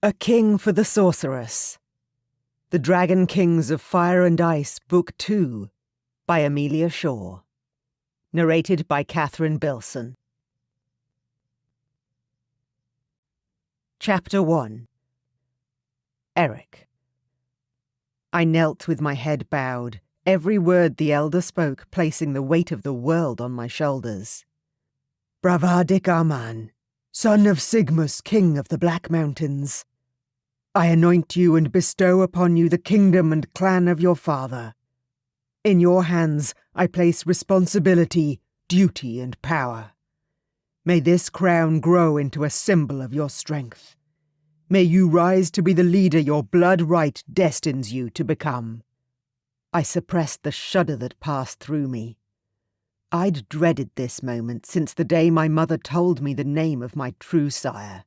A King for the Sorceress. The Dragon Kings of Fire and Ice, Book 2, by Amelia Shaw. Narrated by Catherine Bilson. Chapter 1. Eric. I knelt with my head bowed, every word the elder spoke placing the weight of the world on my shoulders. Bravadik Aman, son of Sigmus, king of the Black Mountains, I anoint you and bestow upon you the kingdom and clan of your father. In your hands I place responsibility, duty, and power. May this crown grow into a symbol of your strength. May you rise to be the leader your blood right destines you to become. I suppressed the shudder that passed through me. I'd dreaded this moment since the day my mother told me the name of my true sire.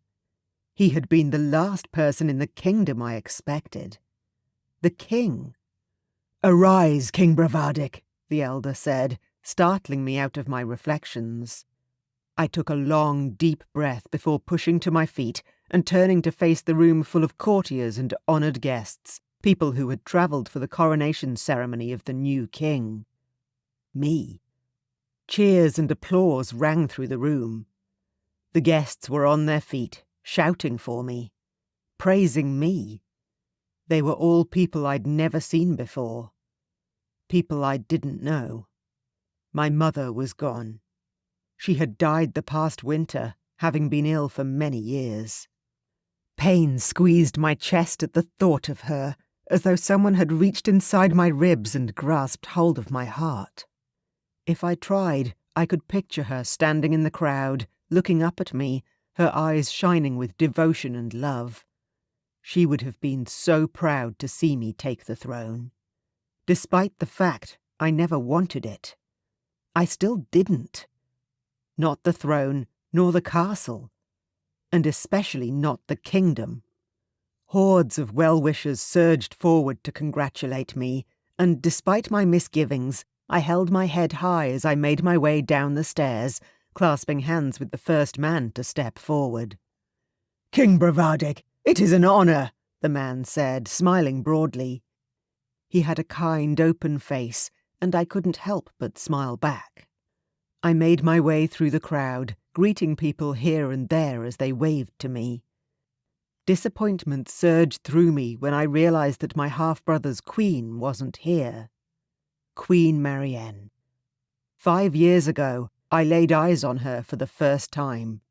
He had been the last person in the kingdom I expected. The king. "Arise, King Bravadik," the elder said, startling me out of my reflections. I took a long, deep breath before pushing to my feet and turning to face the room full of courtiers and honoured guests, people who had travelled for the coronation ceremony of the new king. Me. Cheers and applause rang through the room. The guests were on their feet, shouting for me, praising me. They were all people I'd never seen before. People I didn't know. My mother was gone. She had died the past winter, having been ill for many years. Pain squeezed my chest at the thought of her, as though someone had reached inside my ribs and grasped hold of my heart. If I tried, I could picture her standing in the crowd, looking up at me, her eyes shining with devotion and love. She would have been so proud to see me take the throne. Despite the fact I never wanted it. I still didn't. Not the throne, nor the castle. And especially not the kingdom. Hordes of well-wishers surged forward to congratulate me, and despite my misgivings, I held my head high as I made my way down the stairs, clasping hands with the first man to step forward. "King Bravadik, it is an honour," the man said, smiling broadly. He had a kind, open face, and I couldn't help but smile back. I made my way through the crowd, greeting people here and there as they waved to me. Disappointment surged through me when I realised that my half-brother's queen wasn't here. Queen Marianne. 5 years ago, I laid eyes on her for the first time.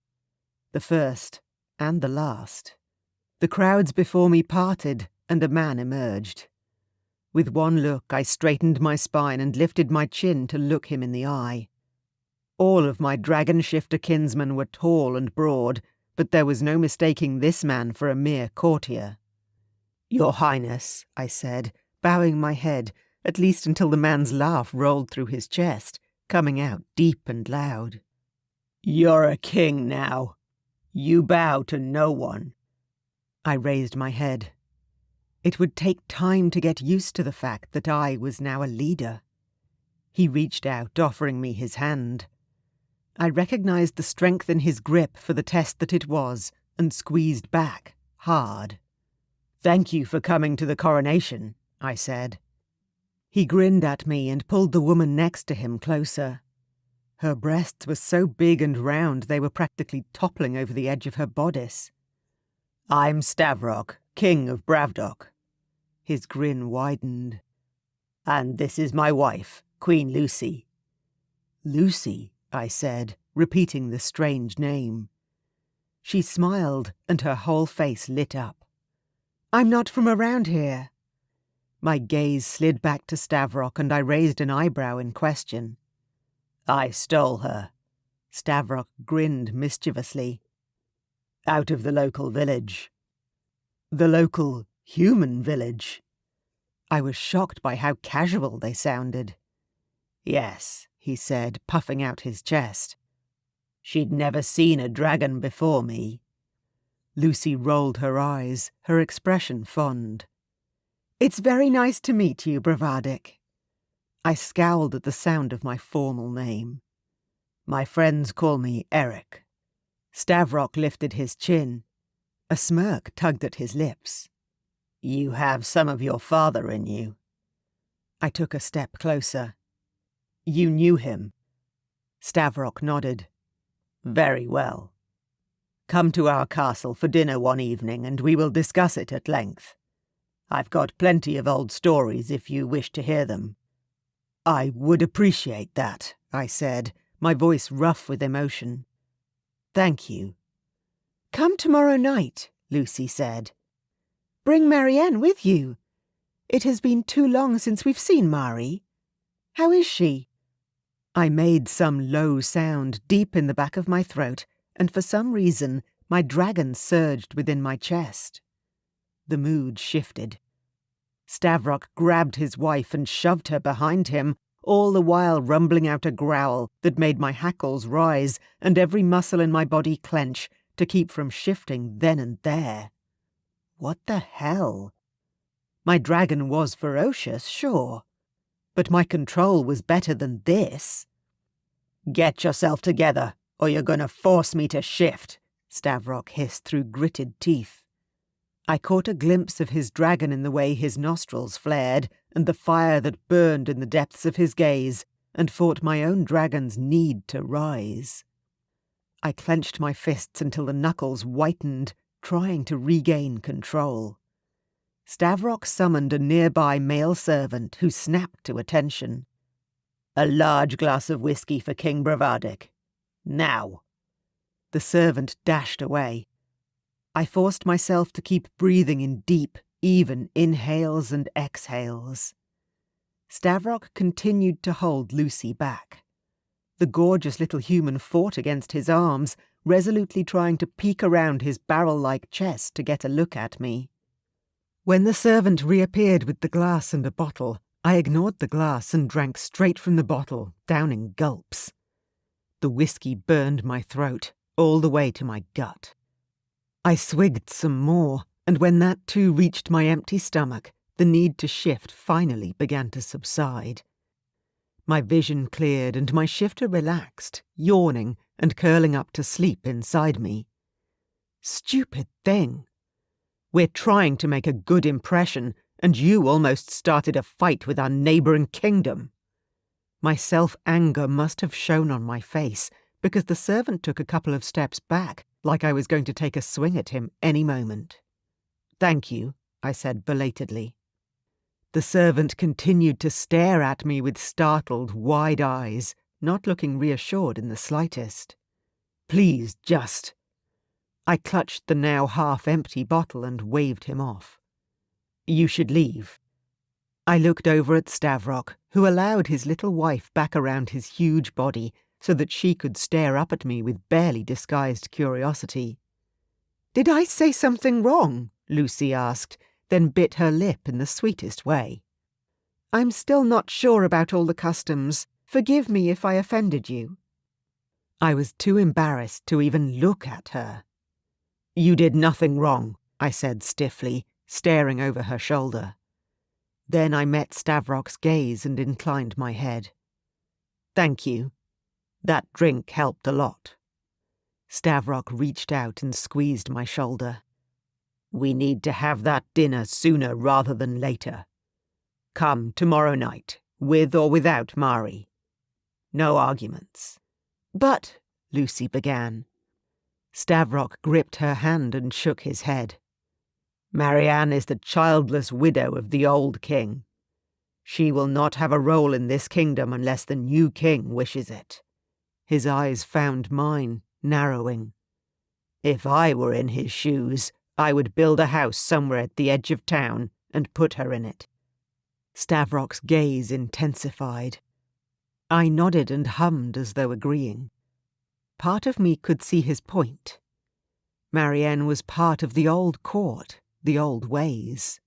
The first and the last. The crowds before me parted, and a man emerged. With one look, I straightened my spine and lifted my chin to look him in the eye. All of my dragon-shifter kinsmen were tall and broad, but there was no mistaking this man for a mere courtier. "Your Highness," I said, bowing my head, at least until the man's laugh rolled through his chest, coming out deep and loud. "You're a king now. You bow to no one." I raised my head. It would take time to get used to the fact that I was now a leader. He reached out, offering me his hand. I recognized the strength in his grip for the test that it was, and squeezed back, hard. "Thank you for coming to the coronation," I said. He grinned at me and pulled the woman next to him closer. Her breasts were so big and round they were practically toppling over the edge of her bodice. "I'm Stavrok, king of Bravdok." His grin widened. "And this is my wife, Queen Lucy." "Lucy," I said, repeating the strange name. She smiled, and her whole face lit up. "I'm not from around here." My gaze slid back to Stavrok, and I raised an eyebrow in question. "I stole her." Stavrok grinned mischievously. "Out of the local village." "The local human village?" I was shocked by how casual they sounded. "Yes," he said, puffing out his chest. "She'd never seen a dragon before me." Lucy rolled her eyes, her expression fond. "It's very nice to meet you, Bravadik." I scowled at the sound of my formal name. "My friends call me Eric." Stavrok lifted his chin. A smirk tugged at his lips. "You have some of your father in you." I took a step closer. "You knew him?" Stavrock nodded. "Very well. Come to our castle for dinner one evening and we will discuss it at length. I've got plenty of old stories if you wish to hear them." "I would appreciate that," I said, my voice rough with emotion. "Thank you." "Come tomorrow night," Lucy said. "Bring Marianne with you. It has been too long since we've seen Mari. How is she?" I made some low sound deep in the back of my throat, and for some reason my dragon surged within my chest. The mood shifted. Stavrock grabbed his wife and shoved her behind him, all the while rumbling out a growl that made my hackles rise and every muscle in my body clench to keep from shifting then and there. What the hell? My dragon was ferocious, sure, but my control was better than this. "Get yourself together, or you're going to force me to shift," Stavrock hissed through gritted teeth. I caught a glimpse of his dragon in the way his nostrils flared, and the fire that burned in the depths of his gaze, and fought my own dragon's need to rise. I clenched my fists until the knuckles whitened, trying to regain control. Stavrock summoned a nearby male servant who snapped to attention. "A large glass of whiskey for King Bravadic. Now." The servant dashed away. I forced myself to keep breathing in deep, even inhales and exhales. Stavrock continued to hold Lucy back. The gorgeous little human fought against his arms, resolutely trying to peek around his barrel-like chest to get a look at me. When the servant reappeared with the glass and a bottle, I ignored the glass and drank straight from the bottle, down in gulps. The whiskey burned my throat, all the way to my gut. I swigged some more, and when that too reached my empty stomach, the need to shift finally began to subside. My vision cleared and my shifter relaxed, yawning and curling up to sleep inside me. Stupid thing. We're trying to make a good impression, and you almost started a fight with our neighbouring kingdom. My self-anger must have shown on my face, because the servant took a couple of steps back, like I was going to take a swing at him any moment. "Thank you," I said belatedly. The servant continued to stare at me with startled, wide eyes, not looking reassured in the slightest. "Please, just—" I clutched the now half-empty bottle and waved him off. "You should leave." I looked over at Stavrock, who allowed his little wife back around his huge body so that she could stare up at me with barely disguised curiosity. "Did I say something wrong?" Lucy asked, then bit her lip in the sweetest way. "I'm still not sure about all the customs. Forgive me if I offended you." I was too embarrassed to even look at her. "You did nothing wrong," I said stiffly, staring over her shoulder. Then I met Stavrock's gaze and inclined my head. "Thank you. That drink helped a lot." Stavrock reached out and squeezed my shoulder. "We need to have that dinner sooner rather than later. Come tomorrow night, with or without Mari. No arguments." "But—" Lucy began. Stavrock gripped her hand and shook his head. "Marianne is the childless widow of the old king. She will not have a role in this kingdom unless the new king wishes it." His eyes found mine, narrowing. "If I were in his shoes, I would build a house somewhere at the edge of town and put her in it." Stavrock's gaze intensified. I nodded and hummed as though agreeing. Part of me could see his point. Marianne was part of the old court, the old ways.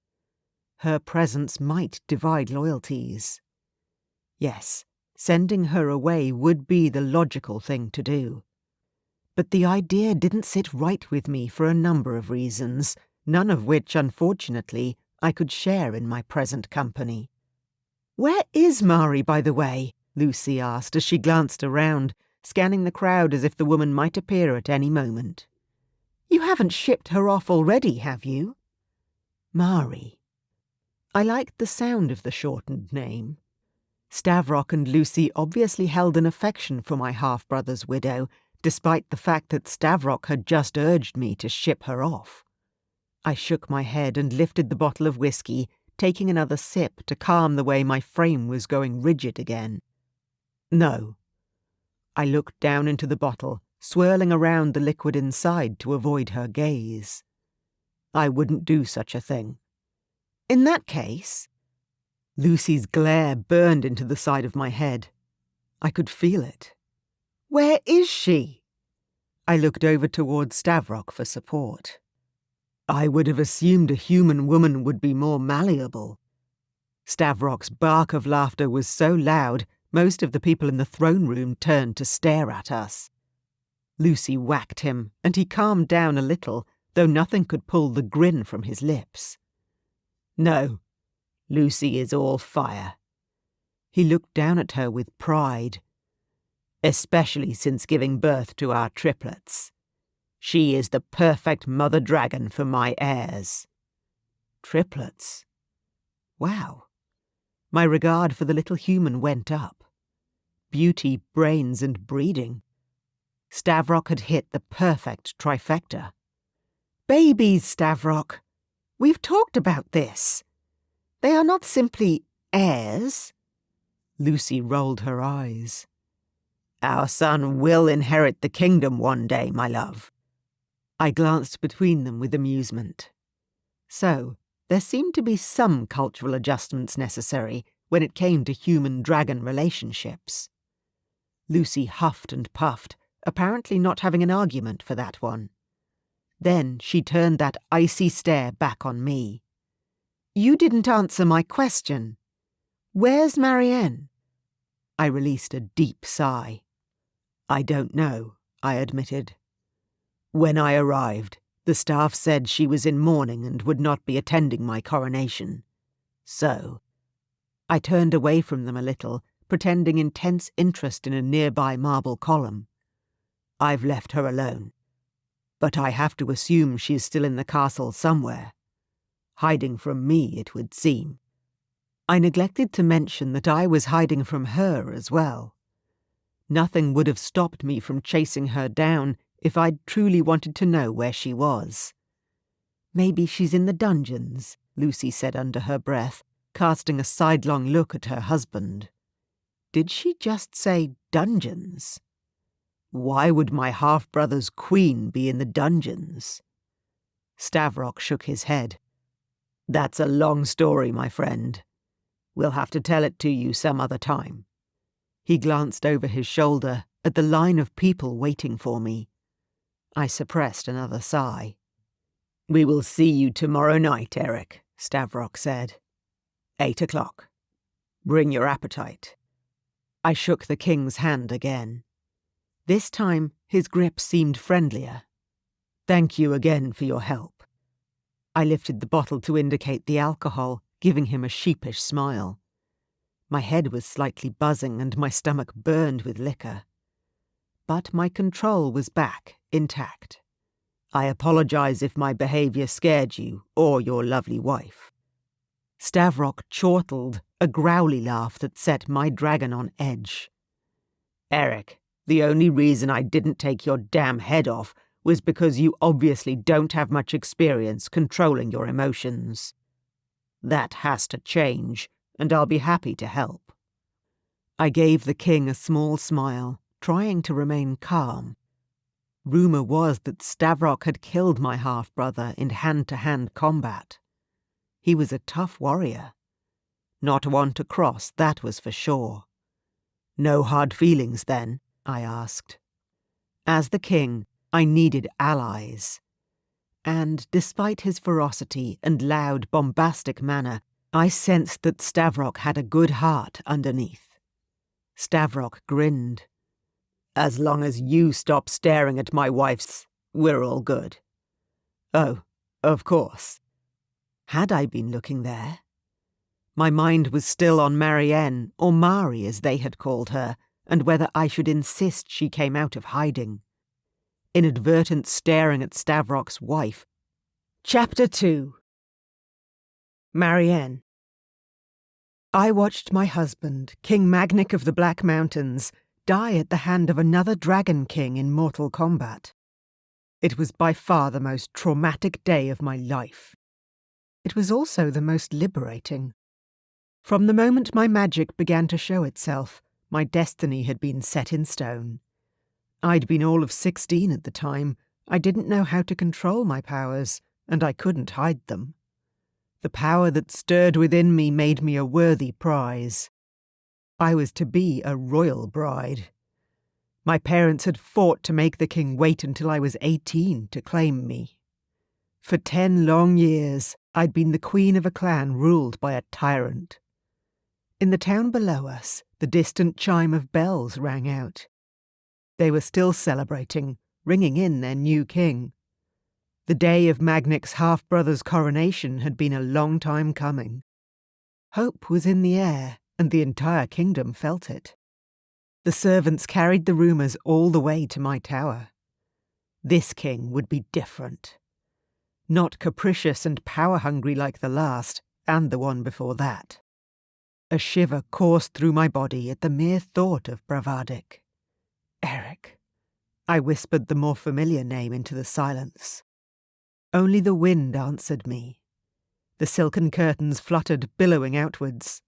Her presence might divide loyalties. Yes, sending her away would be the logical thing to do. But the idea didn't sit right with me for a number of reasons, none of which, unfortunately, I could share in my present company. "Where is Mari, by the way?" Lucy asked as she glanced around, scanning the crowd as if the woman might appear at any moment. You haven't shipped her off already, have you? Mari. I liked the sound of the shortened name. Stavrock and Lucy obviously held an affection for my half-brother's widow, despite the fact that Stavrock had just urged me to ship her off. I shook my head and lifted the bottle of whiskey, taking another sip to calm the way my frame was going rigid again. No. I looked down into the bottle, swirling around the liquid inside to avoid her gaze. I wouldn't do such a thing. In that case... Lucy's glare burned into the side of my head. I could feel it. Where is she? I looked over towards Stavrock for support. I would have assumed a human woman would be more malleable. Stavrock's bark of laughter was so loud, most of the people in the throne room turned to stare at us. Lucy whacked him, and he calmed down a little, though nothing could pull the grin from his lips. No, Lucy is all fire. He looked down at her with pride. Especially since giving birth to our triplets. She is the perfect mother dragon for my heirs. Triplets? Wow. My regard for the little human went up. Beauty, brains, and breeding. Stavrock had hit the perfect trifecta. Babies, Stavrock. We've talked about this. They are not simply heirs. Lucy rolled her eyes. Our son will inherit the kingdom one day, my love. I glanced between them with amusement. So, there seemed to be some cultural adjustments necessary when it came to human-dragon relationships. Lucy huffed and puffed, apparently not having an argument for that one. Then she turned that icy stare back on me. You didn't answer my question. Where's Marianne? I released a deep sigh. I don't know, I admitted. When I arrived, the staff said she was in mourning and would not be attending my coronation. So, I turned away from them a little, pretending intense interest in a nearby marble column. I've left her alone. But I have to assume she's still in the castle somewhere. Hiding from me, it would seem. I neglected to mention that I was hiding from her as well. Nothing would have stopped me from chasing her down if I'd truly wanted to know where she was. Maybe she's in the dungeons, Lucy said under her breath, casting a sidelong look at her husband. Did she just say dungeons? Why would my half-brother's queen be in the dungeons? Stavrock shook his head. That's a long story, my friend. We'll have to tell it to you some other time. He glanced over his shoulder at the line of people waiting for me. I suppressed another sigh. We will see you tomorrow night, Eric, Stavrock said. 8 o'clock. Bring your appetite. I shook the king's hand again. This time his grip seemed friendlier. Thank you again for your help. I lifted the bottle to indicate the alcohol, giving him a sheepish smile. My head was slightly buzzing and my stomach burned with liquor. But my control was back, intact. I apologize if my behavior scared you or your lovely wife. Stavrock chortled, a growly laugh that set my dragon on edge. Eric, the only reason I didn't take your damn head off was because you obviously don't have much experience controlling your emotions. That has to change, and I'll be happy to help. I gave the king a small smile, trying to remain calm. Rumour was that Stavrock had killed my half-brother in hand-to-hand combat. He was a tough warrior. Not one to cross, that was for sure. No hard feelings, then? I asked. As the king, I needed allies. And despite his ferocity and loud, bombastic manner, I sensed that Stavrock had a good heart underneath. Stavrock grinned. As long as you stop staring at my wife's, we're all good. Oh, of course. Had I been looking there? My mind was still on Marianne, or Mari as they had called her, and whether I should insist she came out of hiding. inadvertent staring at Stavrok's wife. Chapter 2. Marianne. I watched my husband, King Magnic of the Black Mountains, die at the hand of another Dragon King in mortal combat. It was by far the most traumatic day of my life. It was also the most liberating. From the moment my magic began to show itself, my destiny had been set in stone. I'd been all of 16 at the time. I didn't know how to control my powers, and I couldn't hide them. The power that stirred within me made me a worthy prize. I was to be a royal bride. My parents had fought to make the king wait until I was 18 to claim me. For 10 long years, I'd been the queen of a clan ruled by a tyrant. In the town below us, the distant chime of bells rang out. They were still celebrating, ringing in their new king. The day of Magnic's half-brother's coronation had been a long time coming. Hope was in the air, and the entire kingdom felt it. The servants carried the rumours all the way to my tower. This king would be different. Not capricious and power-hungry like the last, and the one before that. A shiver coursed through my body at the mere thought of Bravadik. Eric. I whispered the more familiar name into the silence. Only the wind answered me. The silken curtains fluttered, billowing outwards.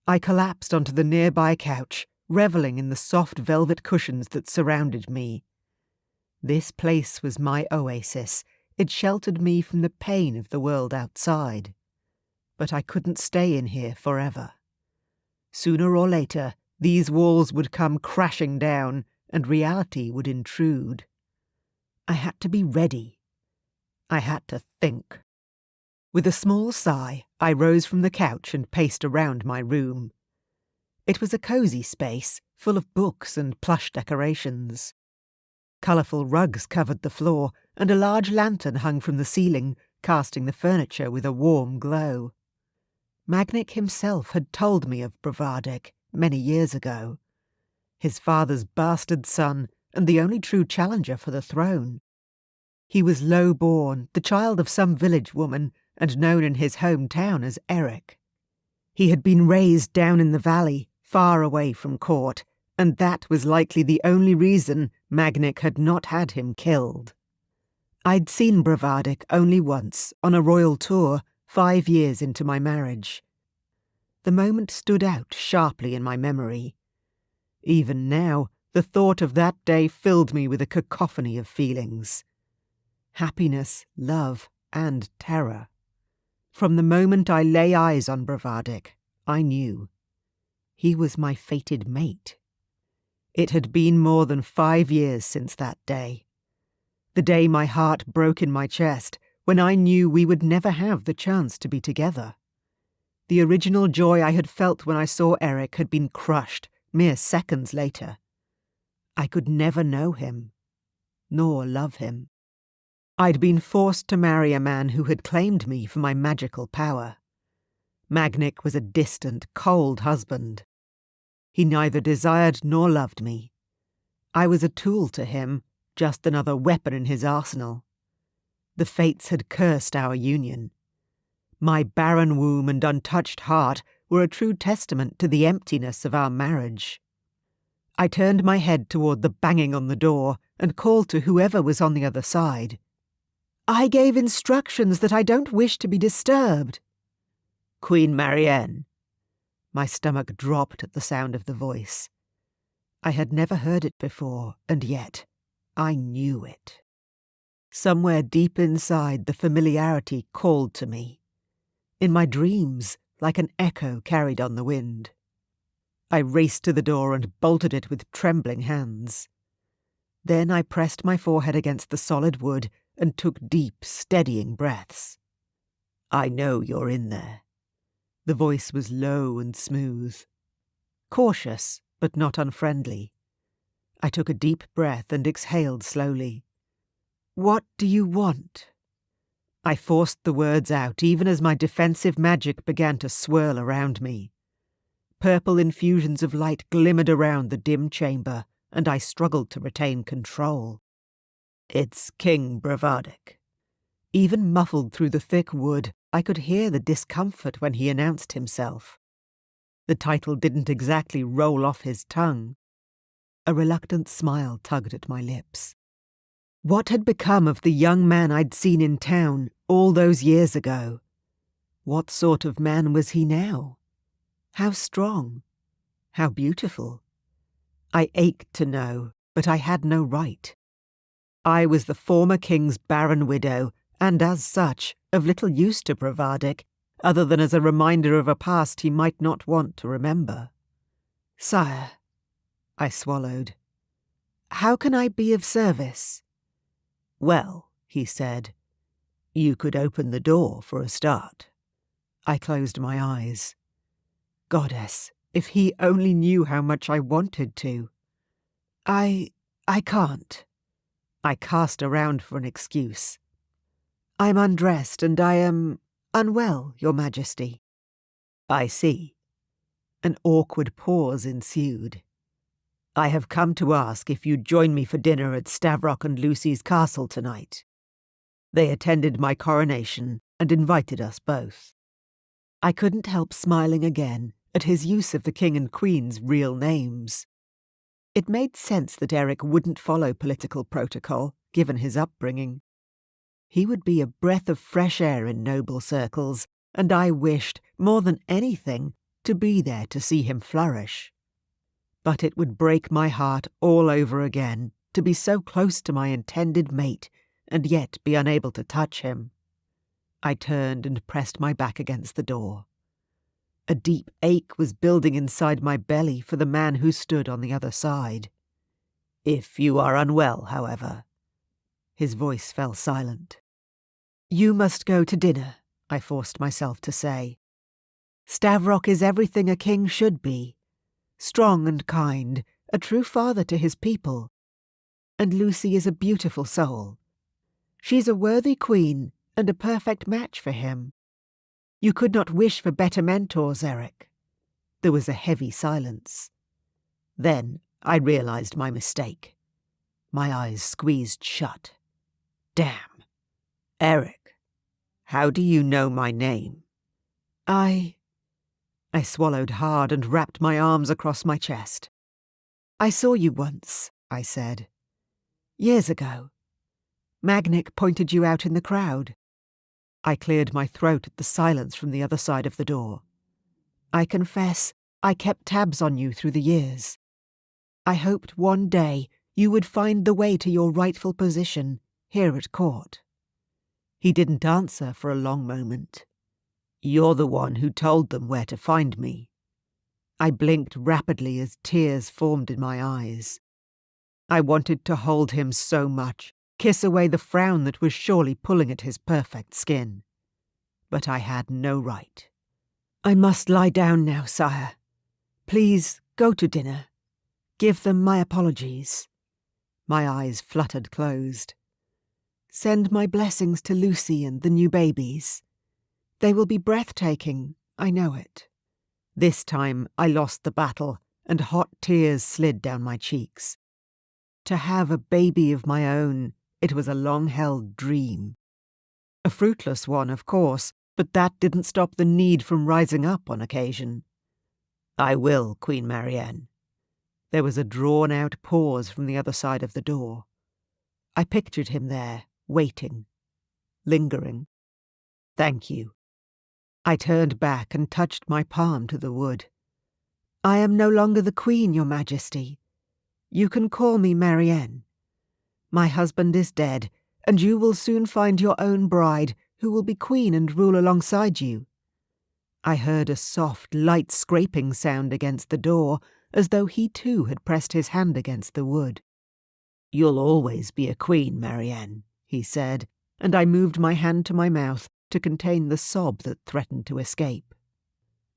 I collapsed onto the nearby couch, revelling in the soft velvet cushions that surrounded me. This place was my oasis. It sheltered me from the pain of the world outside. But I couldn't stay in here forever. Sooner or later, these walls would come crashing down, and reality would intrude. I had to be ready. I had to think. With a small sigh, I rose from the couch and paced around my room. It was a cosy space, full of books and plush decorations. Colourful rugs covered the floor, and a large lantern hung from the ceiling, casting the furniture with a warm glow. Magnic himself had told me of Bravadik many years ago. His father's bastard son, and the only true challenger for the throne. He was low-born, the child of some village woman, and known in his hometown as Eric. He had been raised down in the valley, far away from court, and that was likely the only reason Magnic had not had him killed. I'd seen Bravadik only once, on a royal tour, 5 years into my marriage. The moment stood out sharply in my memory. Even now, the thought of that day filled me with a cacophony of feelings. Happiness, love, and terror. From the moment I lay eyes on Bravadik, I knew. He was my fated mate. It had been more than 5 years since that day. The day my heart broke in my chest, when I knew we would never have the chance to be together. The original joy I had felt when I saw Eric had been crushed mere seconds later. I could never know him, nor love him. I'd been forced to marry a man who had claimed me for my magical power. Magnic was a distant, cold husband. He neither desired nor loved me. I was a tool to him, just another weapon in his arsenal. The fates had cursed our union. My barren womb and untouched heart were a true testament to the emptiness of our marriage. I turned my head toward the banging on the door and called to whoever was on the other side. I gave instructions that I don't wish to be disturbed. Queen Marianne. My stomach dropped at the sound of the voice. I had never heard it before, and yet I knew it. Somewhere deep inside, the familiarity called to me. In my dreams, like an echo carried on the wind. I raced to the door and bolted it with trembling hands. Then I pressed my forehead against the solid wood and took deep, steadying breaths. I know you're in there. The voice was low and smooth. Cautious, but not unfriendly. I took a deep breath and exhaled slowly. What do you want? I forced the words out even as my defensive magic began to swirl around me. Purple infusions of light glimmered around the dim chamber, and I struggled to retain control. It's King Bravadic. Even muffled through the thick wood, I could hear the discomfort when he announced himself. The title didn't exactly roll off his tongue. A reluctant smile tugged at my lips. What had become of the young man I'd seen in town all those years ago? What sort of man was he now? How strong? How beautiful? I ached to know, but I had no right. I was the former king's barren widow, and as such, of little use to Bravadic, other than as a reminder of a past he might not want to remember. "Sire," I swallowed. "How can I be of service?" "Well," he said, "you could open the door for a start." I closed my eyes. Goddess, if he only knew how much I wanted to. I can't. I cast around for an excuse. "I'm undressed and I am unwell, Your Majesty." "I see." An awkward pause ensued. "I have come to ask if you'd join me for dinner at Stavrock and Lucy's castle tonight. They attended my coronation and invited us both." I couldn't help smiling again at his use of the King and Queen's real names. It made sense that Eric wouldn't follow political protocol, given his upbringing. He would be a breath of fresh air in noble circles, and I wished, more than anything, to be there to see him flourish. But it would break my heart all over again to be so close to my intended mate and yet be unable to touch him. I turned and pressed my back against the door. A deep ache was building inside my belly for the man who stood on the other side. "If you are unwell, however." His voice fell silent. "You must go to dinner," I forced myself to say. "Stavrock is everything a king should be. Strong and kind, a true father to his people. And Lucy is a beautiful soul. She's a worthy queen and a perfect match for him. You could not wish for better mentors, Eric." There was a heavy silence. Then I realized my mistake. My eyes squeezed shut. Damn. "Eric, how do you know my name?" I swallowed hard and wrapped my arms across my chest. "I saw you once," I said. "Years ago. Magnic pointed you out in the crowd." I cleared my throat at the silence from the other side of the door. "I confess, I kept tabs on you through the years. I hoped one day you would find the way to your rightful position here at court." He didn't answer for a long moment. "You're the one who told them where to find me." I blinked rapidly as tears formed in my eyes. I wanted to hold him so much, kiss away the frown that was surely pulling at his perfect skin. But I had no right. "I must lie down now, sire. Please go to dinner. Give them my apologies." My eyes fluttered closed. "Send my blessings to Lucy and the new babies. They will be breathtaking, I know it." This time I lost the battle, and hot tears slid down my cheeks. To have a baby of my own, it was a long-held dream. A fruitless one, of course, but that didn't stop the need from rising up on occasion. "I will, Queen Marianne." There was a drawn-out pause from the other side of the door. I pictured him there, waiting, lingering. "Thank you." I turned back and touched my palm to the wood. "I am no longer the Queen, Your Majesty. You can call me Marianne. My husband is dead, and you will soon find your own bride who will be queen and rule alongside you." I heard a soft, light scraping sound against the door, as though he too had pressed his hand against the wood. "You'll always be a queen, Marianne," he said, and I moved my hand to my mouth to contain the sob that threatened to escape.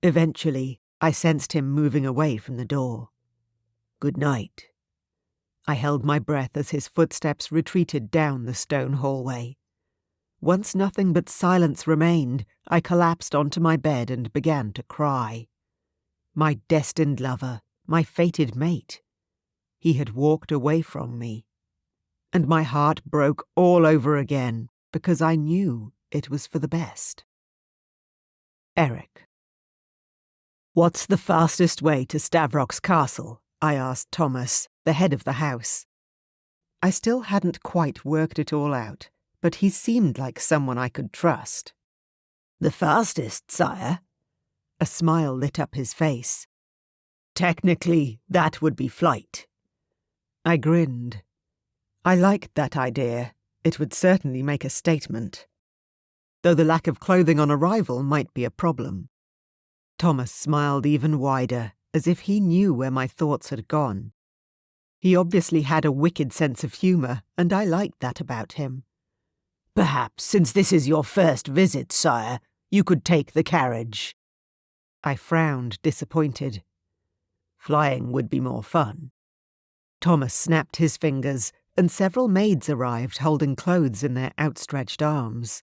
Eventually, I sensed him moving away from the door. "Good night." I held my breath as his footsteps retreated down the stone hallway. Once nothing but silence remained, I collapsed onto my bed and began to cry. My destined lover, my fated mate. He had walked away from me. and my heart broke all over again because I knew it was for the best. Eric. "What's the fastest way to Stavrock's castle?" I asked Thomas, the head of the house. I still hadn't quite worked it all out, but he seemed like someone I could trust. "The fastest, sire?" A smile lit up his face. "Technically, that would be flight." I grinned. I liked that idea. It would certainly make a statement. Though the lack of clothing on arrival might be a problem. Thomas smiled even wider, as if he knew where my thoughts had gone. He obviously had a wicked sense of humour, and I liked that about him. "Perhaps, since this is your first visit, sire, you could take the carriage." I frowned, disappointed. Flying would be more fun. Thomas snapped his fingers, and several maids arrived holding clothes in their outstretched arms.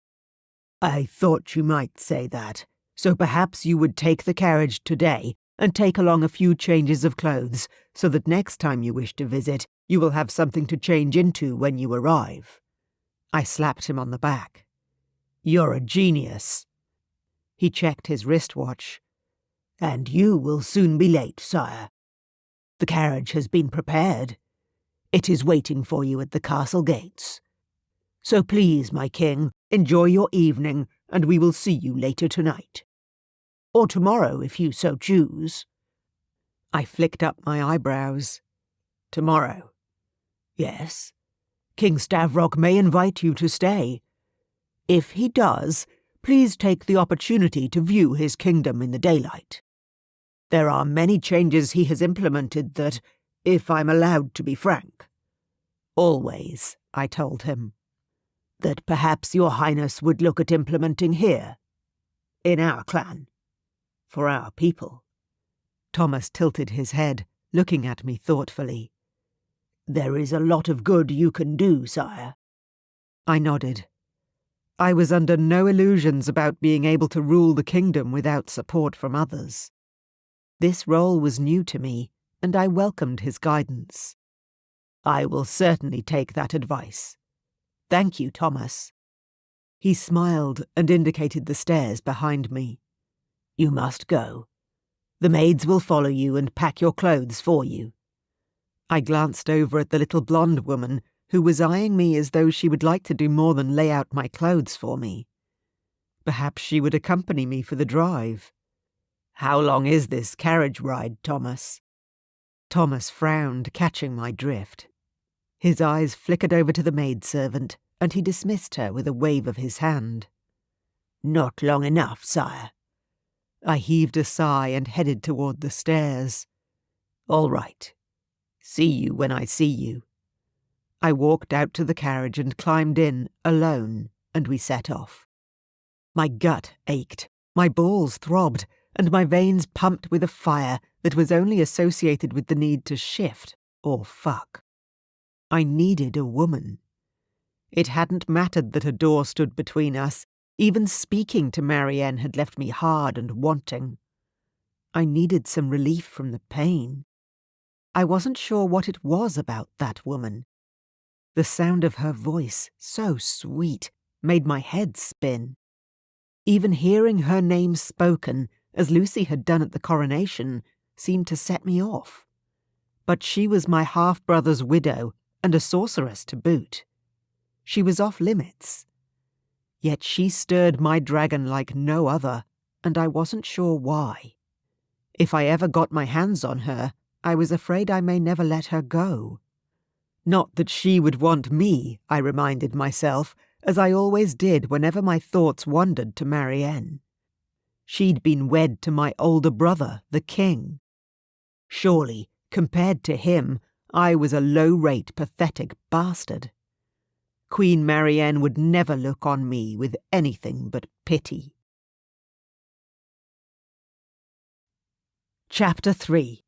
"I thought you might say that, so perhaps you would take the carriage today and take along a few changes of clothes, so that next time you wish to visit, you will have something to change into when you arrive." I slapped him on the back. "You're a genius." He checked his wristwatch. "And you will soon be late, sire. The carriage has been prepared. It is waiting for you at the castle gates. So please, my king, enjoy your evening, and we will see you later tonight. Or tomorrow, if you so choose." I flicked up my eyebrows. "Tomorrow?" "Yes. King Stavrock may invite you to stay. If he does, please take the opportunity to view his kingdom in the daylight. There are many changes he has implemented that, if I'm allowed to be frank—" "Always," I told him. "That perhaps your highness would look at implementing here. In our clan. For our people." Thomas tilted his head, looking at me thoughtfully. "There is a lot of good you can do, sire." I nodded. I was under no illusions about being able to rule the kingdom without support from others. This role was new to me, and I welcomed his guidance. "I will certainly take that advice. Thank you, Thomas." He smiled and indicated the stairs behind me. "You must go. The maids will follow you and pack your clothes for you." I glanced over at the little blonde woman, who was eyeing me as though she would like to do more than lay out my clothes for me. Perhaps she would accompany me for the drive. "How long is this carriage ride, Thomas?" Thomas frowned, catching my drift. His eyes flickered over to the maidservant, and he dismissed her with a wave of his hand. "Not long enough, sire." I heaved a sigh and headed toward the stairs. "All right. See you when I see you." I walked out to the carriage and climbed in, alone, and we set off. My gut ached, my balls throbbed, and my veins pumped with a fire that was only associated with the need to shift or fuck. I needed a woman. It hadn't mattered that a door stood between us. Even speaking to Marianne had left me hard and wanting. I needed some relief from the pain. I wasn't sure what it was about that woman. The sound of her voice, so sweet, made my head spin. Even hearing her name spoken, as Lucy had done at the coronation, seemed to set me off. But she was my half-brother's widow, and a sorceress to boot. She was off limits. Yet she stirred my dragon like no other, and I wasn't sure why. If I ever got my hands on her, I was afraid I may never let her go. Not that she would want me, I reminded myself, as I always did whenever my thoughts wandered to Marianne. She'd been wed to my older brother, the king. Surely, compared to him, I was a low-rate, pathetic bastard. Queen Marianne would never look on me with anything but pity. Chapter 3.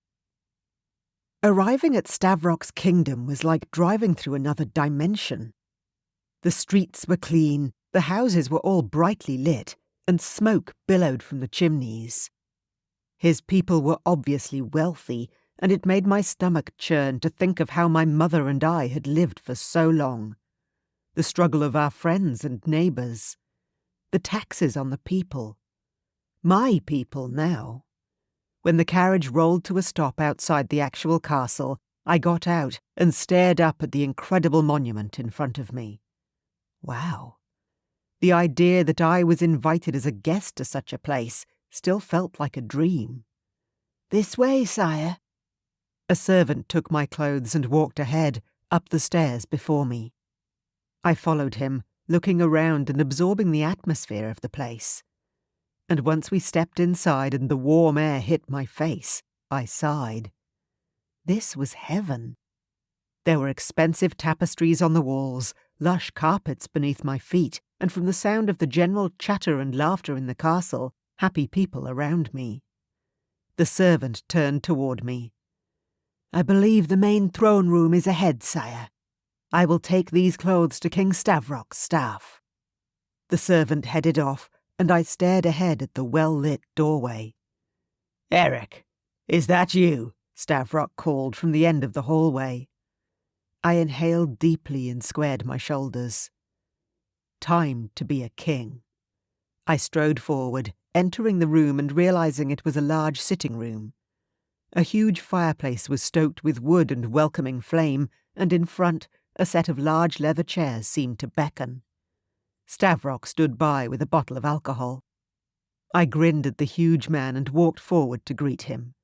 Arriving at Stavrock's kingdom was like driving through another dimension. The streets were clean, the houses were all brightly lit, and smoke billowed from the chimneys. His people were obviously wealthy, and it made my stomach churn to think of how my mother and I had lived for so long. The struggle of our friends and neighbours. The taxes on the people. My people now. When the carriage rolled to a stop outside the actual castle, I got out and stared up at the incredible monument in front of me. Wow. The idea that I was invited as a guest to such a place still felt like a dream. "This way, sire." A servant took my clothes and walked ahead, up the stairs before me. I followed him, looking around and absorbing the atmosphere of the place. And once we stepped inside and the warm air hit my face, I sighed. This was heaven. There were expensive tapestries on the walls, lush carpets beneath my feet, and from the sound of the general chatter and laughter in the castle, happy people around me. The servant turned toward me. "I believe the main throne room is ahead, sire. I will take these clothes to King Stavrock's staff." The servant headed off, and I stared ahead at the well-lit doorway. "Eric, is that you?" Stavrock called from the end of the hallway. I inhaled deeply and squared my shoulders. Time to be a king. I strode forward, entering the room and realizing it was a large sitting room. A huge fireplace was stoked with wood and welcoming flame, and in front, a set of large leather chairs seemed to beckon. Stavrock stood by with a bottle of alcohol. I grinned at the huge man and walked forward to greet him.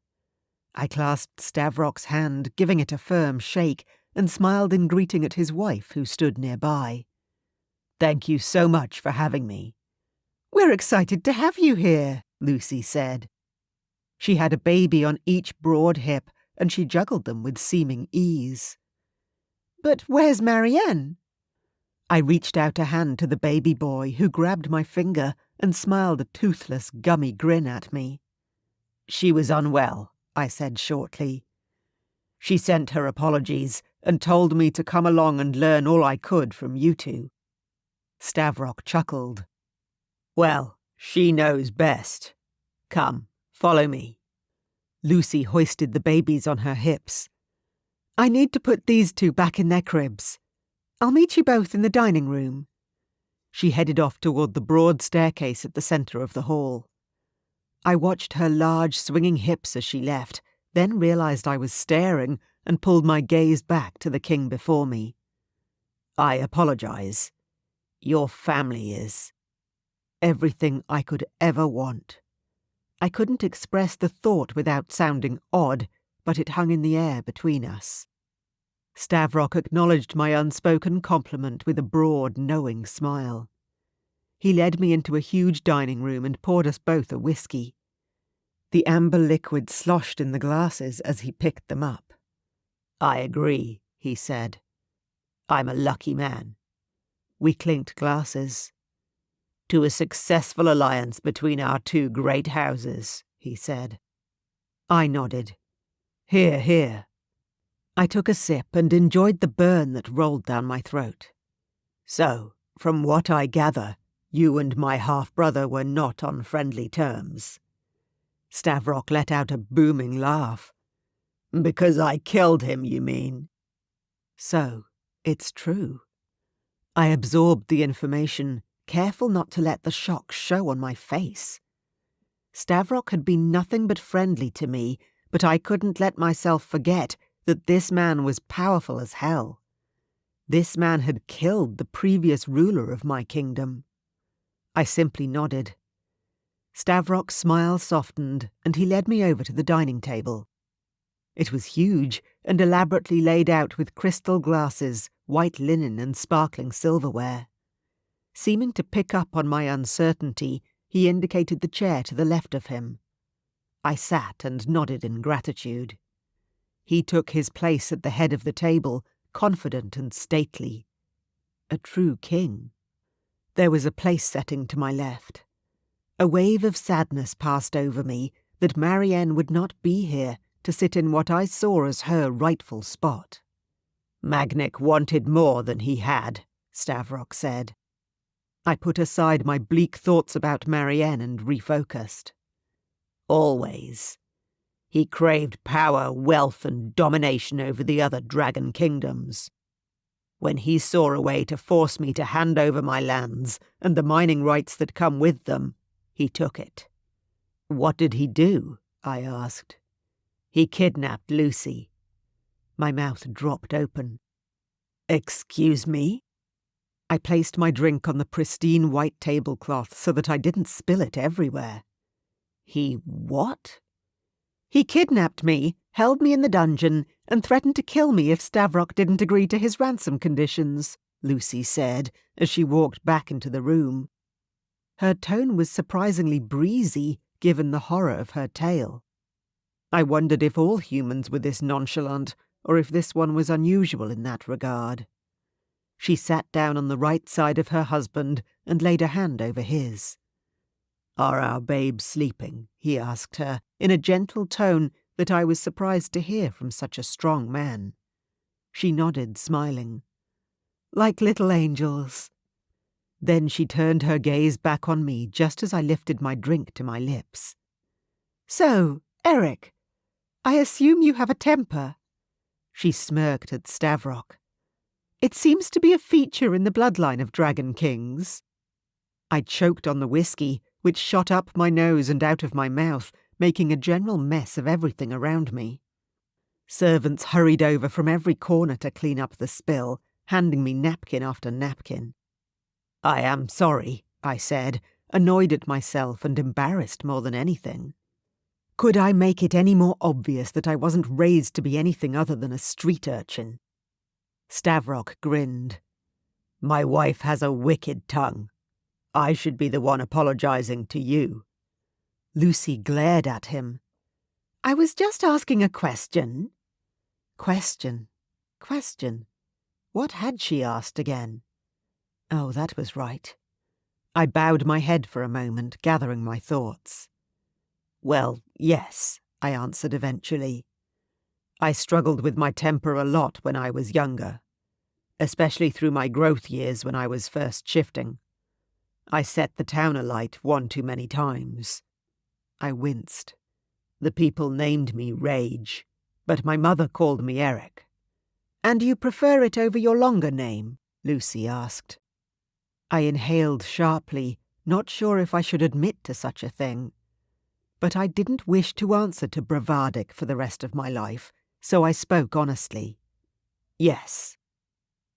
I clasped Stavrock's hand, giving it a firm shake, and smiled in greeting at his wife, who stood nearby. "Thank you so much for having me." "We're excited to have you here," Lucy said. She had a baby on each broad hip, and she juggled them with seeming ease. "But where's Marianne?" I reached out a hand to the baby boy, who grabbed my finger and smiled a toothless, gummy grin at me. "She was unwell," I said shortly. "She sent her apologies and told me to come along and learn all I could from you two." Stavrock chuckled. "Well, she knows best. Come, follow me." Lucy hoisted the babies on her hips. "I need to put these two back in their cribs. I'll meet you both in the dining room." She headed off toward the broad staircase at the centre of the hall. I watched her large swinging hips as she left, then realized I was staring and pulled my gaze back to the king before me. "I apologize. Your family is everything I could ever want." I couldn't express the thought without sounding odd, but it hung in the air between us. Stavrock acknowledged my unspoken compliment with a broad, knowing smile. He led me into a huge dining room and poured us both a whiskey. The amber liquid sloshed in the glasses as he picked them up. "I agree," he said. "I'm a lucky man." We clinked glasses. "To a successful alliance between our two great houses," he said. I nodded. "Hear, hear." I took a sip and enjoyed the burn that rolled down my throat. "So, from what I gather, you and my half-brother were not on friendly terms." Stavrock let out a booming laugh. "Because I killed him, you mean?" So, it's true. I absorbed the information, careful not to let the shock show on my face. Stavrock had been nothing but friendly to me, but I couldn't let myself forget that this man was powerful as hell. This man had killed the previous ruler of my kingdom. I simply nodded. Stavrock's smile softened, and he led me over to the dining table. It was huge and elaborately laid out with crystal glasses, white linen and sparkling silverware. Seeming to pick up on my uncertainty, he indicated the chair to the left of him. I sat and nodded in gratitude. He took his place at the head of the table, confident and stately. A true king. There was a place setting to my left. A wave of sadness passed over me that Marianne would not be here to sit in what I saw as her rightful spot. "Magnic wanted more than he had," Stavrock said. I put aside my bleak thoughts about Marianne and refocused. "Always. He craved power, wealth, and domination over the other dragon kingdoms. When he saw a way to force me to hand over my lands and the mining rights that come with them, he took it. What did he do? I asked. He kidnapped Lucy. My mouth dropped open. Excuse me? I placed my drink on the pristine white tablecloth so that I didn't spill it everywhere. He what? He kidnapped me, held me in the dungeon, and threatened to kill me if Stavrock didn't agree to his ransom conditions, Lucy said, as she walked back into the room. Her tone was surprisingly breezy, given the horror of her tale. I wondered if all humans were this nonchalant, or if this one was unusual in that regard. She sat down on the right side of her husband and laid a hand over his. "Are our babes sleeping?" he asked her, in a gentle tone that I was surprised to hear from such a strong man. She nodded, smiling. "Like little angels." Then she turned her gaze back on me just as I lifted my drink to my lips. "So, Eric, I assume you have a temper." She smirked at Stavrock. "It seems to be a feature in the bloodline of Dragon Kings." I choked on the whiskey, which shot up my nose and out of my mouth, making a general mess of everything around me. Servants hurried over from every corner to clean up the spill, handing me napkin after napkin. "I am sorry," I said, annoyed at myself and embarrassed more than anything. Could I make it any more obvious that I wasn't raised to be anything other than a street urchin? Stavrock grinned. "My wife has a wicked tongue. I should be the one apologizing to you." Lucy glared at him. "I was just asking a question." Question. What had she asked again? Oh, that was right. I bowed my head for a moment, gathering my thoughts. "Well, yes," I answered eventually. "I struggled with my temper a lot when I was younger, especially through my growth years when I was first shifting. I set the town alight one too many times." I winced. The people named me Rage, but my mother called me Eric. "And you prefer it over your longer name?" Lucy asked. I inhaled sharply, not sure if I should admit to such a thing. But I didn't wish to answer to Bravadic for the rest of my life, so I spoke honestly. "Yes."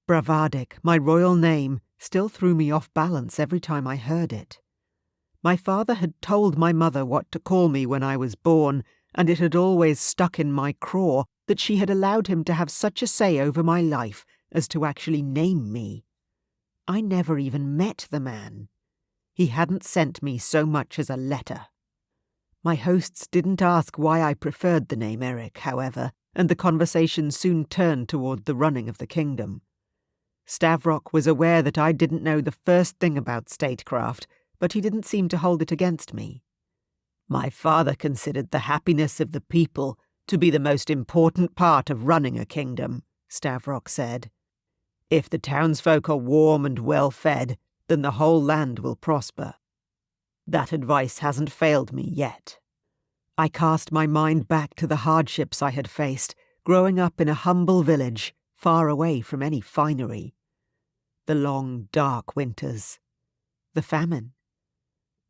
Bravadic, my royal name, still threw me off balance every time I heard it. My father had told my mother what to call me when I was born, and it had always stuck in my craw that she had allowed him to have such a say over my life as to actually name me. I never even met the man. He hadn't sent me so much as a letter. My hosts didn't ask why I preferred the name Eric, however, and the conversation soon turned toward the running of the kingdom. Stavrock was aware that I didn't know the first thing about statecraft, but he didn't seem to hold it against me. "My father considered the happiness of the people to be the most important part of running a kingdom," Stavrock said. "If the townsfolk are warm and well-fed, then the whole land will prosper. That advice hasn't failed me yet." I cast my mind back to the hardships I had faced, growing up in a humble village, far away from any finery. The long, dark winters. The famine.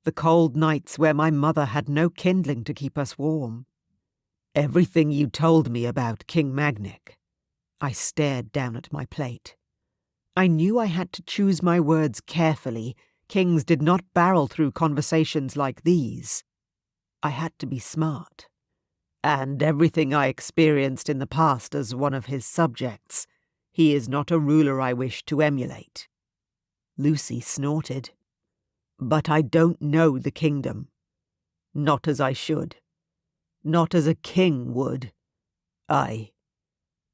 The cold nights where my mother had no kindling to keep us warm. Everything you told me about King Magnic. I stared down at my plate. I knew I had to choose my words carefully. Kings did not barrel through conversations like these. I had to be smart. "And everything I experienced in the past as one of his subjects. He is not a ruler I wish to emulate." Lucy snorted. "But I don't know the kingdom. Not as I should. Not as a king would. I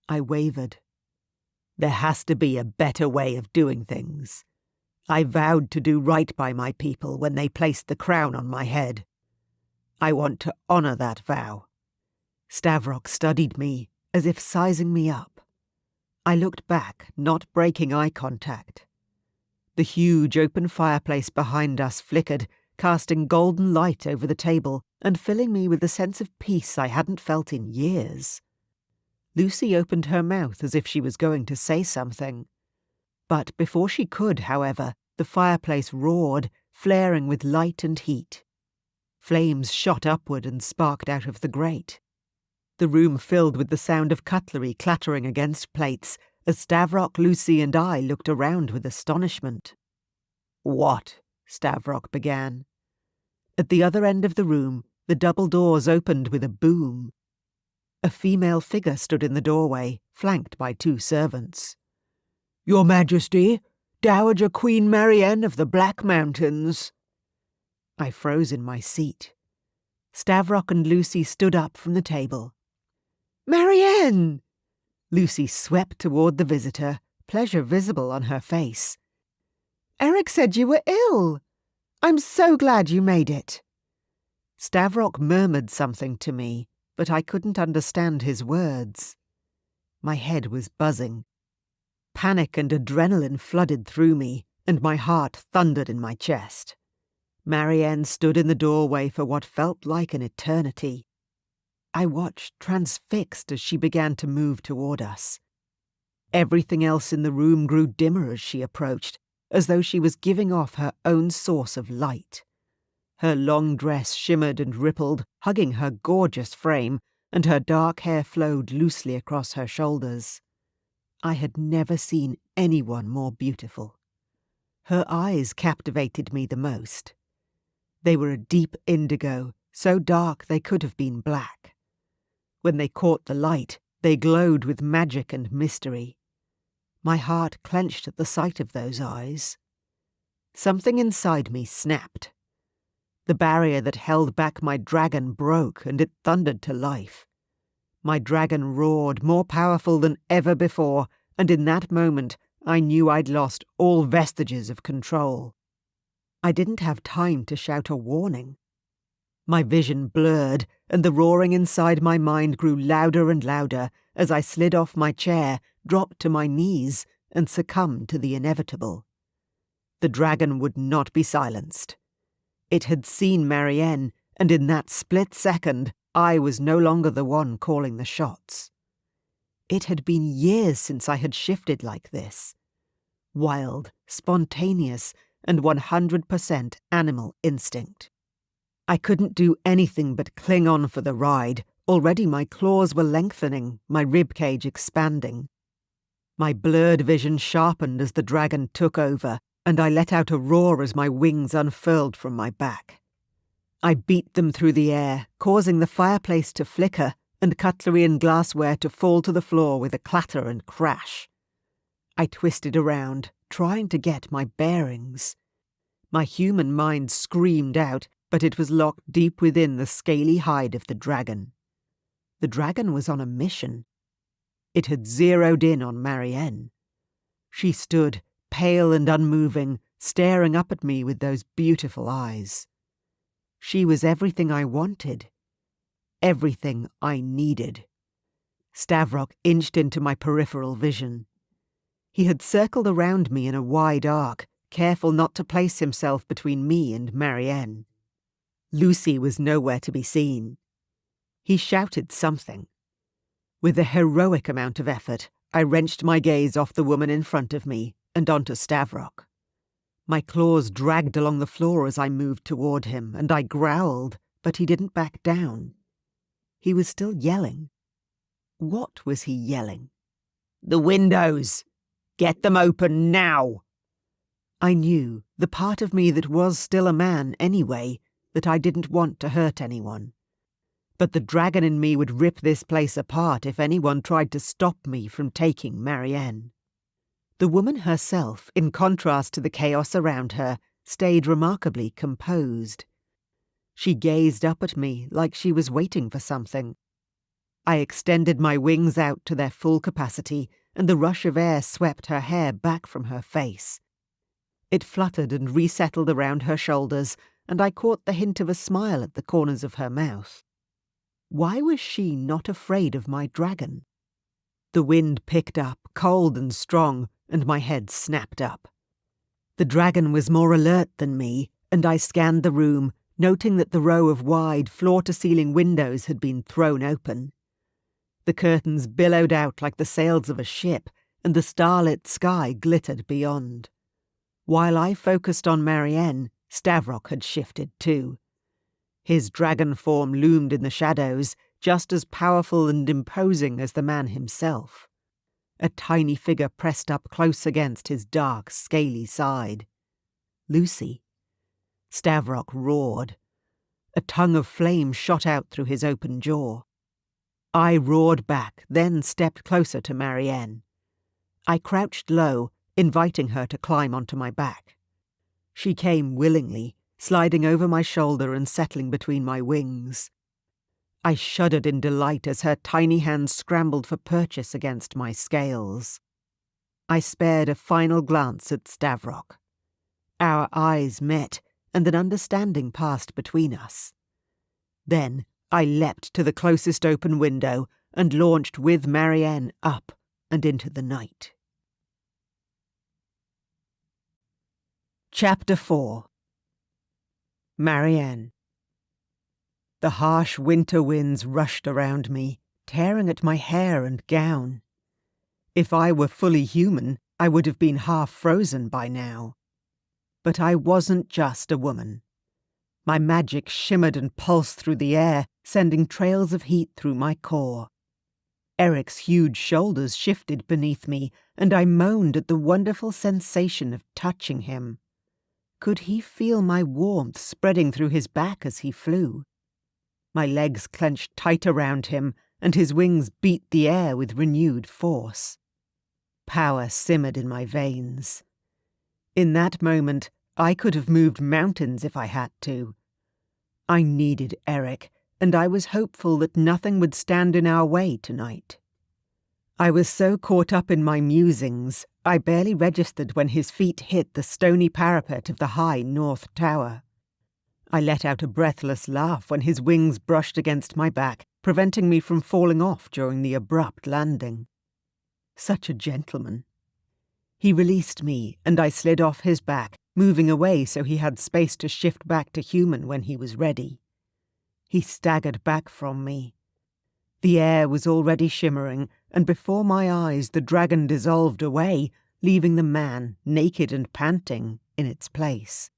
wavered. There has to be a better way of doing things. I vowed to do right by my people when they placed the crown on my head. I want to honor that vow." Stavrock studied me, as if sizing me up. I looked back, not breaking eye contact. The huge open fireplace behind us flickered, casting golden light over the table and filling me with a sense of peace I hadn't felt in years. Lucy opened her mouth as if she was going to say something. But before she could, however, the fireplace roared, flaring with light and heat. Flames shot upward and sparked out of the grate. The room filled with the sound of cutlery clattering against plates as Stavrock, Lucy and I looked around with astonishment. "What?" Stavrock began. At the other end of the room, the double doors opened with a boom. A female figure stood in the doorway, flanked by 2 servants. "Your Majesty, Dowager Queen Marianne of the Black Mountains." I froze in my seat. Stavrock and Lucy stood up from the table. "Marianne!" Lucy swept toward the visitor, pleasure visible on her face. "Eric said you were ill. I'm so glad you made it." Stavrock murmured something to me, but I couldn't understand his words. My head was buzzing. Panic and adrenaline flooded through me, and my heart thundered in my chest. Marianne stood in the doorway for what felt like an eternity. I watched, transfixed, as she began to move toward us. Everything else in the room grew dimmer as she approached, as though she was giving off her own source of light. Her long dress shimmered and rippled, hugging her gorgeous frame, and her dark hair flowed loosely across her shoulders. I had never seen anyone more beautiful. Her eyes captivated me the most. They were a deep indigo, so dark they could have been black. When they caught the light, they glowed with magic and mystery. My heart clenched at the sight of those eyes. Something inside me snapped. The barrier that held back my dragon broke, and it thundered to life. My dragon roared, more powerful than ever before, and in that moment I knew I'd lost all vestiges of control. I didn't have time to shout a warning. My vision blurred, and the roaring inside my mind grew louder and louder as I slid off my chair, dropped to my knees, and succumbed to the inevitable. The dragon would not be silenced. It had seen Marianne, and in that split second, I was no longer the one calling the shots. It had been years since I had shifted like this. Wild, spontaneous, and 100% animal instinct. I couldn't do anything but cling on for the ride. Already my claws were lengthening, my ribcage expanding. My blurred vision sharpened as the dragon took over, and I let out a roar as my wings unfurled from my back. I beat them through the air, causing the fireplace to flicker and cutlery and glassware to fall to the floor with a clatter and crash. I twisted around, trying to get my bearings. My human mind screamed out, but it was locked deep within the scaly hide of the dragon. The dragon was on a mission. It had zeroed in on Marianne. She stood, pale and unmoving, staring up at me with those beautiful eyes. She was everything I wanted. Everything I needed. Stavrock inched into my peripheral vision. He had circled around me in a wide arc, careful not to place himself between me and Marianne. Lucy was nowhere to be seen. He shouted something. With a heroic amount of effort, I wrenched my gaze off the woman in front of me and onto Stavrock. My claws dragged along the floor as I moved toward him, and I growled, but he didn't back down. He was still yelling. What was he yelling? "The windows! Get them open now!" I knew, the part of me that was still a man anyway, that I didn't want to hurt anyone. But the dragon in me would rip this place apart if anyone tried to stop me from taking Marianne. The woman herself, in contrast to the chaos around her, stayed remarkably composed. She gazed up at me like she was waiting for something. I extended my wings out to their full capacity, and the rush of air swept her hair back from her face. It fluttered and resettled around her shoulders, and I caught the hint of a smile at the corners of her mouth. Why was she not afraid of my dragon? The wind picked up, cold and strong, and my head snapped up. The dragon was more alert than me, and I scanned the room, noting that the row of wide, floor-to-ceiling windows had been thrown open. The curtains billowed out like the sails of a ship, and the starlit sky glittered beyond. While I focused on Marianne, Stavrock had shifted too. His dragon form loomed in the shadows, just as powerful and imposing as the man himself. A tiny figure pressed up close against his dark, scaly side. Lucy. Stavrock roared. A tongue of flame shot out through his open jaw. I roared back, then stepped closer to Marianne. I crouched low, inviting her to climb onto my back. She came willingly, sliding over my shoulder and settling between my wings. I shuddered in delight as her tiny hands scrambled for purchase against my scales. I spared a final glance at Stavrock. Our eyes met, and an understanding passed between us. Then I leapt to the closest open window and launched with Marianne up and into the night. Chapter 4. Marianne. The harsh winter winds rushed around me, tearing at my hair and gown. If I were fully human, I would have been half frozen by now. But I wasn't just a woman. My magic shimmered and pulsed through the air, sending trails of heat through my core. Eric's huge shoulders shifted beneath me, and I moaned at the wonderful sensation of touching him. Could he feel my warmth spreading through his back as he flew? My legs clenched tight around him, and his wings beat the air with renewed force. Power simmered in my veins. In that moment, I could have moved mountains if I had to. I needed Eric, and I was hopeful that nothing would stand in our way tonight. I was so caught up in my musings, I barely registered when his feet hit the stony parapet of the high north tower. I let out a breathless laugh when his wings brushed against my back, preventing me from falling off during the abrupt landing. Such a gentleman. He released me, and I slid off his back, moving away so he had space to shift back to human when he was ready. He staggered back from me. The air was already shimmering, and before my eyes the dragon dissolved away, leaving the man, naked and panting, in its place.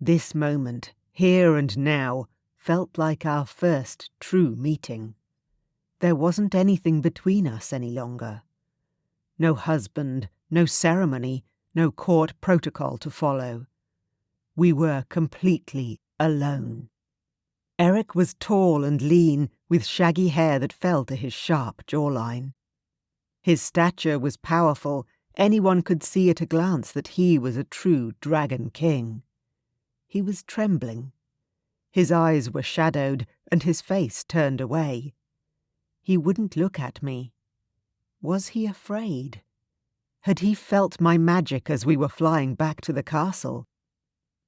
This moment, here and now, felt like our first true meeting. There wasn't anything between us any longer. No husband, no ceremony, no court protocol to follow. We were completely alone. Eric was tall and lean, with shaggy hair that fell to his sharp jawline. His stature was powerful. Anyone could see at a glance that he was a true dragon king. He was trembling. His eyes were shadowed, and his face turned away. He wouldn't look at me. Was he afraid? Had he felt my magic as we were flying back to the castle?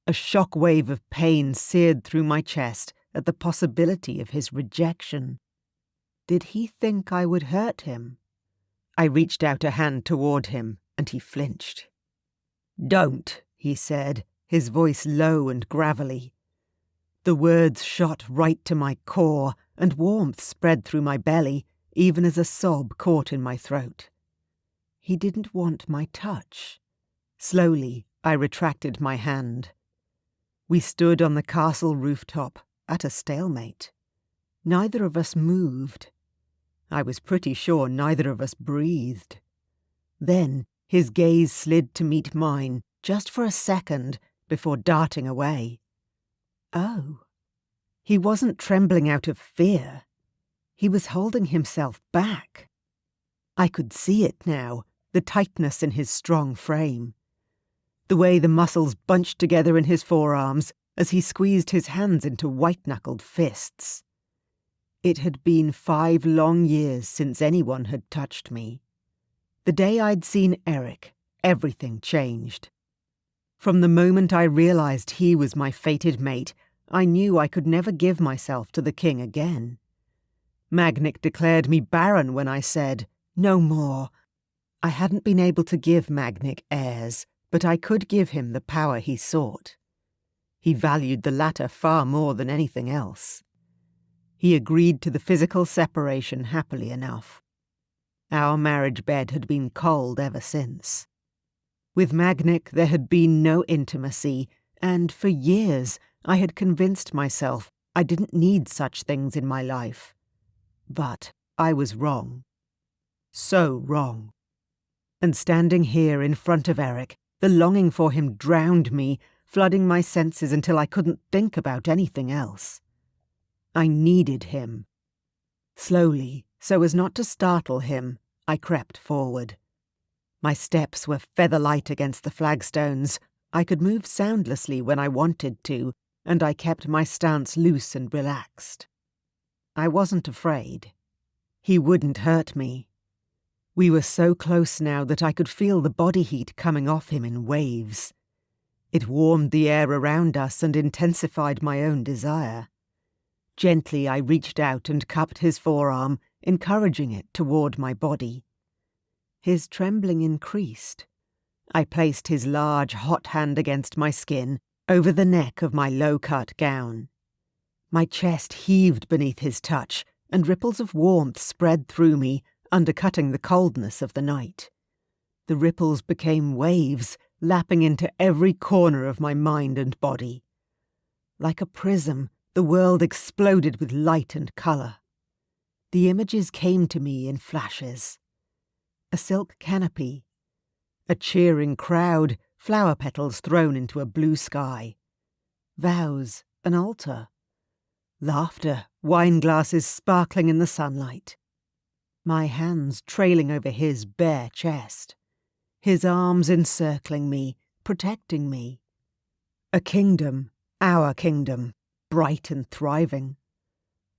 A shock wave of pain seared through my chest at the possibility of his rejection. Did he think I would hurt him? I reached out a hand toward him, and he flinched. "Don't," he said, his voice low and gravelly. The words shot right to my core, and warmth spread through my belly, even as a sob caught in my throat. He didn't want my touch. Slowly, I retracted my hand. We stood on the castle rooftop, at a stalemate. Neither of us moved. I was pretty sure neither of us breathed. Then his gaze slid to meet mine, just for a second, before darting away. Oh. He wasn't trembling out of fear. He was holding himself back. I could see it now, the tightness in his strong frame. The way the muscles bunched together in his forearms as he squeezed his hands into white-knuckled fists. It had been 5 long years since anyone had touched me. The day I'd seen Eric, everything changed. From the moment I realized he was my fated mate, I knew I could never give myself to the king again. Magnic declared me barren when I said, "No more." I hadn't been able to give Magnic heirs, but I could give him the power he sought. He valued the latter far more than anything else. He agreed to the physical separation happily enough. Our marriage bed had been cold ever since. With Magnic there had been no intimacy, and for years I had convinced myself I didn't need such things in my life. But I was wrong. So wrong. And standing here in front of Eric, the longing for him drowned me, flooding my senses until I couldn't think about anything else. I needed him. Slowly, so as not to startle him, I crept forward. My steps were feather-light against the flagstones. I could move soundlessly when I wanted to, and I kept my stance loose and relaxed. I wasn't afraid. He wouldn't hurt me. We were so close now that I could feel the body heat coming off him in waves. It warmed the air around us and intensified my own desire. Gently I reached out and cupped his forearm, encouraging it toward my body. His trembling increased. I placed his large, hot hand against my skin, over the neck of my low-cut gown. My chest heaved beneath his touch, and ripples of warmth spread through me, undercutting the coldness of the night. The ripples became waves, lapping into every corner of my mind and body. Like a prism, the world exploded with light and colour. The images came to me in flashes. A silk canopy, a cheering crowd, flower petals thrown into a blue sky, vows, an altar, laughter, wine glasses sparkling in the sunlight. My hands trailing over his bare chest, his arms encircling me, protecting me. A kingdom, our kingdom, bright and thriving,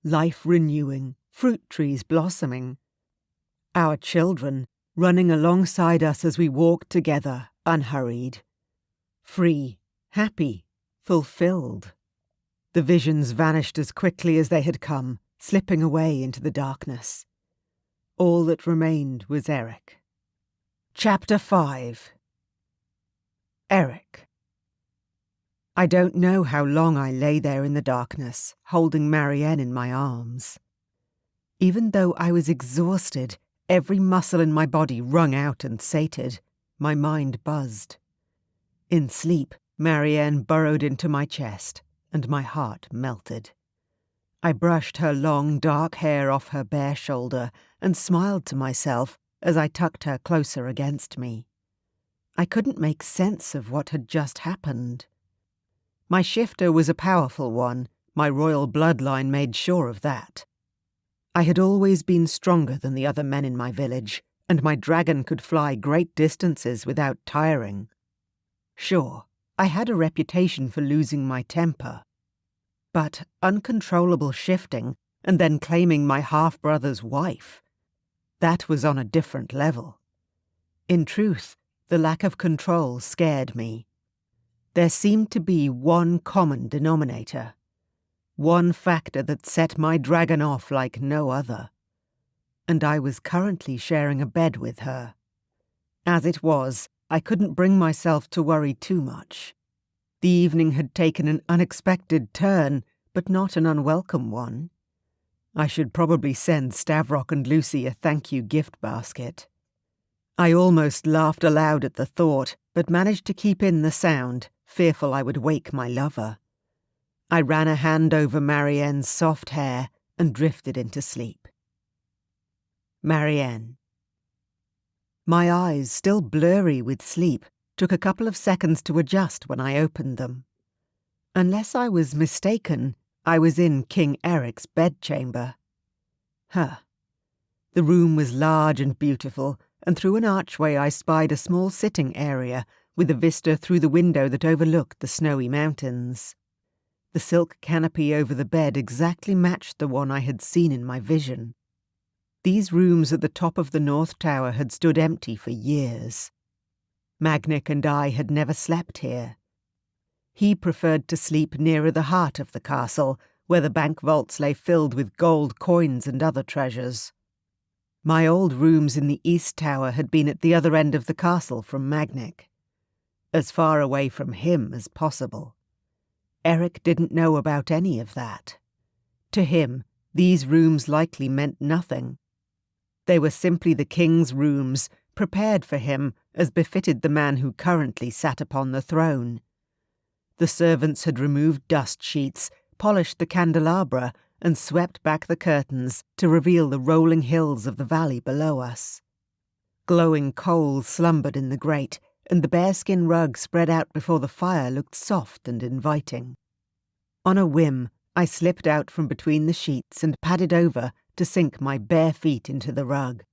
life renewing, fruit trees blossoming. Our children running alongside us as we walked together, unhurried. Free, happy, fulfilled. The visions vanished as quickly as they had come, slipping away into the darkness. All that remained was Eric. Chapter 5. Eric. I don't know how long I lay there in the darkness, holding Marianne in my arms. Even though I was exhausted, every muscle in my body wrung out and sated, my mind buzzed. In sleep, Marianne burrowed into my chest, and my heart melted. I brushed her long, dark hair off her bare shoulder and smiled to myself as I tucked her closer against me. I couldn't make sense of what had just happened. My shifter was a powerful one, my royal bloodline made sure of that. I had always been stronger than the other men in my village, and my dragon could fly great distances without tiring. Sure, I had a reputation for losing my temper. But uncontrollable shifting, and then claiming my half-brother's wife, that was on a different level. In truth, the lack of control scared me. There seemed to be one common denominator, one factor that set my dragon off like no other. And I was currently sharing a bed with her. As it was, I couldn't bring myself to worry too much. The evening had taken an unexpected turn, but not an unwelcome one. I should probably send Stavrock and Lucy a thank-you gift basket. I almost laughed aloud at the thought, but managed to keep in the sound, fearful I would wake my lover. I ran a hand over Marianne's soft hair and drifted into sleep. Marianne. My eyes, still blurry with sleep, took a couple of seconds to adjust when I opened them. Unless I was mistaken, I was in King Eric's bedchamber. The room was large and beautiful, and through an archway I spied a small sitting area with a vista through the window that overlooked the snowy mountains. The silk canopy over the bed exactly matched the one I had seen in my vision. These rooms at the top of the North Tower had stood empty for years. Magnic and I had never slept here. He preferred to sleep nearer the heart of the castle, where the bank vaults lay filled with gold coins and other treasures. My old rooms in the East Tower had been at the other end of the castle from Magnic, as far away from him as possible. Eric didn't know about any of that. To him, these rooms likely meant nothing. They were simply the king's rooms, prepared for him as befitted the man who currently sat upon the throne. The servants had removed dust sheets, polished the candelabra, and swept back the curtains to reveal the rolling hills of the valley below us. Glowing coals slumbered in the grate, and the bearskin rug spread out before the fire looked soft and inviting. On a whim, I slipped out from between the sheets and padded over to sink my bare feet into the rug.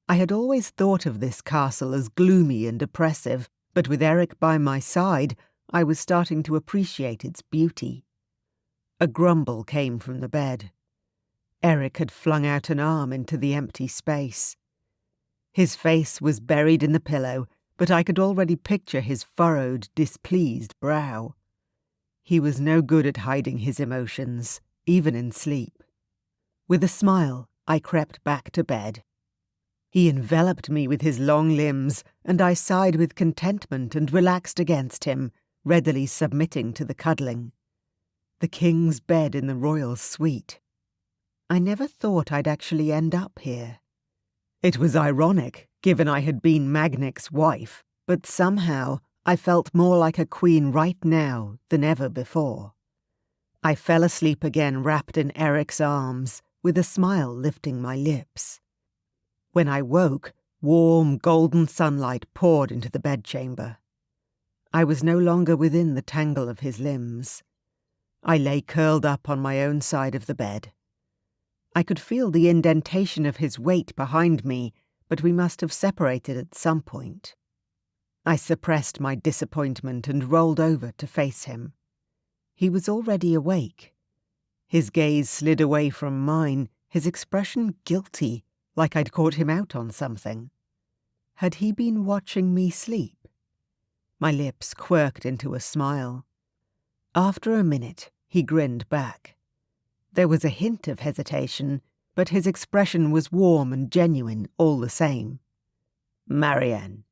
I had always thought of this castle as gloomy and oppressive, but with Eric by my side, I was starting to appreciate its beauty. A grumble came from the bed. Eric had flung out an arm into the empty space. His face was buried in the pillow, but I could already picture his furrowed, displeased brow. He was no good at hiding his emotions, even in sleep. With a smile, I crept back to bed. He enveloped me with his long limbs, and I sighed with contentment and relaxed against him, readily submitting to the cuddling. The king's bed in the royal suite. I never thought I'd actually end up here. It was ironic, given I had been Magnic's wife, but somehow I felt more like a queen right now than ever before. I fell asleep again wrapped in Eric's arms, with a smile lifting my lips. When I woke, warm, golden sunlight poured into the bedchamber. I was no longer within the tangle of his limbs. I lay curled up on my own side of the bed. I could feel the indentation of his weight behind me, but we must have separated at some point. I suppressed my disappointment and rolled over to face him. He was already awake. His gaze slid away from mine, his expression guilty, like I'd caught him out on something. Had he been watching me sleep? My lips quirked into a smile. After a minute, he grinned back. There was a hint of hesitation, but his expression was warm and genuine all the same. Marianne.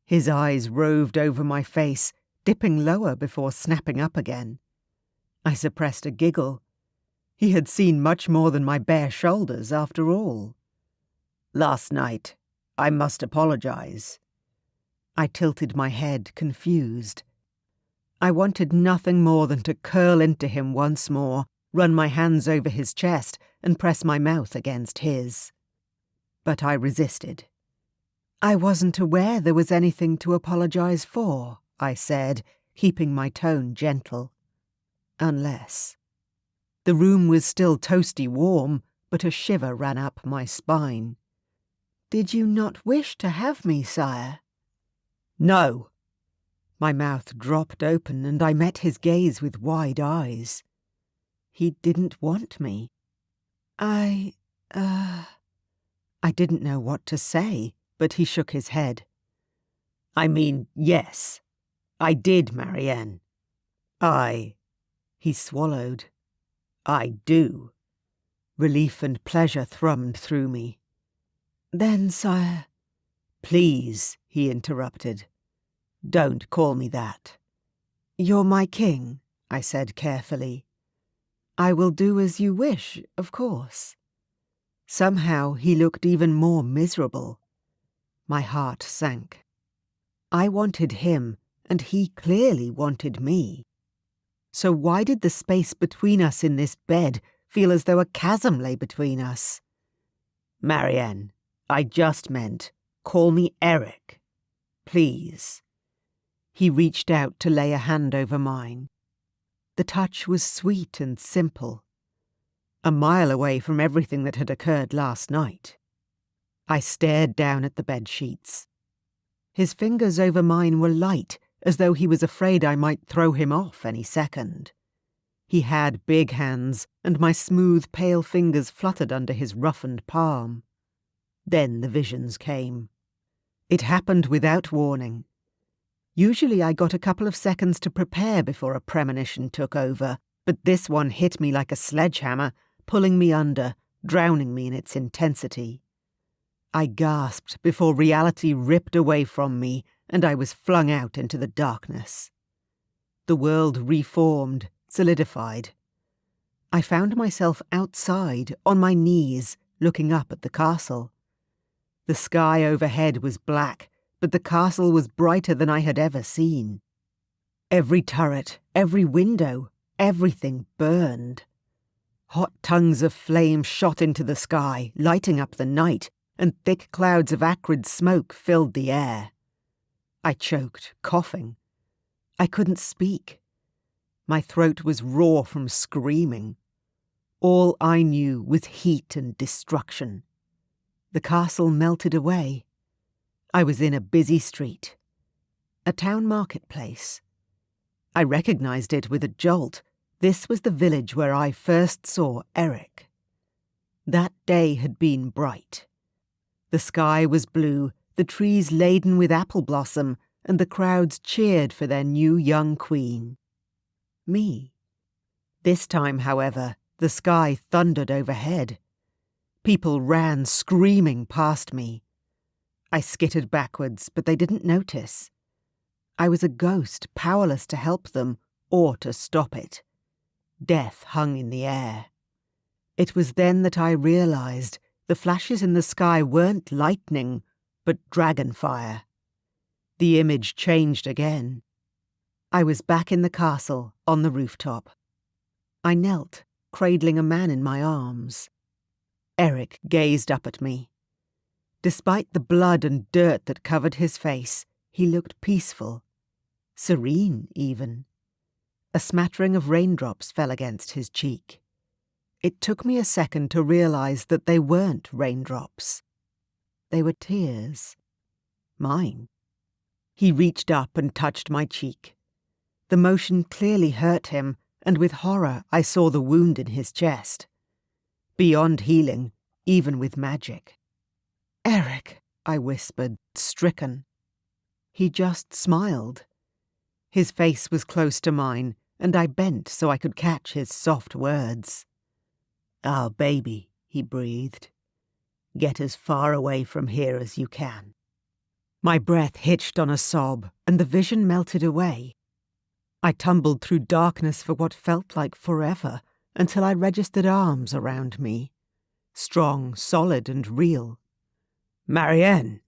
His eyes roved over my face, dipping lower before snapping up again. I suppressed a giggle. He had seen much more than my bare shoulders, after all. Last night, I must apologize. I tilted my head, confused. I wanted nothing more than to curl into him once more, run my hands over his chest, and press my mouth against his. But I resisted. I wasn't aware there was anything to apologize for, I said, keeping my tone gentle. Unless. The room was still toasty warm, but a shiver ran up my spine. Did you not wish to have me, sire? No. My mouth dropped open, and I met his gaze with wide eyes. He didn't want me. I didn't know what to say, but he shook his head. I mean, yes. I did, Marianne. He swallowed. I do. Relief and pleasure thrummed through me. Then, sire... Please, he interrupted. Don't call me that. You're my king, I said carefully. I will do as you wish, of course. Somehow he looked even more miserable. My heart sank. I wanted him, and he clearly wanted me. So why did the space between us in this bed feel as though a chasm lay between us? Marianne, I just meant, call me Eric. Please. He reached out to lay a hand over mine. The touch was sweet and simple, a mile away from everything that had occurred last night. I stared down at the bedsheets. His fingers over mine were light, as though he was afraid I might throw him off any second. He had big hands, and my smooth, pale fingers fluttered under his roughened palm. Then the visions came. It happened without warning. Usually I got a couple of seconds to prepare before a premonition took over, but this one hit me like a sledgehammer, pulling me under, drowning me in its intensity. I gasped before reality ripped away from me, and I was flung out into the darkness. The world reformed, solidified. I found myself outside, on my knees, looking up at the castle. The sky overhead was black, but the castle was brighter than I had ever seen. Every turret, every window, everything burned. Hot tongues of flame shot into the sky, lighting up the night, and thick clouds of acrid smoke filled the air. I choked, coughing. I couldn't speak. My throat was raw from screaming. All I knew was heat and destruction. The castle melted away. I was in a busy street. A town marketplace. I recognized it with a jolt. This was the village where I first saw Eric. That day had been bright. The sky was blue, the trees laden with apple blossom, and the crowds cheered for their new young queen. Me. This time, however, the sky thundered overhead. People ran screaming past me. I skittered backwards, but they didn't notice. I was a ghost, powerless to help them or to stop it. Death hung in the air. It was then that I realized the flashes in the sky weren't lightning, but dragonfire. The image changed again. I was back in the castle, on the rooftop. I knelt, cradling a man in my arms. Eric gazed up at me. Despite the blood and dirt that covered his face, he looked peaceful, serene even. A smattering of raindrops fell against his cheek. It took me a second to realize that they weren't raindrops. They were tears. Mine. He reached up and touched my cheek. The motion clearly hurt him, and with horror I saw the wound in his chest. Beyond healing, even with magic. "Eric," I whispered, stricken. He just smiled. His face was close to mine, and I bent so I could catch his soft words. "Our baby," he breathed. "Get as far away from here as you can." My breath hitched on a sob, and the vision melted away. I tumbled through darkness for what felt like forever, until I registered arms around me. Strong, solid, and real. "Marianne!"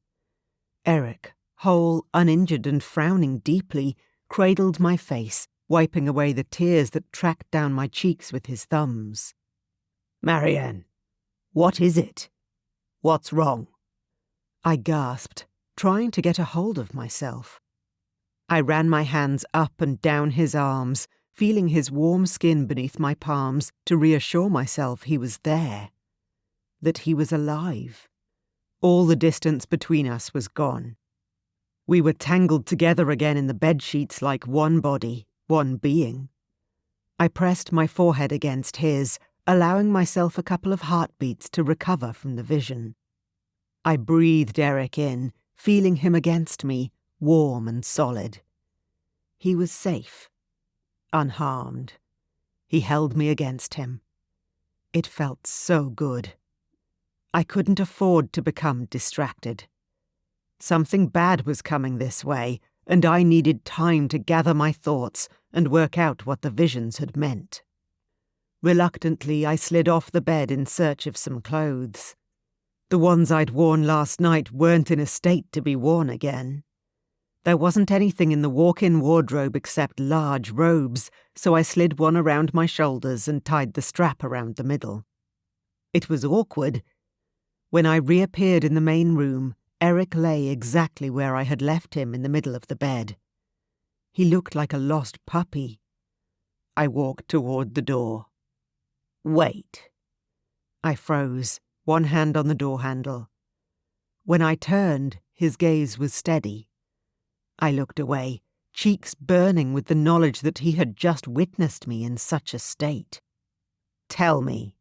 Eric, whole, uninjured, and frowning deeply, cradled my face, wiping away the tears that tracked down my cheeks with his thumbs. "Marianne, what is it? What's wrong?" I gasped, trying to get a hold of myself. I ran my hands up and down his arms, feeling his warm skin beneath my palms to reassure myself he was there. That he was alive. All the distance between us was gone. We were tangled together again in the bedsheets like one body, one being. I pressed my forehead against his, allowing myself a couple of heartbeats to recover from the vision. I breathed Eric in, feeling him against me, warm and solid. He was safe, unharmed. He held me against him. It felt so good. I couldn't afford to become distracted. Something bad was coming this way, and I needed time to gather my thoughts and work out what the visions had meant. Reluctantly, I slid off the bed in search of some clothes. The ones I'd worn last night weren't in a state to be worn again. There wasn't anything in the walk-in wardrobe except large robes, so I slid one around my shoulders and tied the strap around the middle. It was awkward. When I reappeared in the main room, Eric lay exactly where I had left him in the middle of the bed. He looked like a lost puppy. I walked toward the door. "Wait." I froze, one hand on the door handle. When I turned, his gaze was steady. I looked away, cheeks burning with the knowledge that he had just witnessed me in such a state. "Tell me."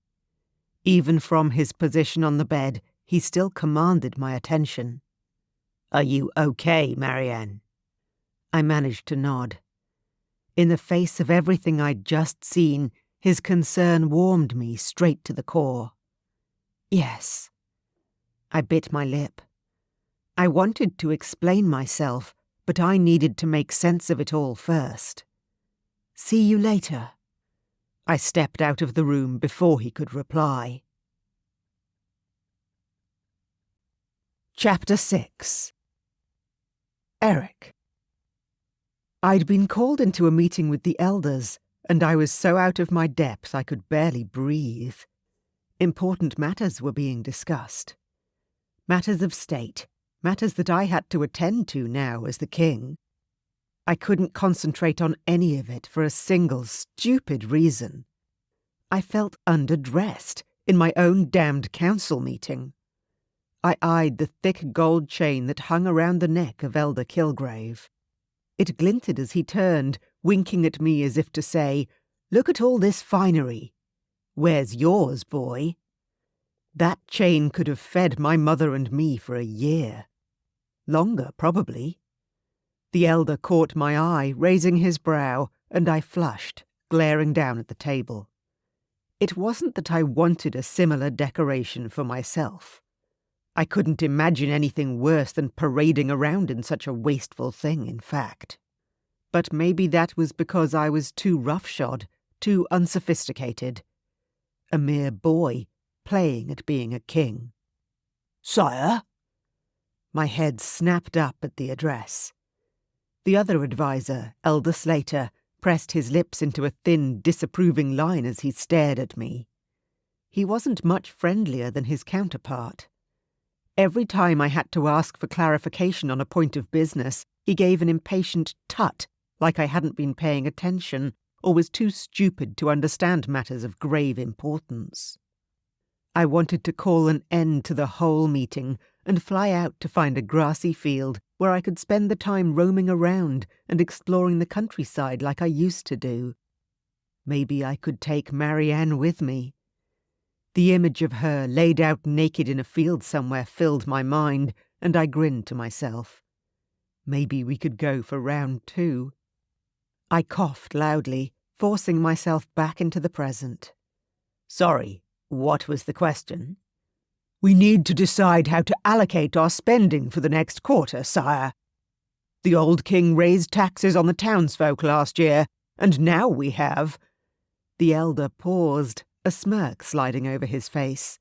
Even from his position on the bed, he still commanded my attention. "Are you okay, Marianne?" I managed to nod. In the face of everything I'd just seen, his concern warmed me straight to the core. "Yes." I bit my lip. I wanted to explain myself, but I needed to make sense of it all first. See you later. I stepped out of the room before he could reply. Chapter 6. Eric. I'd been called into a meeting with the elders, and I was so out of my depth I could barely breathe. Important matters were being discussed. Matters of state, matters that I had to attend to now as the king. I couldn't concentrate on any of it for a single stupid reason. I felt underdressed in my own damned council meeting. I eyed the thick gold chain that hung around the neck of Elder Kilgrave. It glinted as he turned, winking at me as if to say, "Look at all this finery. Where's yours, boy?" That chain could have fed my mother and me for a year. Longer, probably. The elder caught my eye, raising his brow, and I flushed, glaring down at the table. It wasn't that I wanted a similar decoration for myself. I couldn't imagine anything worse than parading around in such a wasteful thing, in fact. But maybe that was because I was too roughshod, too unsophisticated. A mere boy, playing at being a king. "Sire?" My head snapped up at the address. The other advisor, Elder Slater, pressed his lips into a thin, disapproving line as he stared at me. He wasn't much friendlier than his counterpart. Every time I had to ask for clarification on a point of business, he gave an impatient tut, like I hadn't been paying attention, or was too stupid to understand matters of grave importance. I wanted to call an end to the whole meeting and fly out to find a grassy field where I could spend the time roaming around and exploring the countryside like I used to do. Maybe I could take Marianne with me. The image of her laid out naked in a field somewhere filled my mind, and I grinned to myself. Maybe we could go for round 2. I coughed loudly, forcing myself back into the present. "Sorry, what was the question?" "We need to decide how to allocate our spending for the next quarter, sire. The old king raised taxes on the townsfolk last year, and now we have—" The elder paused, a smirk sliding over his face.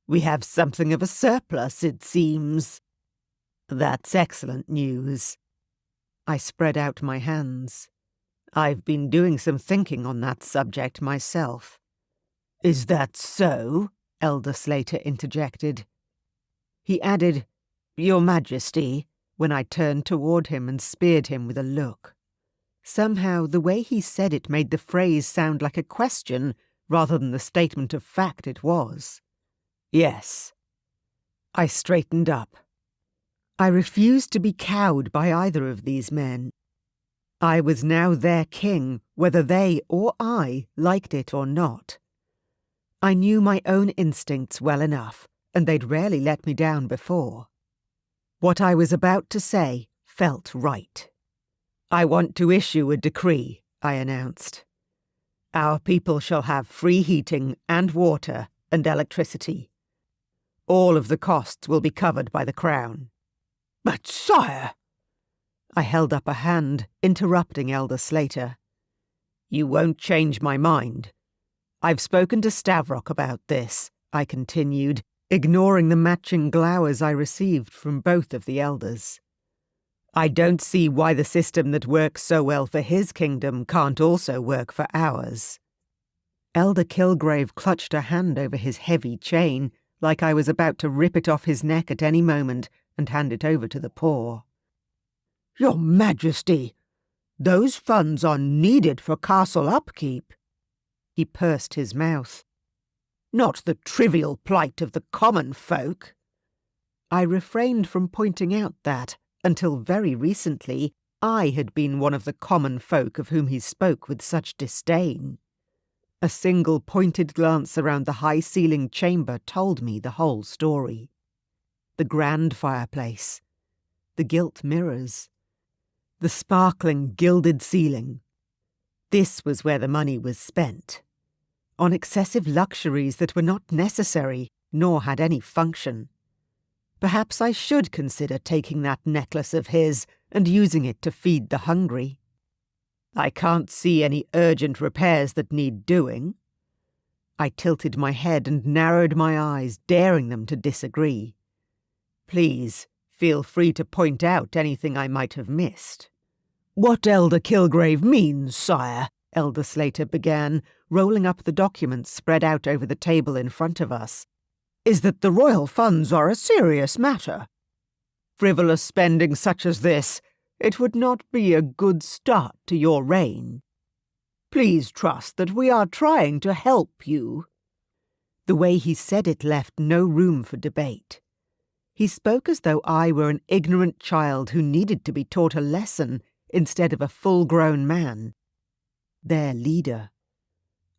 "We have something of a surplus, it seems." "That's excellent news." I spread out my hands. I've been doing some thinking on that subject myself. "Is that so?" Elder Slater interjected. He added, "Your Majesty," when I turned toward him and speared him with a look. Somehow the way he said it made the phrase sound like a question rather than the statement of fact it was. "Yes." I straightened up. I refused to be cowed by either of these men. I was now their king, whether they or I liked it or not. I knew my own instincts well enough, and they'd rarely let me down before. What I was about to say felt right. "I want to issue a decree," I announced. "Our people shall have free heating and water and electricity. All of the costs will be covered by the crown." "But, sire—" I held up a hand, interrupting Elder Slater. "You won't change my mind. I've spoken to Stavrock about this," I continued, ignoring the matching glowers I received from both of the elders. "I don't see why the system that works so well for his kingdom can't also work for ours." Elder Kilgrave clutched a hand over his heavy chain, like I was about to rip it off his neck at any moment and hand it over to the poor. "Your Majesty, those funds are needed for castle upkeep." He pursed his mouth. "Not the trivial plight of the common folk." I refrained from pointing out that, until very recently, I had been one of the common folk of whom he spoke with such disdain. A single pointed glance around the high-ceilinged chamber told me the whole story. The grand fireplace, the gilt mirrors, the sparkling gilded ceiling. This was where the money was spent. On excessive luxuries that were not necessary, nor had any function. Perhaps I should consider taking that necklace of his and using it to feed the hungry. I can't see any urgent repairs that need doing. I tilted my head and narrowed my eyes, daring them to disagree. Please, feel free to point out anything I might have missed. What Elder Kilgrave means, sire, Elder Slater began, rolling up the documents spread out over the table in front of us, is that the royal funds are a serious matter. Frivolous spending such as this, it would not be a good start to your reign. Please trust that we are trying to help you. The way he said it left no room for debate. He spoke as though I were an ignorant child who needed to be taught a lesson instead of a full-grown man. Their leader.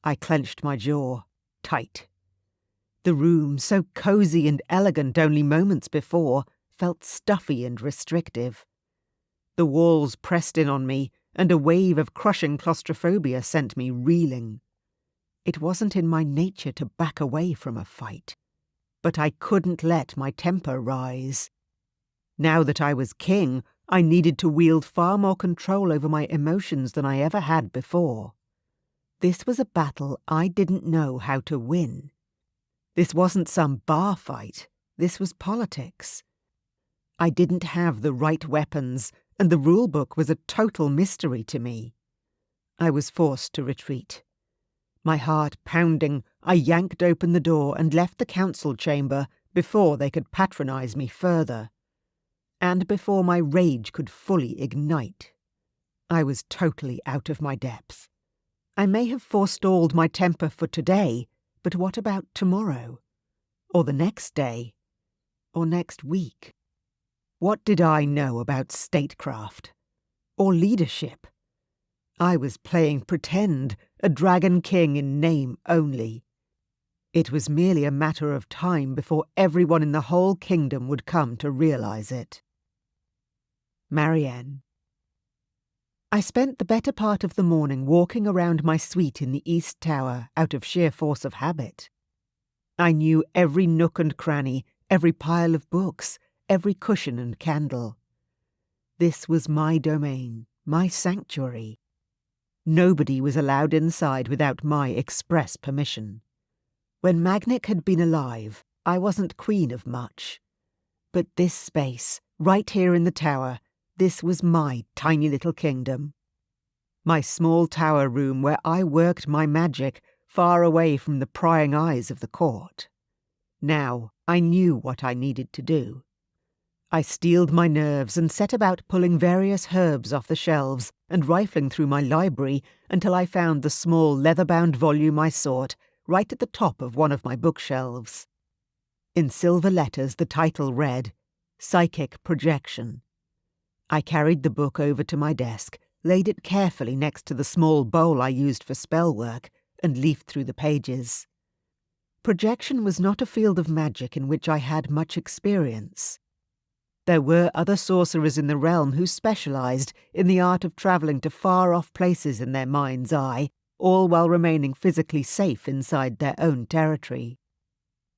I clenched my jaw, tight. The room, so cosy and elegant only moments before, felt stuffy and restrictive. The walls pressed in on me, and a wave of crushing claustrophobia sent me reeling. It wasn't in my nature to back away from a fight, but I couldn't let my temper rise. Now that I was king, I needed to wield far more control over my emotions than I ever had before. This was a battle I didn't know how to win. This wasn't some bar fight. This was politics. I didn't have the right weapons, and the rulebook was a total mystery to me. I was forced to retreat. My heart pounding, I yanked open the door and left the council chamber before they could patronize me further, and before my rage could fully ignite. I was totally out of my depth. I may have forestalled my temper for today, but what about tomorrow? Or the next day? Or next week? What did I know about statecraft? Or leadership? I was playing pretend, a dragon king in name only. It was merely a matter of time before everyone in the whole kingdom would come to realize it. Marianne. I spent the better part of the morning walking around my suite in the East Tower out of sheer force of habit. I knew every nook and cranny, every pile of books, every cushion and candle. This was my domain, my sanctuary. Nobody was allowed inside without my express permission. When Magnic had been alive, I wasn't queen of much. But this space, right here in the tower, this was my tiny little kingdom. My small tower room where I worked my magic far away from the prying eyes of the court. Now I knew what I needed to do. I steeled my nerves and set about pulling various herbs off the shelves and rifling through my library until I found the small leather-bound volume I sought right at the top of one of my bookshelves. In silver letters the title read, Psychic Projection. I carried the book over to my desk, laid it carefully next to the small bowl I used for spell work, and leafed through the pages. Projection was not a field of magic in which I had much experience. There were other sorcerers in the realm who specialized in the art of traveling to far-off places in their mind's eye, all while remaining physically safe inside their own territory.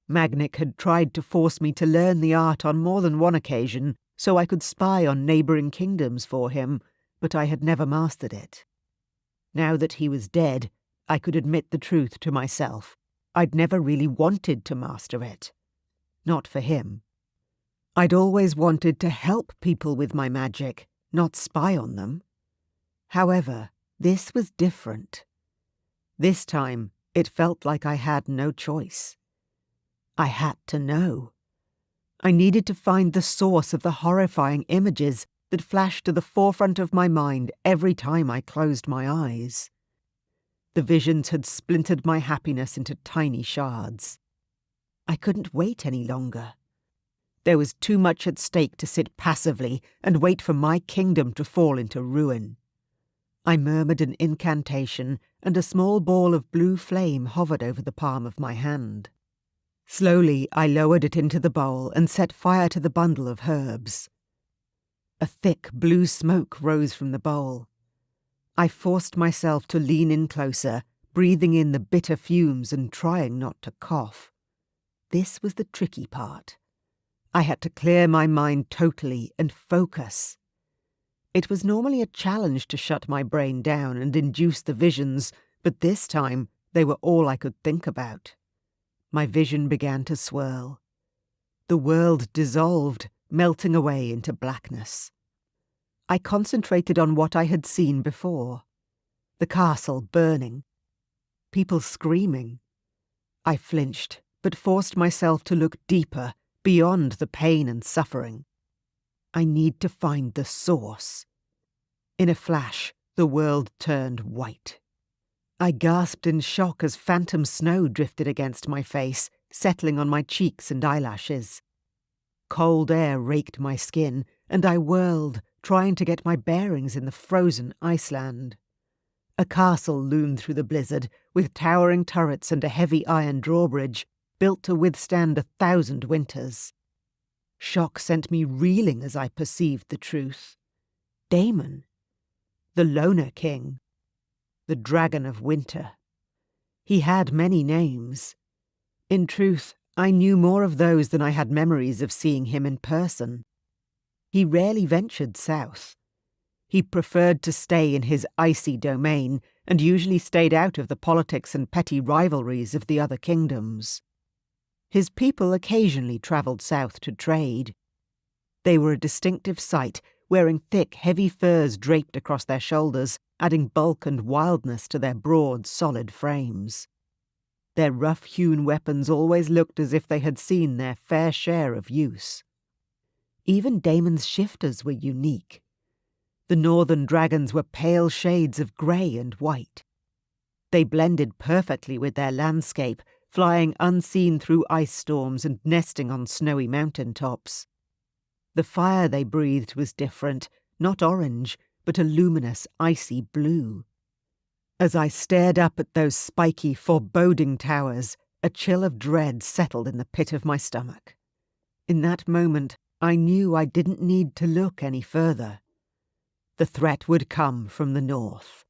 Magnic had tried to force me to learn the art on more than one occasion so I could spy on neighbouring kingdoms for him, but I had never mastered it. Now that he was dead, I could admit the truth to myself. I'd never really wanted to master it. Not for him. I'd always wanted to help people with my magic, not spy on them. However, this was different. This time, it felt like I had no choice. I had to know. I needed to find the source of the horrifying images that flashed to the forefront of my mind every time I closed my eyes. The visions had splintered my happiness into tiny shards. I couldn't wait any longer. There was too much at stake to sit passively and wait for my kingdom to fall into ruin. I murmured an incantation, and a small ball of blue flame hovered over the palm of my hand. Slowly I lowered it into the bowl and set fire to the bundle of herbs. A thick blue smoke rose from the bowl. I forced myself to lean in closer, breathing in the bitter fumes and trying not to cough. This was the tricky part. I had to clear my mind totally and focus. It was normally a challenge to shut my brain down and induce the visions, but this time they were all I could think about. My vision began to swirl. The world dissolved, melting away into blackness. I concentrated on what I had seen before. The castle burning. People screaming. I flinched, but forced myself to look deeper, beyond the pain and suffering. I need to find the source. In a flash, the world turned white. I gasped in shock as phantom snow drifted against my face, settling on my cheeks and eyelashes. Cold air raked my skin, and I whirled, trying to get my bearings in the frozen iceland. A castle loomed through the blizzard, with towering turrets and a heavy iron drawbridge, built to withstand 1,000 winters. Shock sent me reeling as I perceived the truth. Damon. The Loner King. The Dragon of Winter. He had many names. In truth, I knew more of those than I had memories of seeing him in person. He rarely ventured south. He preferred to stay in his icy domain, and usually stayed out of the politics and petty rivalries of the other kingdoms. His people occasionally travelled south to trade. They were a distinctive sight, wearing thick, heavy furs draped across their shoulders, adding bulk and wildness to their broad, solid frames. Their rough-hewn weapons always looked as if they had seen their fair share of use. Even Damon's shifters were unique. The northern dragons were pale shades of grey and white. They blended perfectly with their landscape, flying unseen through ice storms and nesting on snowy mountain tops. The fire they breathed was different, not orange, but a luminous, icy blue. As I stared up at those spiky, foreboding towers, a chill of dread settled in the pit of my stomach. In that moment, I knew I didn't need to look any further. The threat would come from the north.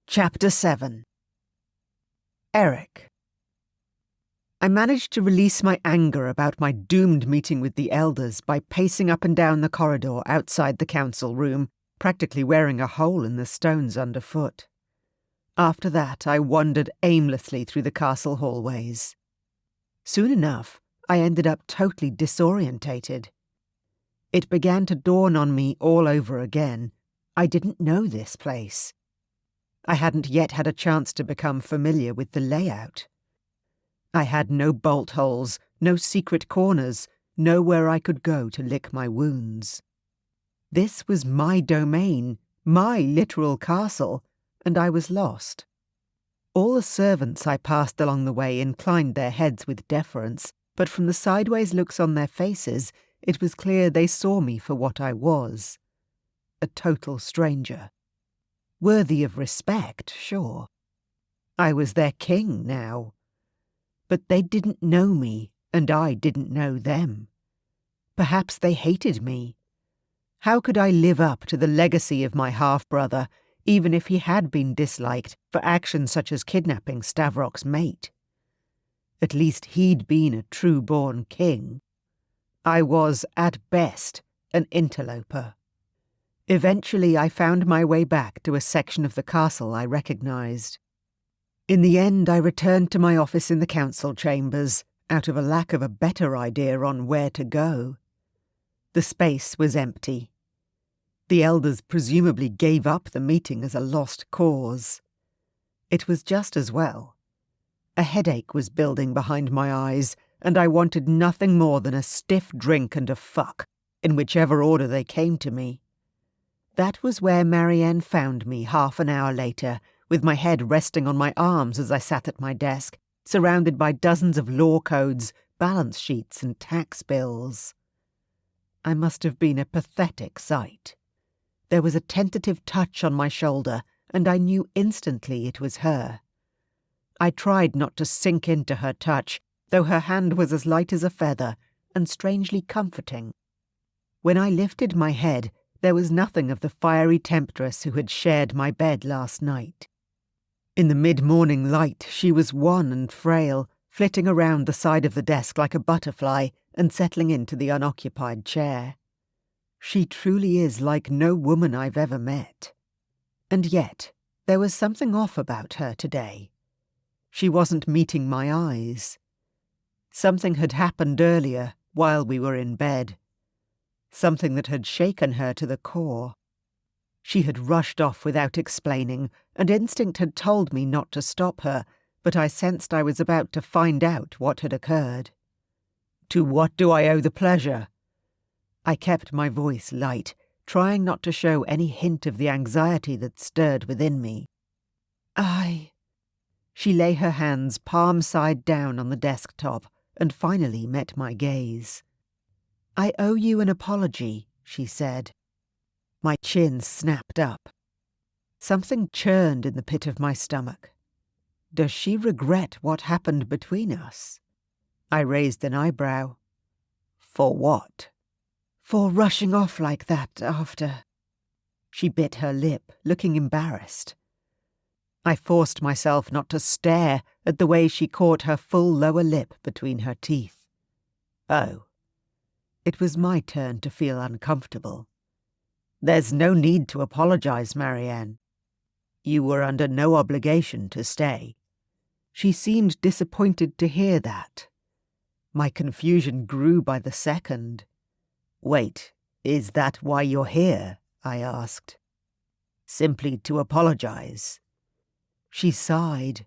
Chapter 7. Eric. I managed to release my anger about my doomed meeting with the elders by pacing up and down the corridor outside the council room, practically wearing a hole in the stones underfoot. After that, I wandered aimlessly through the castle hallways. Soon enough, I ended up totally disorientated. It began to dawn on me all over again. I didn't know this place. I hadn't yet had a chance to become familiar with the layout. I had no bolt holes, no secret corners, nowhere I could go to lick my wounds. This was my domain, my literal castle, and I was lost. All the servants I passed along the way inclined their heads with deference, but from the sideways looks on their faces, it was clear they saw me for what I was. A total stranger. Worthy of respect, sure. I was their king now. But they didn't know me, and I didn't know them. Perhaps they hated me. How could I live up to the legacy of my half-brother, even if he had been disliked for actions such as kidnapping Stavrok's mate? At least he'd been a true-born king. I was, at best, an interloper. Eventually I found my way back to a section of the castle I recognized. In the end, I returned to my office in the council chambers, out of a lack of a better idea on where to go. The space was empty. The elders presumably gave up the meeting as a lost cause. It was just as well. A headache was building behind my eyes, and I wanted nothing more than a stiff drink and a fuck, in whichever order they came to me. That was where Marianne found me half an hour later, with my head resting on my arms as I sat at my desk, surrounded by dozens of law codes, balance sheets, and tax bills. I must have been a pathetic sight. There was a tentative touch on my shoulder, and I knew instantly it was her. I tried not to sink into her touch, though her hand was as light as a feather, and strangely comforting. When I lifted my head, there was nothing of the fiery temptress who had shared my bed last night. In the mid-morning light, she was wan and frail, flitting around the side of the desk like a butterfly, and settling into the unoccupied chair. She truly is like no woman I've ever met. And yet, there was something off about her today. She wasn't meeting my eyes. Something had happened earlier, while we were in bed. Something that had shaken her to the core. She had rushed off without explaining, and instinct had told me not to stop her, but I sensed I was about to find out what had occurred. To what do I owe the pleasure? I kept my voice light, trying not to show any hint of the anxiety that stirred within me. She lay her hands palm side down on the desktop and finally met my gaze. I owe you an apology, she said. My chin snapped up. Something churned in the pit of my stomach. Does she regret what happened between us? I raised an eyebrow. For what? For rushing off like that after. She bit her lip, looking embarrassed. I forced myself not to stare at the way she caught her full lower lip between her teeth. Oh. It was my turn to feel uncomfortable. There's no need to apologize, Marianne. You were under no obligation to stay. She seemed disappointed to hear that. My confusion grew by the second. Wait, is that why you're here? I asked. Simply to apologize. She sighed.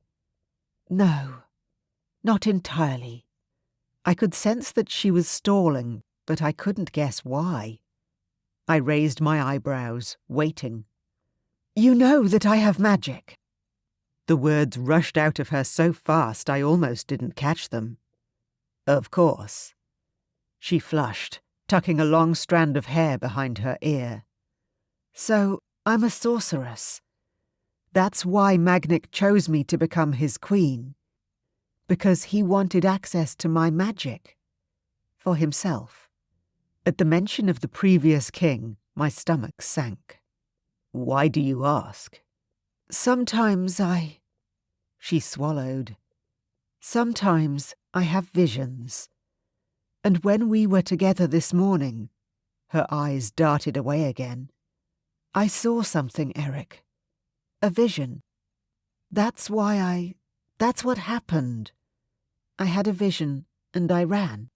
No, not entirely. I could sense that she was stalling, but I couldn't guess why. I raised my eyebrows, waiting. You know that I have magic. The words rushed out of her so fast I almost didn't catch them. Of course. She flushed, tucking a long strand of hair behind her ear. So, I'm a sorceress. That's why Magnic chose me to become his queen. Because he wanted access to my magic. For himself. At the mention of the previous king, my stomach sank. Why do you ask? Sometimes She swallowed. Sometimes I have visions. And when we were together this morning, her eyes darted away again. I saw something, Eric. A vision. That's what happened. I had a vision, and I ran.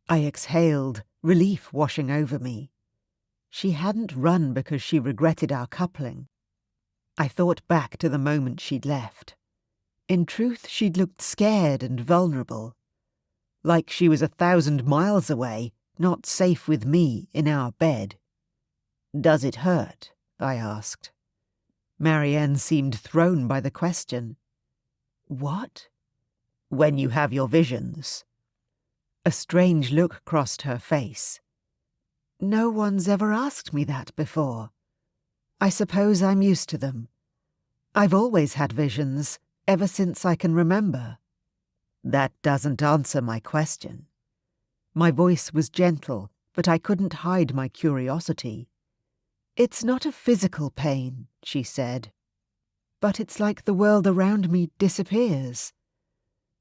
I exhaled, relief washing over me. She hadn't run because she regretted our coupling. I thought back to the moment she'd left. In truth, she'd looked scared and vulnerable. Like she was 1,000 miles away, not safe with me in our bed. Does it hurt? I asked. Marianne seemed thrown by the question. What? When you have your visions. A strange look crossed her face. No one's ever asked me that before. I suppose I'm used to them. I've always had visions, ever since I can remember. That doesn't answer my question. My voice was gentle, but I couldn't hide my curiosity. It's not a physical pain, she said. But it's like the world around me disappears.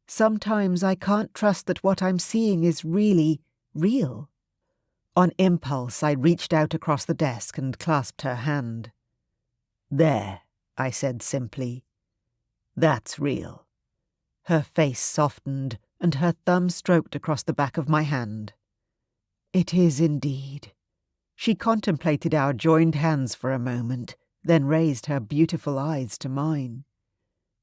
Sometimes I can't trust that what I'm seeing is really real. On impulse, I reached out across the desk and clasped her hand. There, I said simply. That's real. Her face softened, and her thumb stroked across the back of my hand. It is indeed. She contemplated our joined hands for a moment, then raised her beautiful eyes to mine.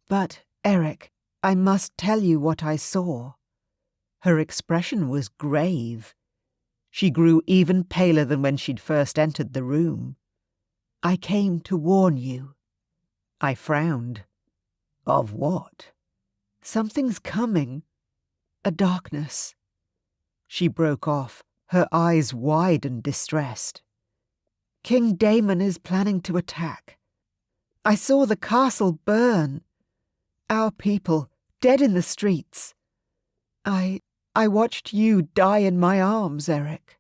But, Eric, I must tell you what I saw. Her expression was grave. She grew even paler than when she'd first entered the room. I came to warn you. I frowned. Of what? Something's coming. A darkness. She broke off, her eyes wide and distressed. King Damon is planning to attack. I saw the castle burn. Our people, dead in the streets. I watched you die in my arms, Eric.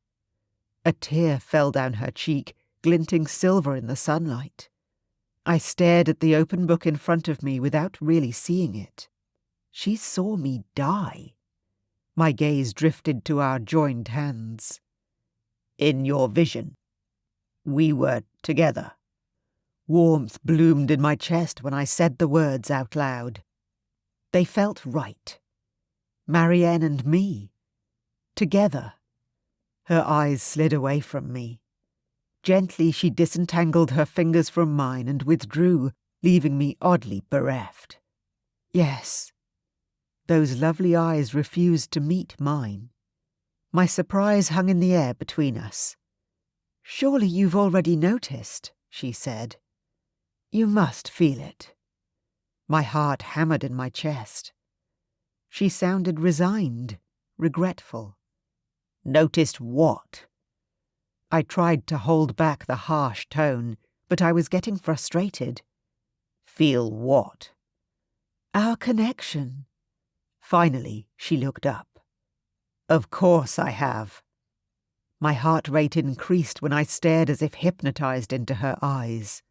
A tear fell down her cheek, glinting silver in the sunlight. I stared at the open book in front of me without really seeing it. She saw me die. My gaze drifted to our joined hands. In your vision, we were together. Warmth bloomed in my chest when I said the words out loud. They felt right. Marianne and me. Together. Her eyes slid away from me. Gently she disentangled her fingers from mine and withdrew, leaving me oddly bereft. Yes. Those lovely eyes refused to meet mine. My surprise hung in the air between us. Surely you've already noticed, she said. You must feel it. My heart hammered in my chest. She sounded resigned, regretful. Noticed what? I tried to hold back the harsh tone, but I was getting frustrated. Feel what? Our connection. Finally, she looked up. Of course I have. My heart rate increased when I stared as if hypnotized into her eyes.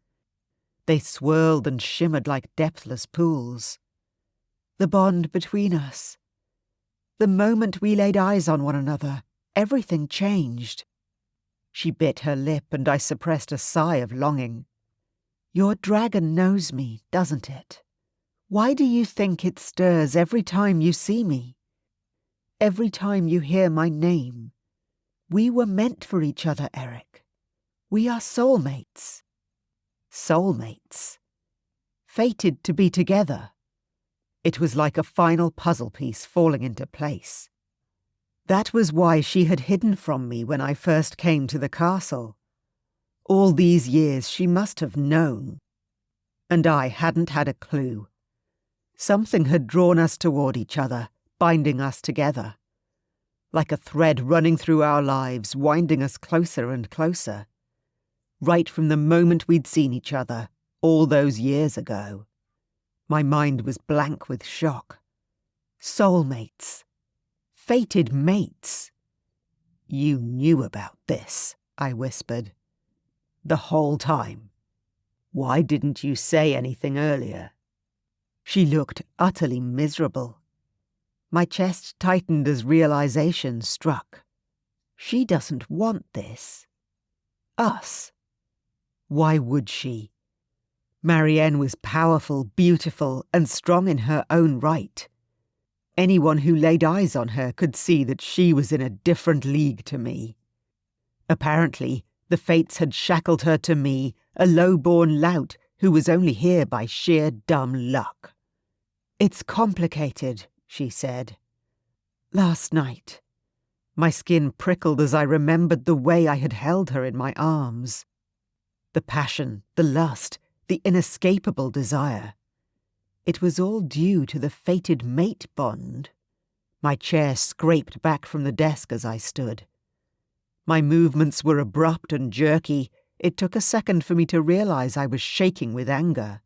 They swirled and shimmered like depthless pools. The bond between us. The moment we laid eyes on one another, everything changed. She bit her lip and I suppressed a sigh of longing. Your dragon knows me, doesn't it? Why do you think it stirs every time you see me? Every time you hear my name? We were meant for each other, Eric. We are soulmates. Soulmates. Fated to be together. It was like a final puzzle piece falling into place. That was why she had hidden from me when I first came to the castle. All these years she must have known. And I hadn't had a clue. Something had drawn us toward each other, binding us together. Like a thread running through our lives, winding us closer and closer. Right from the moment we'd seen each other, all those years ago. My mind was blank with shock. Soulmates. Fated mates. You knew about this, I whispered. The whole time. Why didn't you say anything earlier? She looked utterly miserable. My chest tightened as realization struck. She doesn't want this. Us. Why would she? Marianne was powerful, beautiful, and strong in her own right. Anyone who laid eyes on her could see that she was in a different league to me. Apparently, the fates had shackled her to me, a low-born lout who was only here by sheer dumb luck. It's complicated, she said. Last night. My skin prickled as I remembered the way I had held her in my arms. The passion, the lust, the inescapable desire. It was all due to the fated mate bond. My chair scraped back from the desk as I stood. My movements were abrupt and jerky. It took a second for me to realize I was shaking with anger.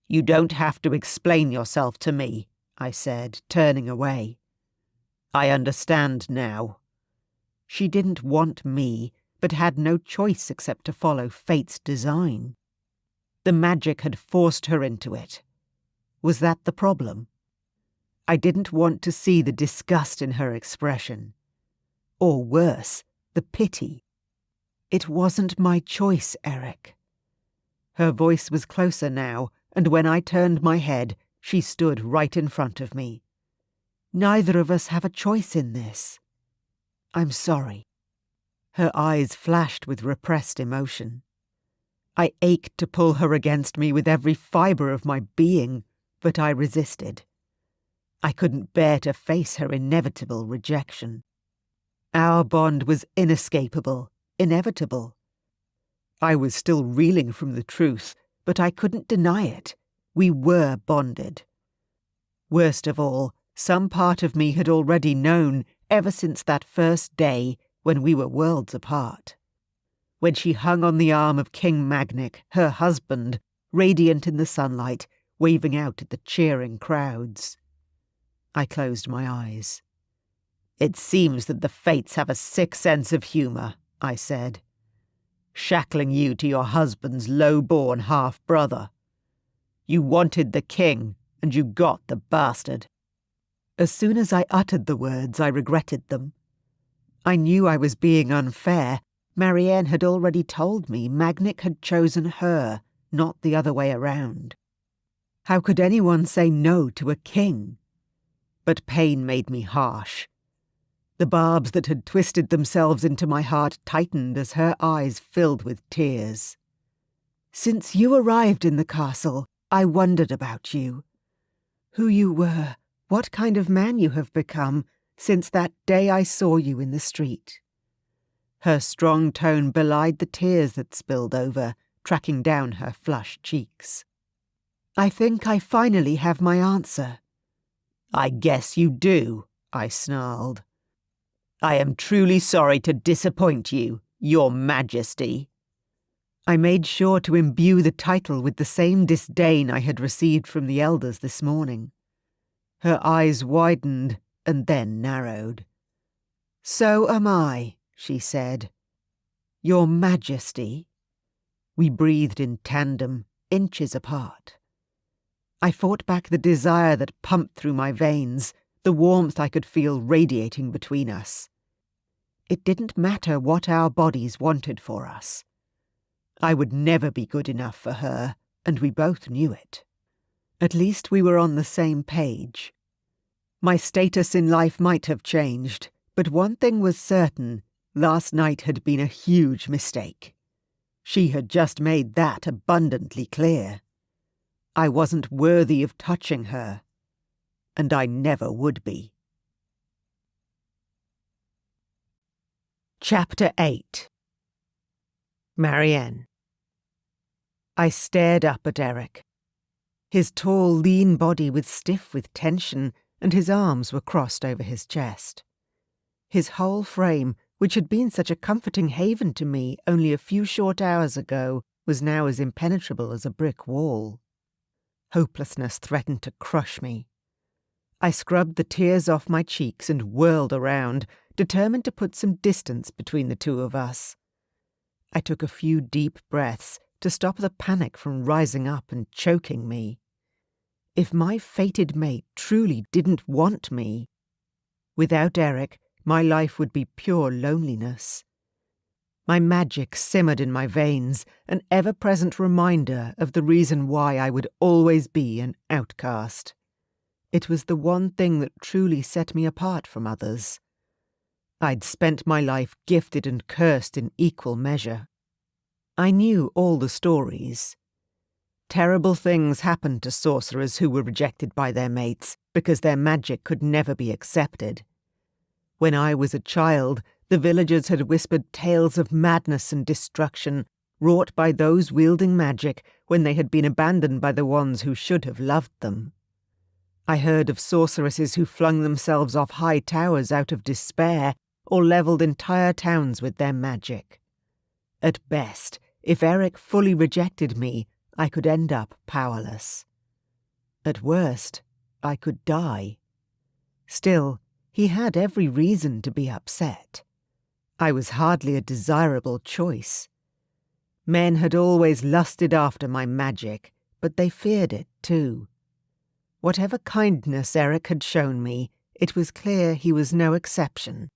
You don't have to explain yourself to me, I said, turning away. I understand now. She didn't want me, but had no choice except to follow fate's design. The magic had forced her into it. Was that the problem? I didn't want to see the disgust in her expression. Or worse, the pity. It wasn't my choice, Eric. Her voice was closer now, and when I turned my head, she stood right in front of me. Neither of us have a choice in this. I'm sorry. Her eyes flashed with repressed emotion. I ached to pull her against me with every fibre of my being, but I resisted. I couldn't bear to face her inevitable rejection. Our bond was inescapable, inevitable. I was still reeling from the truth, but I couldn't deny it. We were bonded. Worst of all, some part of me had already known ever since that first day when we were worlds apart. When she hung on the arm of King Magnic, her husband, radiant in the sunlight, waving out at the cheering crowds. I closed my eyes. It seems that the fates have a sick sense of humour, I said. Shackling you to your husband's low-born half-brother. You wanted the king, and you got the bastard. As soon as I uttered the words, I regretted them. I knew I was being unfair. Marianne had already told me Magnic had chosen her, not the other way around. How could anyone say no to a king? But pain made me harsh. The barbs that had twisted themselves into my heart tightened as her eyes filled with tears. Since you arrived in the castle, I wondered about you. Who you were, what kind of man you have become since that day I saw you in the street. Her strong tone belied the tears that spilled over, tracking down her flushed cheeks. I think I finally have my answer. I guess you do, I snarled. I am truly sorry to disappoint you, Your Majesty. I made sure to imbue the title with the same disdain I had received from the elders this morning. Her eyes widened and then narrowed. So am I, she said. Your Majesty. We breathed in tandem, inches apart. I fought back the desire that pumped through my veins, the warmth I could feel radiating between us. It didn't matter what our bodies wanted for us. I would never be good enough for her, and we both knew it. At least we were on the same page. My status in life might have changed, but one thing was certain: last night had been a huge mistake. She had just made that abundantly clear. I wasn't worthy of touching her, and I never would be. Chapter 8. Marianne. I stared up at Eric. His tall, lean body was stiff with tension, and his arms were crossed over his chest. His whole frame, which had been such a comforting haven to me only a few short hours ago, was now as impenetrable as a brick wall. Hopelessness threatened to crush me. I scrubbed the tears off my cheeks and whirled around, determined to put some distance between the two of us. I took a few deep breaths to stop the panic from rising up and choking me. If my fated mate truly didn't want me, without Eric, my life would be pure loneliness. My magic simmered in my veins, an ever-present reminder of the reason why I would always be an outcast. It was the one thing that truly set me apart from others. I'd spent my life gifted and cursed in equal measure. I knew all the stories. Terrible things happened to sorcerers who were rejected by their mates because their magic could never be accepted. When I was a child, the villagers had whispered tales of madness and destruction wrought by those wielding magic when they had been abandoned by the ones who should have loved them. I heard of sorceresses who flung themselves off high towers out of despair or levelled entire towns with their magic. At best, if Eric fully rejected me, I could end up powerless. At worst, I could die. Still, he had every reason to be upset. I was hardly a desirable choice. Men had always lusted after my magic, but they feared it too. Whatever kindness Eric had shown me, it was clear he was no exception.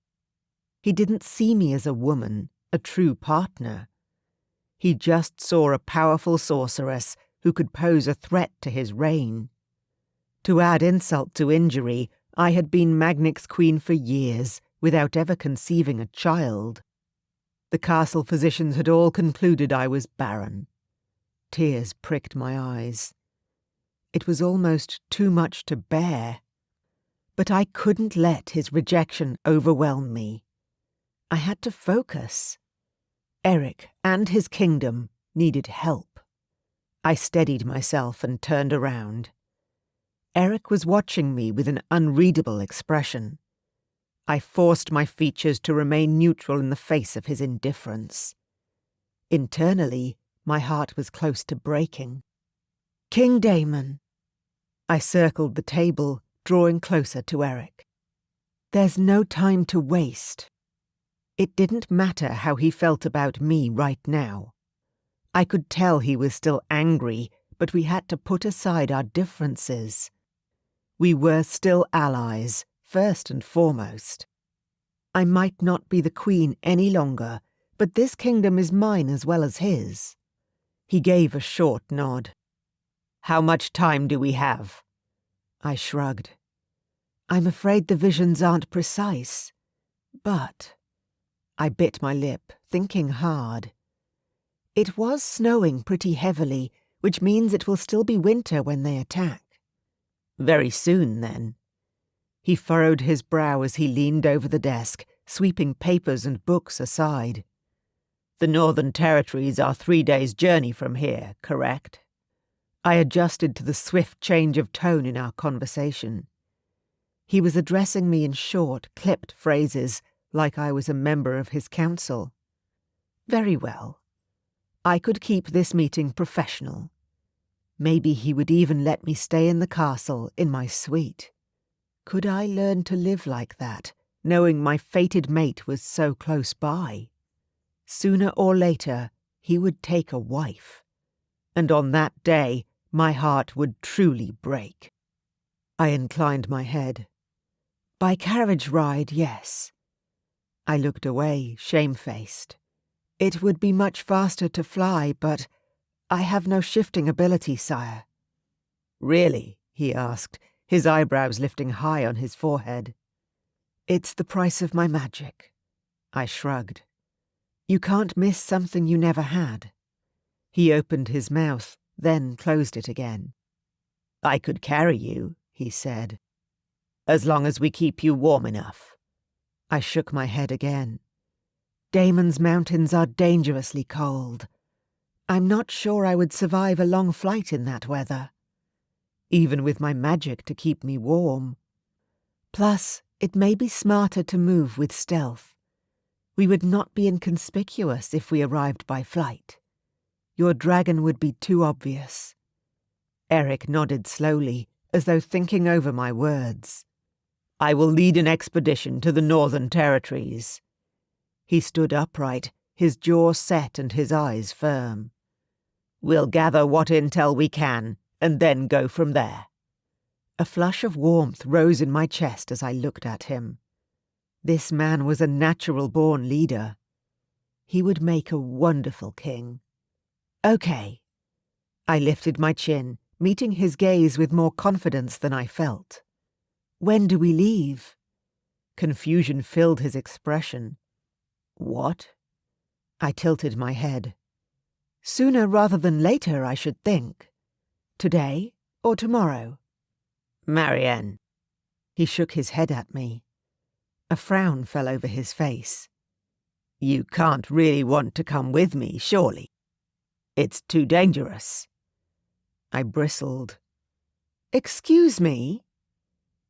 He didn't see me as a woman, a true partner. He just saw a powerful sorceress who could pose a threat to his reign. To add insult to injury, I had been Magnic's queen for years, without ever conceiving a child. The castle physicians had all concluded I was barren. Tears pricked my eyes. It was almost too much to bear. But I couldn't let his rejection overwhelm me. I had to focus. Eric and his kingdom needed help. I steadied myself and turned around. Eric was watching me with an unreadable expression. I forced my features to remain neutral in the face of his indifference. Internally, my heart was close to breaking. King Damon. I circled the table, drawing closer to Eric. There's no time to waste. It didn't matter how he felt about me right now. I could tell he was still angry, but we had to put aside our differences. We were still allies, first and foremost. I might not be the queen any longer, but this kingdom is mine as well as his. He gave a short nod. How much time do we have? I shrugged. I'm afraid the visions aren't precise, but... I bit my lip, thinking hard. It was snowing pretty heavily, which means it will still be winter when they attack. Very soon, then. He furrowed his brow as he leaned over the desk, sweeping papers and books aside. The Northern Territories are 3 days' journey from here, correct? I adjusted to the swift change of tone in our conversation. He was addressing me in short, clipped phrases, like I was a member of his council. Very well. I could keep this meeting professional. Maybe he would even let me stay in the castle, in my suite. Could I learn to live like that, knowing my fated mate was so close by? Sooner or later, he would take a wife. And on that day, my heart would truly break. I inclined my head. By carriage ride, yes. I looked away, shamefaced. It would be much faster to fly, but I have no shifting ability, sire. Really? He asked, his eyebrows lifting high on his forehead. It's the price of my magic. I shrugged. You can't miss something you never had. He opened his mouth, then closed it again. I could carry you, he said, as long as we keep you warm enough. I shook my head again. Damon's mountains are dangerously cold. I'm not sure I would survive a long flight in that weather, even with my magic to keep me warm. Plus, it may be smarter to move with stealth. We would not be inconspicuous if we arrived by flight. Your dragon would be too obvious. Eric nodded slowly, as though thinking over my words. I will lead an expedition to the Northern Territories. He stood upright, his jaw set and his eyes firm. We'll gather what intel we can, and then go from there. A flush of warmth rose in my chest as I looked at him. This man was a natural-born leader. He would make a wonderful king. Okay. I lifted my chin, meeting his gaze with more confidence than I felt. When do we leave? Confusion filled his expression. What? I tilted my head. Sooner rather than later, I should think. Today or tomorrow? Marianne. He shook his head at me. A frown fell over his face. You can't really want to come with me, surely. It's too dangerous. I bristled. Excuse me?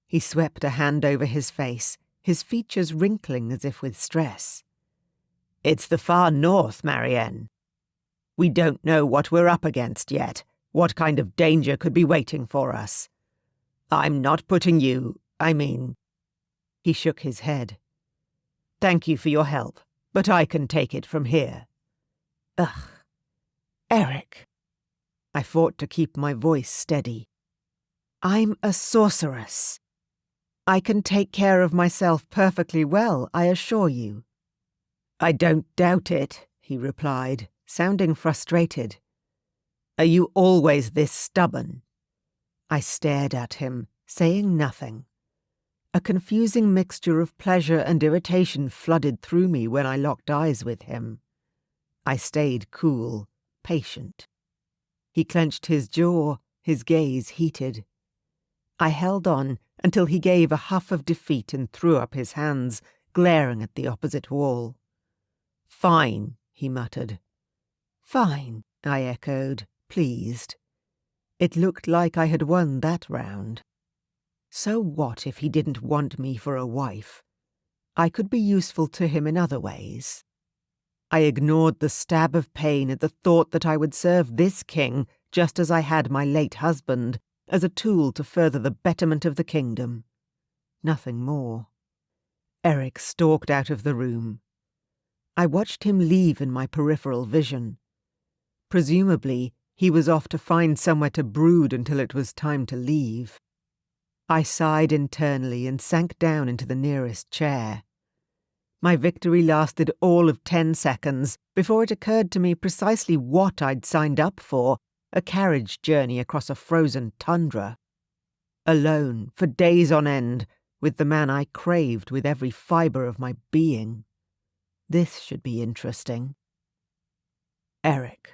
He swept a hand over his face, his features wrinkling as if with stress. It's the far north, Marianne. We don't know what we're up against yet, what kind of danger could be waiting for us. I'm not putting you, He shook his head. Thank you for your help, but I can take it from here. Ugh. Eric. I fought to keep my voice steady. I'm a sorceress. I can take care of myself perfectly well, I assure you. I don't doubt it, he replied, sounding frustrated. Are you always this stubborn? I stared at him, saying nothing. A confusing mixture of pleasure and irritation flooded through me when I locked eyes with him. I stayed cool, patient. He clenched his jaw, his gaze heated. I held on until he gave a huff of defeat and threw up his hands, glaring at the opposite wall. Fine, he muttered. Fine, I echoed, pleased. It looked like I had won that round. So what if he didn't want me for a wife? I could be useful to him in other ways. I ignored the stab of pain at the thought that I would serve this king just as I had my late husband, as a tool to further the betterment of the kingdom. Nothing more. Eric stalked out of the room. I watched him leave in my peripheral vision. Presumably, he was off to find somewhere to brood until it was time to leave. I sighed internally and sank down into the nearest chair. My victory lasted all of 10 seconds before it occurred to me precisely what I'd signed up for, a carriage journey across a frozen tundra. Alone, for days on end, with the man I craved with every fibre of my being. This should be interesting. Eric.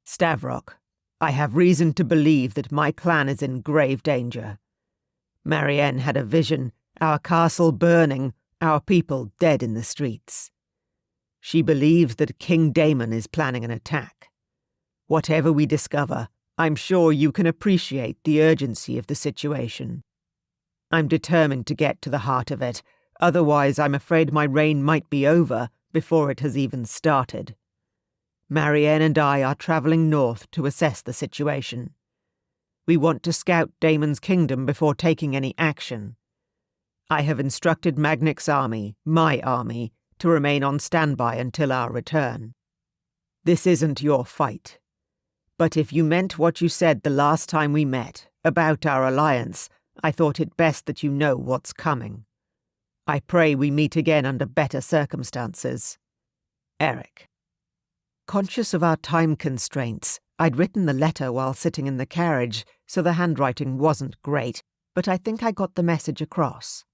Stavrock, I have reason to believe that my clan is in grave danger. Marianne had a vision, our castle burning, our people dead in the streets. She believes that King Damon is planning an attack. Whatever we discover, I'm sure you can appreciate the urgency of the situation. I'm determined to get to the heart of it, otherwise I'm afraid my reign might be over before it has even started. Marianne and I are travelling north to assess the situation. We want to scout Damon's kingdom before taking any action. I have instructed Magnic's army, my army, to remain on standby until our return. This isn't your fight. But if you meant what you said the last time we met, about our alliance, I thought it best that you know what's coming. I pray we meet again under better circumstances. Eric. Conscious of our time constraints, I'd written the letter while sitting in the carriage, so the handwriting wasn't great, but I think I got the message across.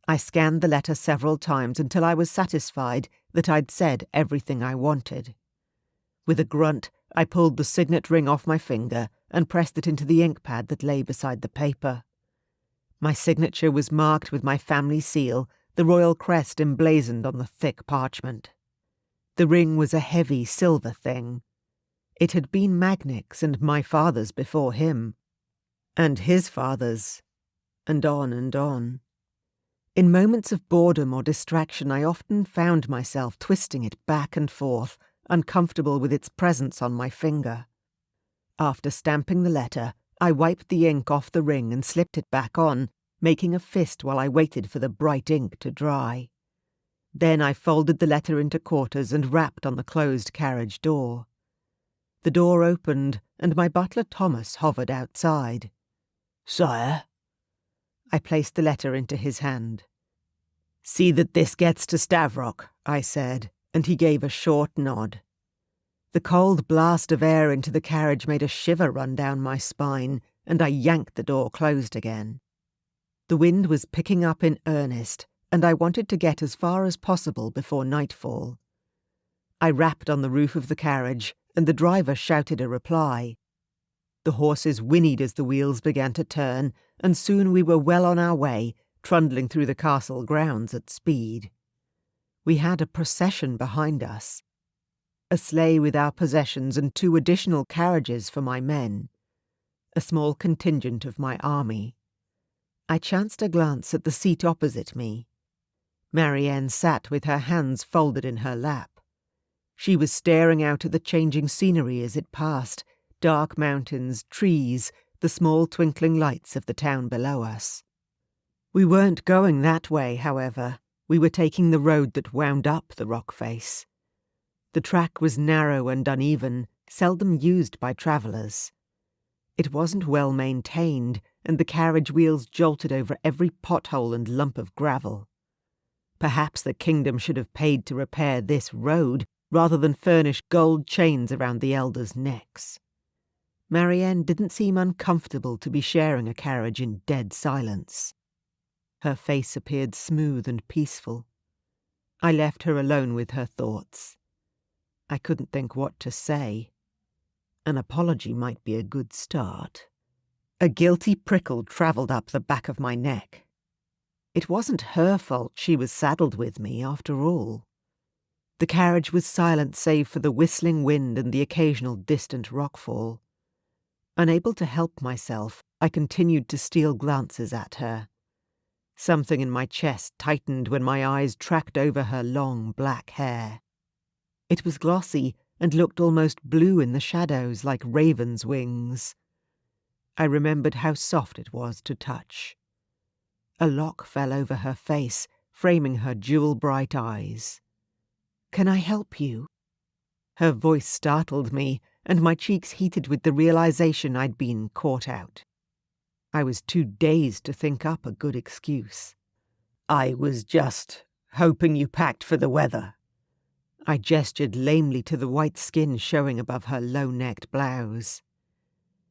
I scanned the letter several times until I was satisfied that I'd said everything I wanted. With a grunt, I pulled the signet ring off my finger and pressed it into the ink pad that lay beside the paper. My signature was marked with my family seal, the royal crest emblazoned on the thick parchment. The ring was a heavy silver thing. It had been Magnic's and my father's before him. And his father's. And on and on. In moments of boredom or distraction, I often found myself twisting it back and forth, uncomfortable with its presence on my finger. After stamping the letter, I wiped the ink off the ring and slipped it back on, making a fist while I waited for the bright ink to dry. Then I folded the letter into quarters and rapped on the closed carriage door. The door opened, and my butler Thomas hovered outside. "Sire?" I placed the letter into his hand. "See that this gets to Stavrock," I said, and he gave a short nod. The cold blast of air into the carriage made a shiver run down my spine, and I yanked the door closed again. The wind was picking up in earnest, and I wanted to get as far as possible before nightfall. I rapped on the roof of the carriage, and the driver shouted a reply. The horses whinnied as the wheels began to turn, and soon we were well on our way, trundling through the castle grounds at speed. We had a procession behind us. A sleigh with our possessions and 2 additional carriages for my men. A small contingent of my army. I chanced a glance at the seat opposite me. Marianne sat with her hands folded in her lap. She was staring out at the changing scenery as it passed, dark mountains, trees, the small twinkling lights of the town below us. We weren't going that way, however. We were taking the road that wound up the rock face. The track was narrow and uneven, seldom used by travellers. It wasn't well maintained, and the carriage wheels jolted over every pothole and lump of gravel. Perhaps the kingdom should have paid to repair this road rather than furnish gold chains around the elders' necks. Marianne didn't seem uncomfortable to be sharing a carriage in dead silence. Her face appeared smooth and peaceful. I left her alone with her thoughts. I couldn't think what to say. An apology might be a good start. A guilty prickle travelled up the back of my neck. It wasn't her fault she was saddled with me, after all. The carriage was silent save for the whistling wind and the occasional distant rockfall. Unable to help myself, I continued to steal glances at her. Something in my chest tightened when my eyes tracked over her long black hair. It was glossy and looked almost blue in the shadows like raven's wings. I remembered how soft it was to touch. A lock fell over her face, framing her jewel-bright eyes. "Can I help you?" Her voice startled me, and my cheeks heated with the realization I'd been caught out. I was too dazed to think up a good excuse. "I was just hoping you packed for the weather." I gestured lamely to the white skin showing above her low-necked blouse.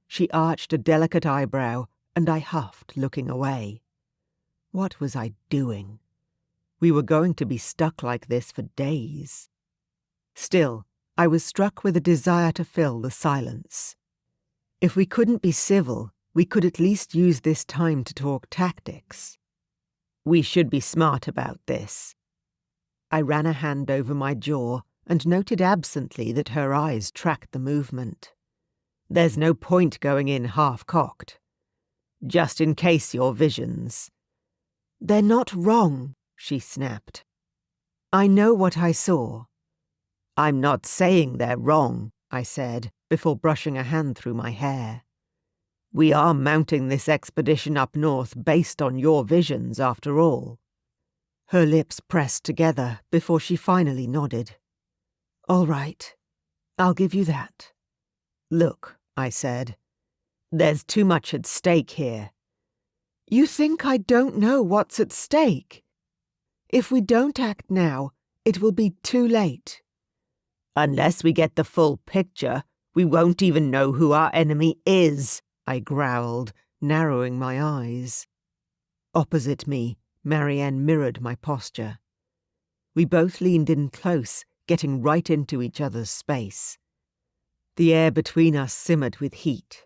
She arched a delicate eyebrow, and I huffed, looking away. What was I doing? We were going to be stuck like this for days. Still, I was struck with a desire to fill the silence. If we couldn't be civil, we could at least use this time to talk tactics. "We should be smart about this." I ran a hand over my jaw and noted absently that her eyes tracked the movement. "There's no point going in half-cocked. Just in case your visions—" "They're not wrong," she snapped. "I know what I saw." "I'm not saying they're wrong," I said, before brushing a hand through my hair. "We are mounting this expedition up north based on your visions, after all." Her lips pressed together before she finally nodded. "All right, I'll give you that." "Look," I said, "there's too much at stake here." "You think I don't know what's at stake? If we don't act now, it will be too late." "Unless we get the full picture, we won't even know who our enemy is," I growled, narrowing my eyes. Opposite me, Marianne mirrored my posture. We both leaned in close, getting right into each other's space. The air between us simmered with heat.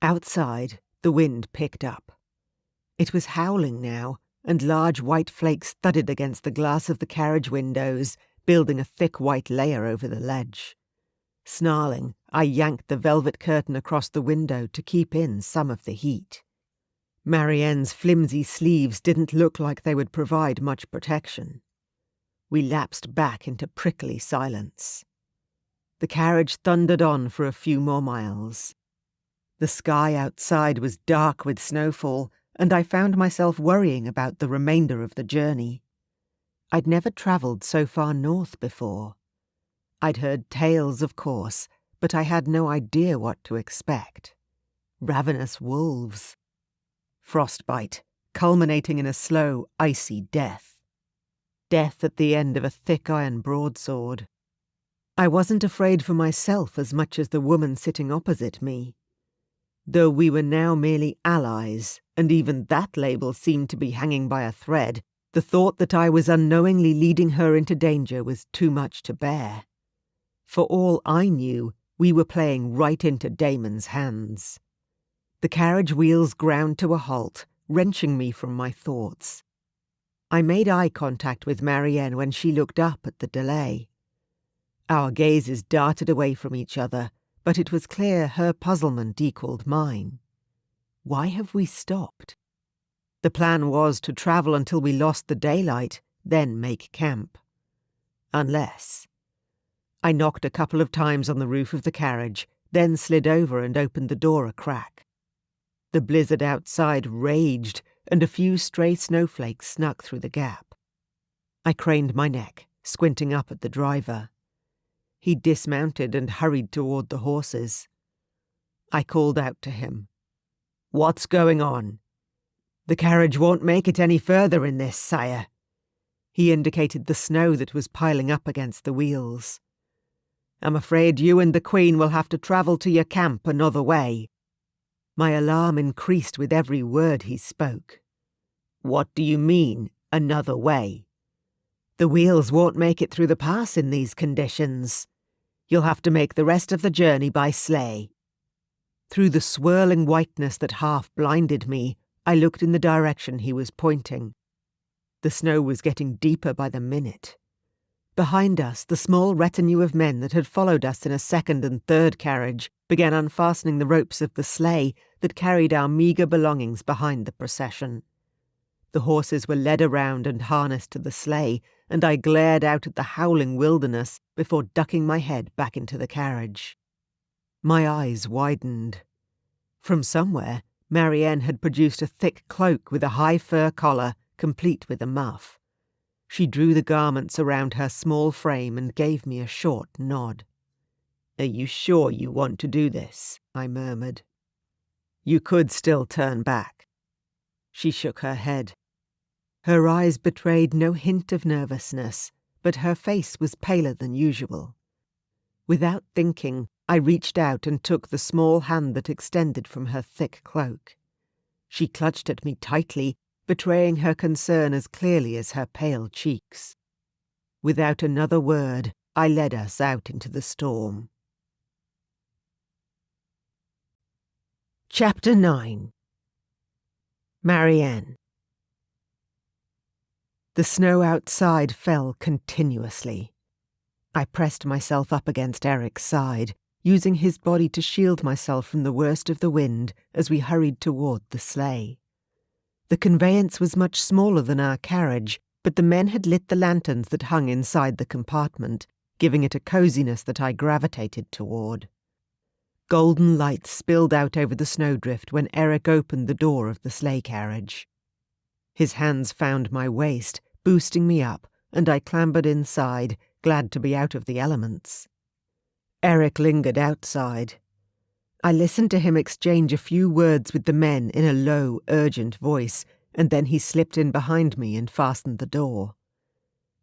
Outside, the wind picked up. It was howling now, and large white flakes thudded against the glass of the carriage windows, building a thick white layer over the ledge. Snarling, I yanked the velvet curtain across the window to keep in some of the heat. Marianne's flimsy sleeves didn't look like they would provide much protection. We lapsed back into prickly silence. The carriage thundered on for a few more miles. The sky outside was dark with snowfall, and I found myself worrying about the remainder of the journey. I'd never travelled so far north before. I'd heard tales, of course, but I had no idea what to expect. Ravenous wolves. Frostbite, culminating in a slow, icy death. Death at the end of a thick iron broadsword. I wasn't afraid for myself as much as the woman sitting opposite me. Though we were now merely allies, and even that label seemed to be hanging by a thread, the thought that I was unknowingly leading her into danger was too much to bear. For all I knew, we were playing right into Damon's hands. The carriage wheels ground to a halt, wrenching me from my thoughts. I made eye contact with Marianne when she looked up at the delay. Our gazes darted away from each other, but it was clear her puzzlement equalled mine. Why have we stopped? The plan was to travel until we lost the daylight, then make camp. Unless... I knocked a couple of times on the roof of the carriage, then slid over and opened the door a crack. The blizzard outside raged, and a few stray snowflakes snuck through the gap. I craned my neck, squinting up at the driver. He dismounted and hurried toward the horses. I called out to him. "What's going on?" "The carriage won't make it any further in this, sire." He indicated the snow that was piling up against the wheels. "I'm afraid you and the Queen will have to travel to your camp another way." My alarm increased with every word he spoke. "What do you mean, another way?" "The wheels won't make it through the pass in these conditions. You'll have to make the rest of the journey by sleigh." Through the swirling whiteness that half blinded me, I looked in the direction he was pointing. The snow was getting deeper by the minute. Behind us, the small retinue of men that had followed us in a second and third carriage began unfastening the ropes of the sleigh that carried our meagre belongings behind the procession. The horses were led around and harnessed to the sleigh, and I glared out at the howling wilderness before ducking my head back into the carriage. My eyes widened. From somewhere, Marianne had produced a thick cloak with a high fur collar, complete with a muff. She drew the garments around her small frame and gave me a short nod. "Are you sure you want to do this?" I murmured. You could still turn back. She shook her head. Her eyes betrayed no hint of nervousness, but her face was paler than usual. Without thinking, I reached out and took the small hand that extended from her thick cloak. She clutched at me tightly, betraying her concern as clearly as her pale cheeks. Without another word, I led us out into the storm. Chapter 9. Marianne. The snow outside fell continuously. I pressed myself up against Eric's side, using his body to shield myself from the worst of the wind as we hurried toward the sleigh. The conveyance was much smaller than our carriage, but the men had lit the lanterns that hung inside the compartment, giving it a coziness that I gravitated toward. Golden light spilled out over the snowdrift when Eric opened the door of the sleigh carriage. His hands found my waist, boosting me up, and I clambered inside, glad to be out of the elements. Eric lingered outside. I listened to him exchange a few words with the men in a low, urgent voice, and then he slipped in behind me and fastened the door.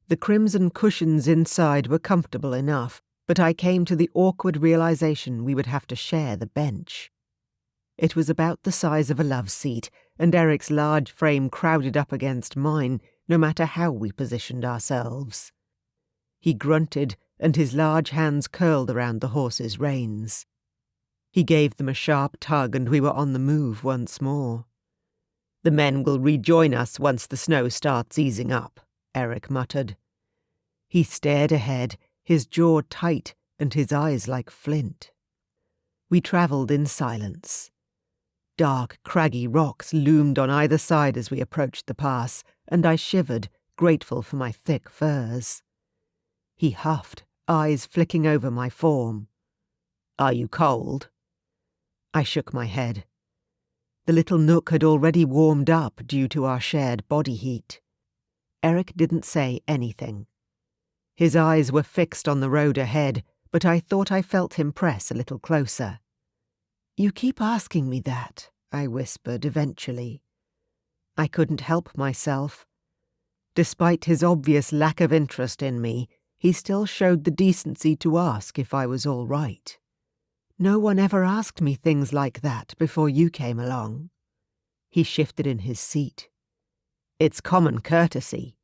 The crimson cushions inside were comfortable enough, but I came to the awkward realization we would have to share the bench. It was about the size of a love seat, and Eric's large frame crowded up against mine, no matter how we positioned ourselves. He grunted, and his large hands curled around the horse's reins. He gave them a sharp tug, and we were on the move once more. "The men will rejoin us once the snow starts easing up," Eric muttered. He stared ahead, his jaw tight and his eyes like flint. We travelled in silence. Dark, craggy rocks loomed on either side as we approached the pass, and I shivered, grateful for my thick furs. He huffed, eyes flicking over my form. "Are you cold?" I shook my head. The little nook had already warmed up due to our shared body heat. Eric didn't say anything. His eyes were fixed on the road ahead, but I thought I felt him press a little closer. "You keep asking me that," I whispered eventually. I couldn't help myself. Despite his obvious lack of interest in me, he still showed the decency to ask if I was all right. "No one ever asked me things like that before you came along." He shifted in his seat. "It's common courtesy."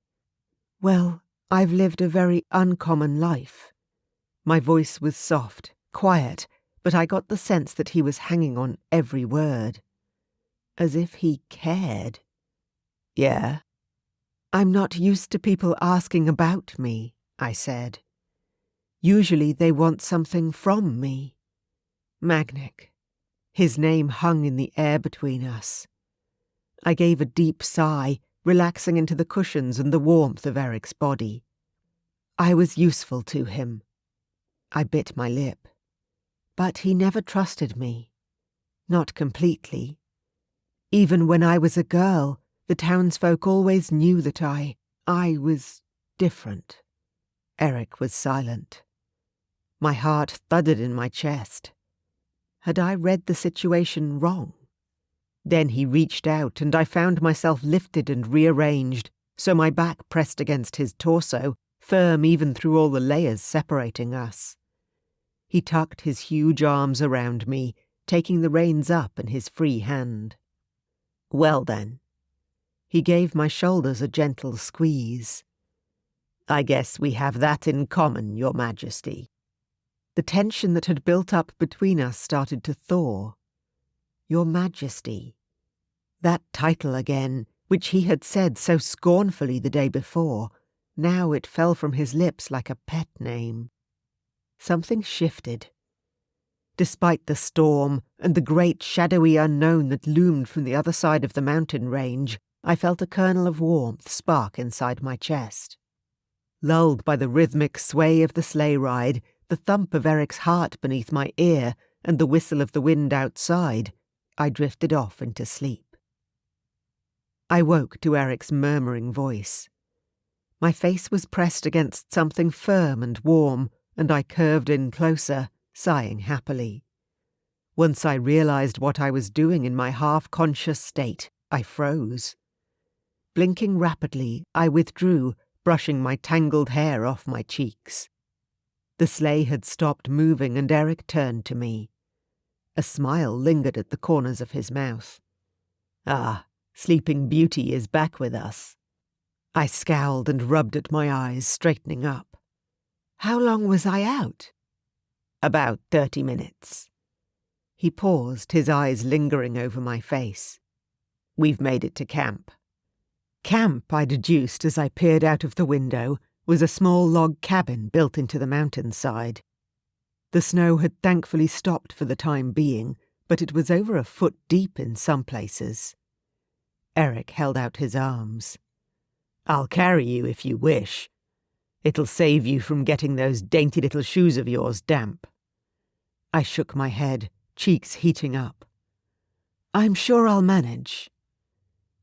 "Well, I've lived a very uncommon life." My voice was soft, quiet, but I got the sense that he was hanging on every word. As if he cared. "Yeah?" "I'm not used to people asking about me," I said. "Usually they want something from me." Magnic. His name hung in the air between us. I gave a deep sigh, relaxing into the cushions and the warmth of Eric's body. I was useful to him. I bit my lip. But he never trusted me. Not completely. Even when I was a girl, the townsfolk always knew that I was different. Eric was silent. My heart thudded in my chest. Had I read the situation wrong? Then he reached out, and I found myself lifted and rearranged, so my back pressed against his torso, firm even through all the layers separating us. He tucked his huge arms around me, taking the reins up in his free hand. "Well then." He gave my shoulders a gentle squeeze. "I guess we have that in common, Your Majesty." The tension that had built up between us started to thaw. Your Majesty. That title again, which he had said so scornfully the day before, now it fell from his lips like a pet name. Something shifted. Despite the storm and the great shadowy unknown that loomed from the other side of the mountain range, I felt a kernel of warmth spark inside my chest. Lulled by the rhythmic sway of the sleigh ride, the thump of Eric's heart beneath my ear, and the whistle of the wind outside, I drifted off into sleep. I woke to Eric's murmuring voice. My face was pressed against something firm and warm, and I curved in closer, sighing happily. Once I realized what I was doing in my half-conscious state, I froze. Blinking rapidly, I withdrew, brushing my tangled hair off my cheeks. The sleigh had stopped moving and Eric turned to me. A smile lingered at the corners of his mouth. "Ah, Sleeping Beauty is back with us." I scowled and rubbed at my eyes, straightening up. "How long was I out?" "About 30 minutes. He paused, his eyes lingering over my face. "We've made it to camp." Camp, I deduced as I peered out of the window, was a small log cabin built into the mountainside. The snow had thankfully stopped for the time being, but it was over a foot deep in some places. Eric held out his arms. "I'll carry you if you wish. It'll save you from getting those dainty little shoes of yours damp." I shook my head, cheeks heating up. "I'm sure I'll manage."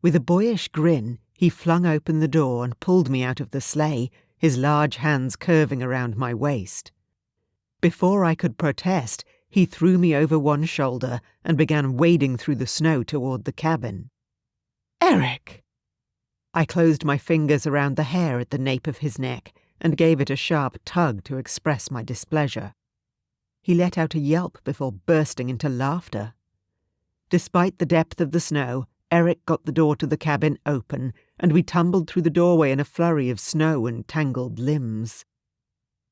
With a boyish grin, he flung open the door and pulled me out of the sleigh, his large hands curving around my waist. Before I could protest, he threw me over one shoulder and began wading through the snow toward the cabin. "Eric!" I closed my fingers around the hair at the nape of his neck and gave it a sharp tug to express my displeasure. He let out a yelp before bursting into laughter. Despite the depth of the snow, Eric got the door to the cabin open, and we tumbled through the doorway in a flurry of snow and tangled limbs.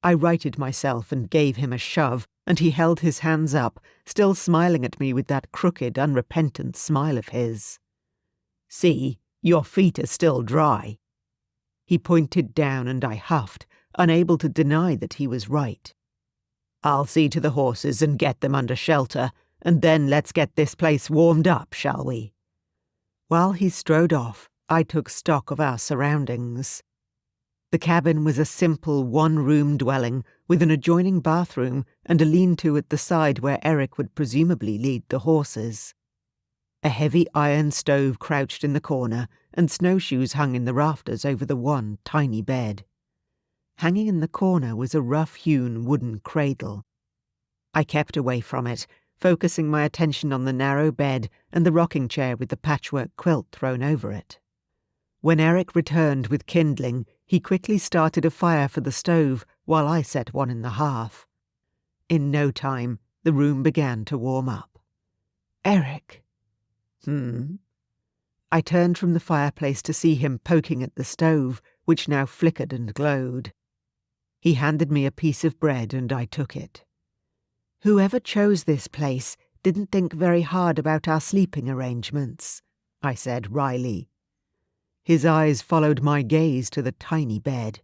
I righted myself and gave him a shove, and he held his hands up, still smiling at me with that crooked, unrepentant smile of his. "See, your feet are still dry." He pointed down and I huffed, unable to deny that he was right. "I'll see to the horses and get them under shelter, and then let's get this place warmed up, shall we?" While he strode off, I took stock of our surroundings. The cabin was a simple one-room dwelling with an adjoining bathroom and a lean-to at the side where Eric would presumably lead the horses. A heavy iron stove crouched in the corner, and snowshoes hung in the rafters over the one tiny bed. Hanging in the corner was a rough-hewn wooden cradle. I kept away from it, focusing my attention on the narrow bed and the rocking chair with the patchwork quilt thrown over it. When Eric returned with kindling, he quickly started a fire for the stove while I set one in the hearth. In no time, the room began to warm up. "Eric." I turned from the fireplace to see him poking at the stove, which now flickered and glowed. He handed me a piece of bread and I took it. "Whoever chose this place didn't think very hard about our sleeping arrangements," I said wryly. His eyes followed my gaze to the tiny bed.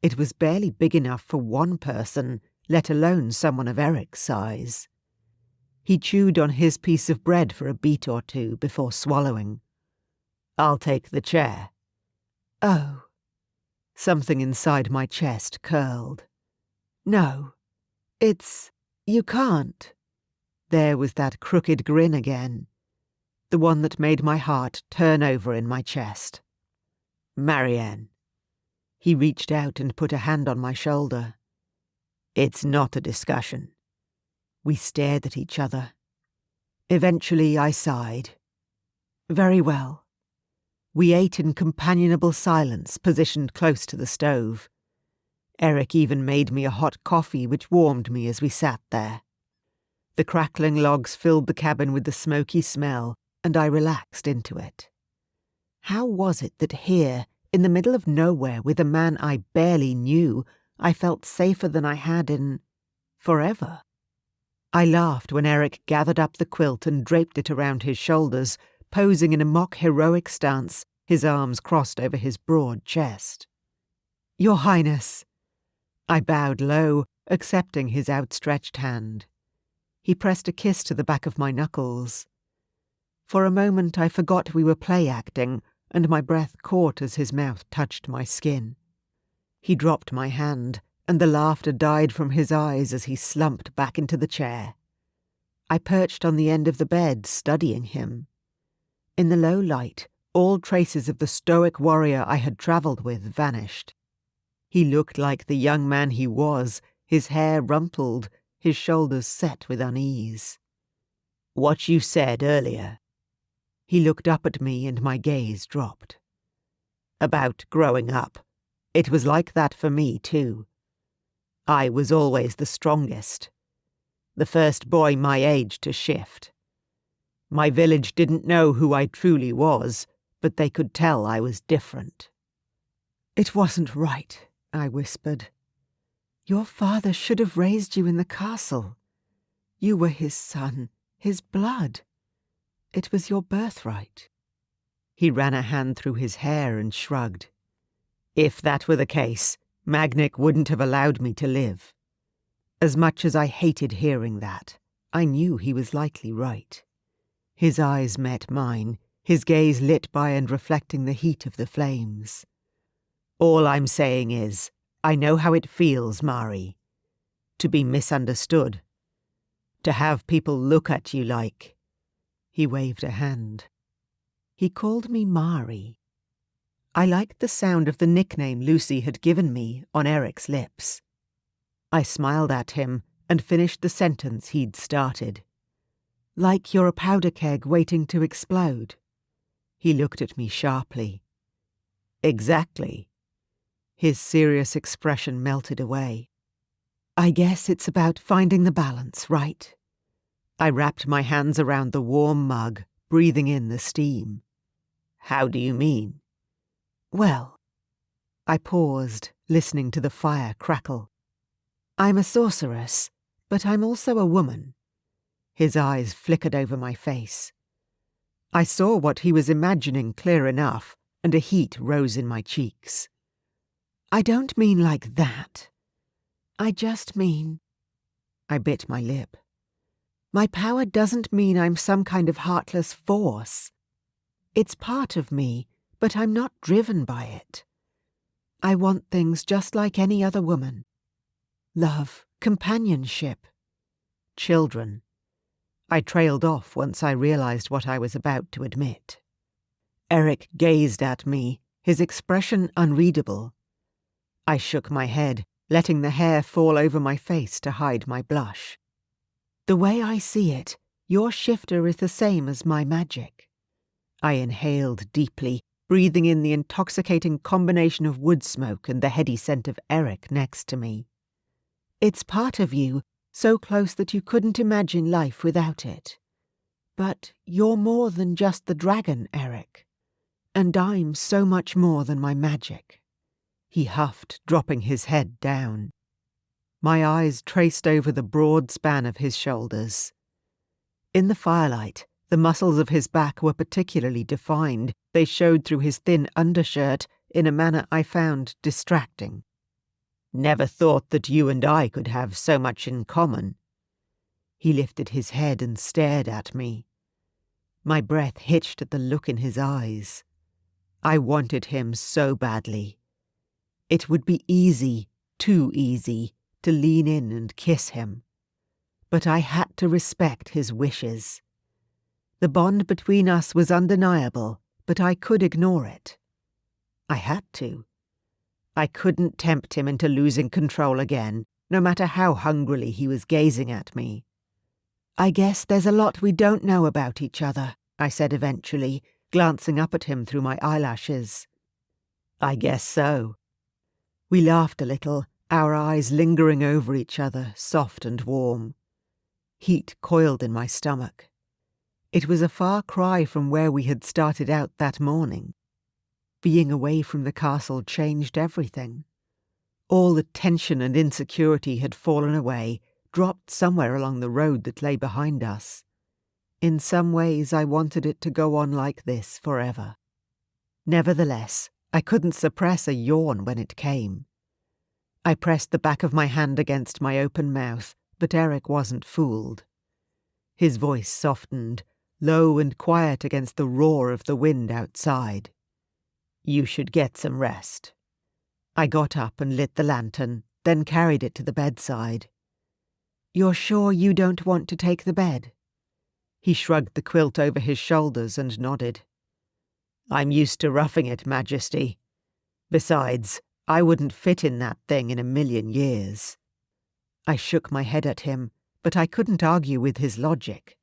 It was barely big enough for one person, let alone someone of Eric's size. He chewed on his piece of bread for a beat or two before swallowing. "I'll take the chair." "Oh." Something inside my chest curled. "No, you can't." There was that crooked grin again, the one that made my heart turn over in my chest. "Marianne." He reached out and put a hand on my shoulder. "It's not a discussion." We stared at each other. Eventually I sighed. "Very well." We ate in companionable silence, positioned close to the stove. Eric even made me a hot coffee which warmed me as we sat there. The crackling logs filled the cabin with the smoky smell, and I relaxed into it. How was it that here, in the middle of nowhere with a man I barely knew, I felt safer than I had in forever? I laughed when Eric gathered up the quilt and draped it around his shoulders, posing in a mock heroic stance, his arms crossed over his broad chest. "Your Highness." I bowed low, accepting his outstretched hand. He pressed a kiss to the back of my knuckles. For a moment I forgot we were play-acting, and my breath caught as his mouth touched my skin. He dropped my hand, and the laughter died from his eyes as he slumped back into the chair. I perched on the end of the bed, studying him. In the low light, all traces of the stoic warrior I had travelled with vanished. He looked like the young man he was, his hair rumpled, his shoulders set with unease. What you said earlier. He looked up at me and my gaze dropped. About growing up. It was like that for me too. I was always the strongest. The first boy my age to shift. My village didn't know who I truly was, but they could tell I was different. It wasn't right, I whispered. Your father should have raised you in the castle. You were his son, his blood. It was your birthright. He ran a hand through his hair and shrugged. If that were the case, Magnic wouldn't have allowed me to live. As much as I hated hearing that, I knew he was likely right. His eyes met mine, his gaze lit by and reflecting the heat of the flames. All I'm saying is, I know how it feels, Mari. To be misunderstood. To have people look at you like... He waved a hand. He called me Mari. I liked the sound of the nickname Lucy had given me on Eric's lips. I smiled at him and finished the sentence he'd started. Like you're a powder keg waiting to explode. He looked at me sharply. Exactly. His serious expression melted away. I guess it's about finding the balance, right? I wrapped my hands around the warm mug, breathing in the steam. How do you mean? Well, I paused, listening to the fire crackle. I'm a sorceress, but I'm also a woman. His eyes flickered over my face. I saw what he was imagining clear enough, and a heat rose in my cheeks. I don't mean like that. I just mean... I bit my lip. My power doesn't mean I'm some kind of heartless force. It's part of me, but I'm not driven by it. I want things just like any other woman. Love, companionship, children. I trailed off once I realized what I was about to admit. Eric gazed at me, his expression unreadable. I shook my head, letting the hair fall over my face to hide my blush. The way I see it, your shifter is the same as my magic. I inhaled deeply, breathing in the intoxicating combination of wood smoke and the heady scent of Eric next to me. It's part of you, so close that you couldn't imagine life without it. But you're more than just the dragon, Eric. And I'm so much more than my magic. He huffed, dropping his head down. My eyes traced over the broad span of his shoulders. In the firelight, the muscles of his back were particularly defined. They showed through his thin undershirt in a manner I found distracting. Never thought that you and I could have so much in common. He lifted his head and stared at me. My breath hitched at the look in his eyes. I wanted him so badly. It would be easy, too easy, to lean in and kiss him. But I had to respect his wishes. The bond between us was undeniable, but I could ignore it. I had to. I couldn't tempt him into losing control again, no matter how hungrily he was gazing at me. I guess there's a lot we don't know about each other, I said eventually, glancing up at him through my eyelashes. I guess so. We laughed a little, our eyes lingering over each other, soft and warm. Heat coiled in my stomach. It was a far cry from where we had started out that morning. Being away from the castle changed everything. All the tension and insecurity had fallen away, dropped somewhere along the road that lay behind us. In some ways I wanted it to go on like this forever. Nevertheless, I couldn't suppress a yawn when it came. I pressed the back of my hand against my open mouth, but Eric wasn't fooled. His voice softened, low and quiet against the roar of the wind outside. You should get some rest. I got up and lit the lantern, then carried it to the bedside. You're sure you don't want to take the bed? He shrugged the quilt over his shoulders and nodded. I'm used to roughing it, Majesty. Besides, I wouldn't fit in that thing in a million years. I shook my head at him, but I couldn't argue with his logic.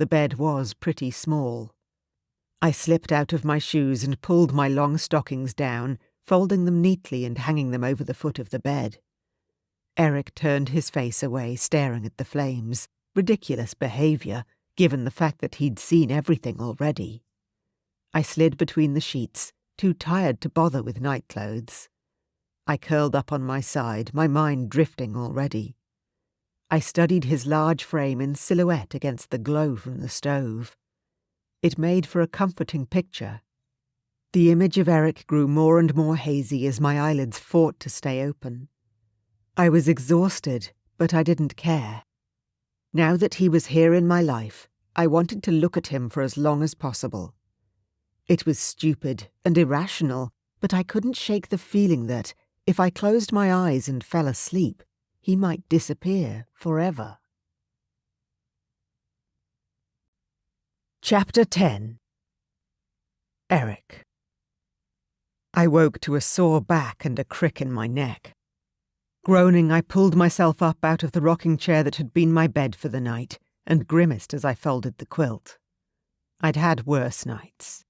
The bed was pretty small. I slipped out of my shoes and pulled my long stockings down, folding them neatly and hanging them over the foot of the bed. Eric turned his face away, staring at the flames. Ridiculous behaviour, given the fact that he'd seen everything already. I slid between the sheets, too tired to bother with night clothes. I curled up on my side, my mind drifting already. I studied his large frame in silhouette against the glow from the stove. It made for a comforting picture. The image of Eric grew more and more hazy as my eyelids fought to stay open. I was exhausted, but I didn't care. Now that he was here in my life, I wanted to look at him for as long as possible. It was stupid and irrational, but I couldn't shake the feeling that, if I closed my eyes and fell asleep, he might disappear forever. Chapter 10. Eric. I woke to a sore back and a crick in my neck. Groaning, I pulled myself up out of the rocking chair that had been my bed for the night, and grimaced as I folded the quilt. I'd had worse nights.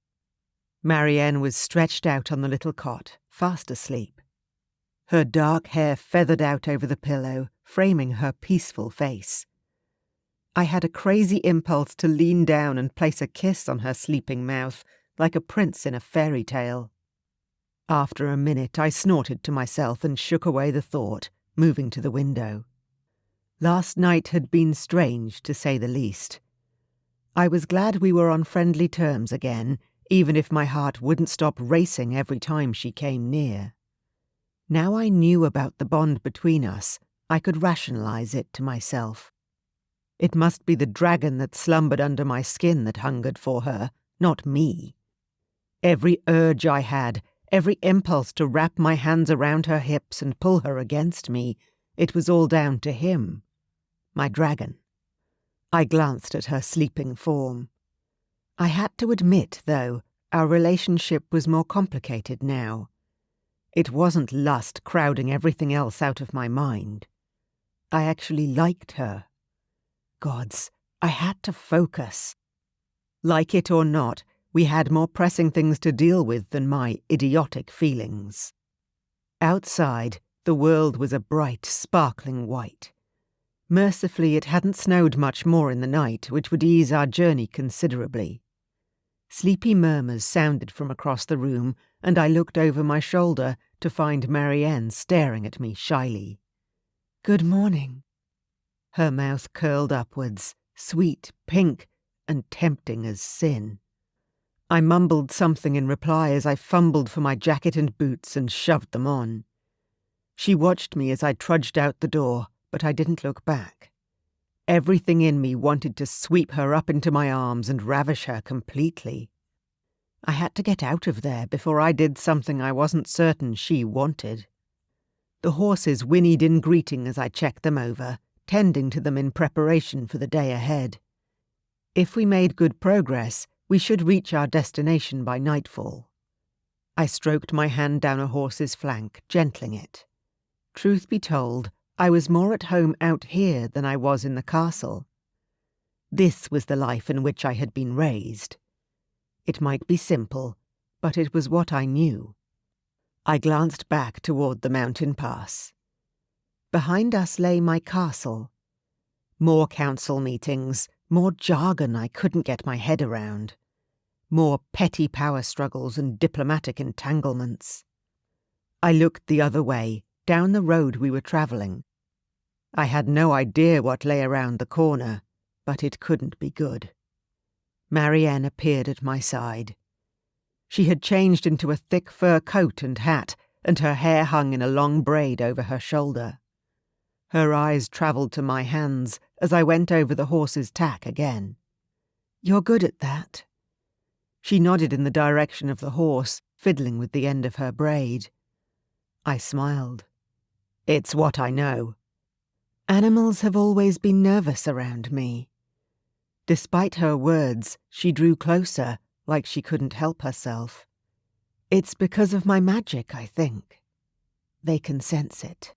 Marianne was stretched out on the little cot, fast asleep. Her dark hair feathered out over the pillow, framing her peaceful face. I had a crazy impulse to lean down and place a kiss on her sleeping mouth, like a prince in a fairy tale. After a minute, I snorted to myself and shook away the thought, moving to the window. Last night had been strange, to say the least. I was glad we were on friendly terms again, even if my heart wouldn't stop racing every time she came near. Now I knew about the bond between us, I could rationalize it to myself. It must be the dragon that slumbered under my skin that hungered for her, not me. Every urge I had, every impulse to wrap my hands around her hips and pull her against me, it was all down to him, my dragon. I glanced at her sleeping form. I had to admit, though, our relationship was more complicated now. It wasn't lust crowding everything else out of my mind. I actually liked her. Gods, I had to focus. Like it or not, we had more pressing things to deal with than my idiotic feelings. Outside, the world was a bright, sparkling white. Mercifully, it hadn't snowed much more in the night, which would ease our journey considerably. Sleepy murmurs sounded from across the room, and I looked over my shoulder to find Marianne staring at me shyly. "Good morning." Her mouth curled upwards, sweet, pink, and tempting as sin. I mumbled something in reply as I fumbled for my jacket and boots and shoved them on. She watched me as I trudged out the door, but I didn't look back. Everything in me wanted to sweep her up into my arms and ravish her completely. I had to get out of there before I did something I wasn't certain she wanted. The horses whinnied in greeting as I checked them over, tending to them in preparation for the day ahead. If we made good progress, we should reach our destination by nightfall. I stroked my hand down a horse's flank, gentling it. Truth be told, I was more at home out here than I was in the castle. This was the life in which I had been raised. It might be simple, but it was what I knew. I glanced back toward the mountain pass. Behind us lay my castle. More council meetings, more jargon I couldn't get my head around. More petty power struggles and diplomatic entanglements. I looked the other way, down the road we were travelling. I had no idea what lay around the corner, but it couldn't be good. Marianne appeared at my side. She had changed into a thick fur coat and hat, and her hair hung in a long braid over her shoulder. Her eyes travelled to my hands as I went over the horse's tack again. "You're good at that." She nodded in the direction of the horse, fiddling with the end of her braid. I smiled. "It's what I know." Animals have always been nervous around me. Despite her words, she drew closer, like she couldn't help herself. "It's because of my magic, I think. They can sense it."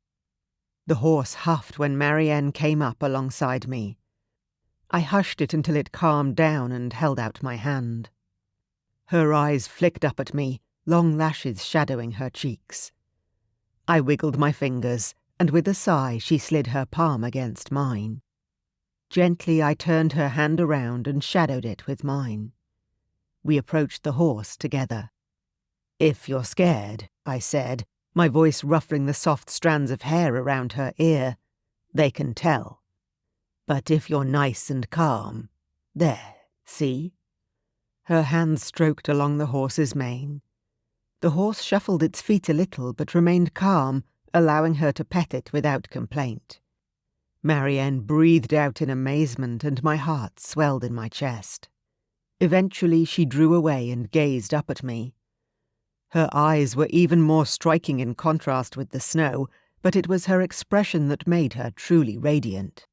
The horse huffed when Marianne came up alongside me. I hushed it until it calmed down and held out my hand. Her eyes flicked up at me, long lashes shadowing her cheeks. I wiggled my fingers, and with a sigh she slid her palm against mine. Gently I turned her hand around and shadowed it with mine. We approached the horse together. "If you're scared," I said, my voice ruffling the soft strands of hair around her ear, "they can tell. But if you're nice and calm, there, see?" Her hands stroked along the horse's mane. The horse shuffled its feet a little but remained calm, allowing her to pet it without complaint. Marianne breathed out in amazement and my heart swelled in my chest. Eventually she drew away and gazed up at me. Her eyes were even more striking in contrast with the snow, but it was her expression that made her truly radiant.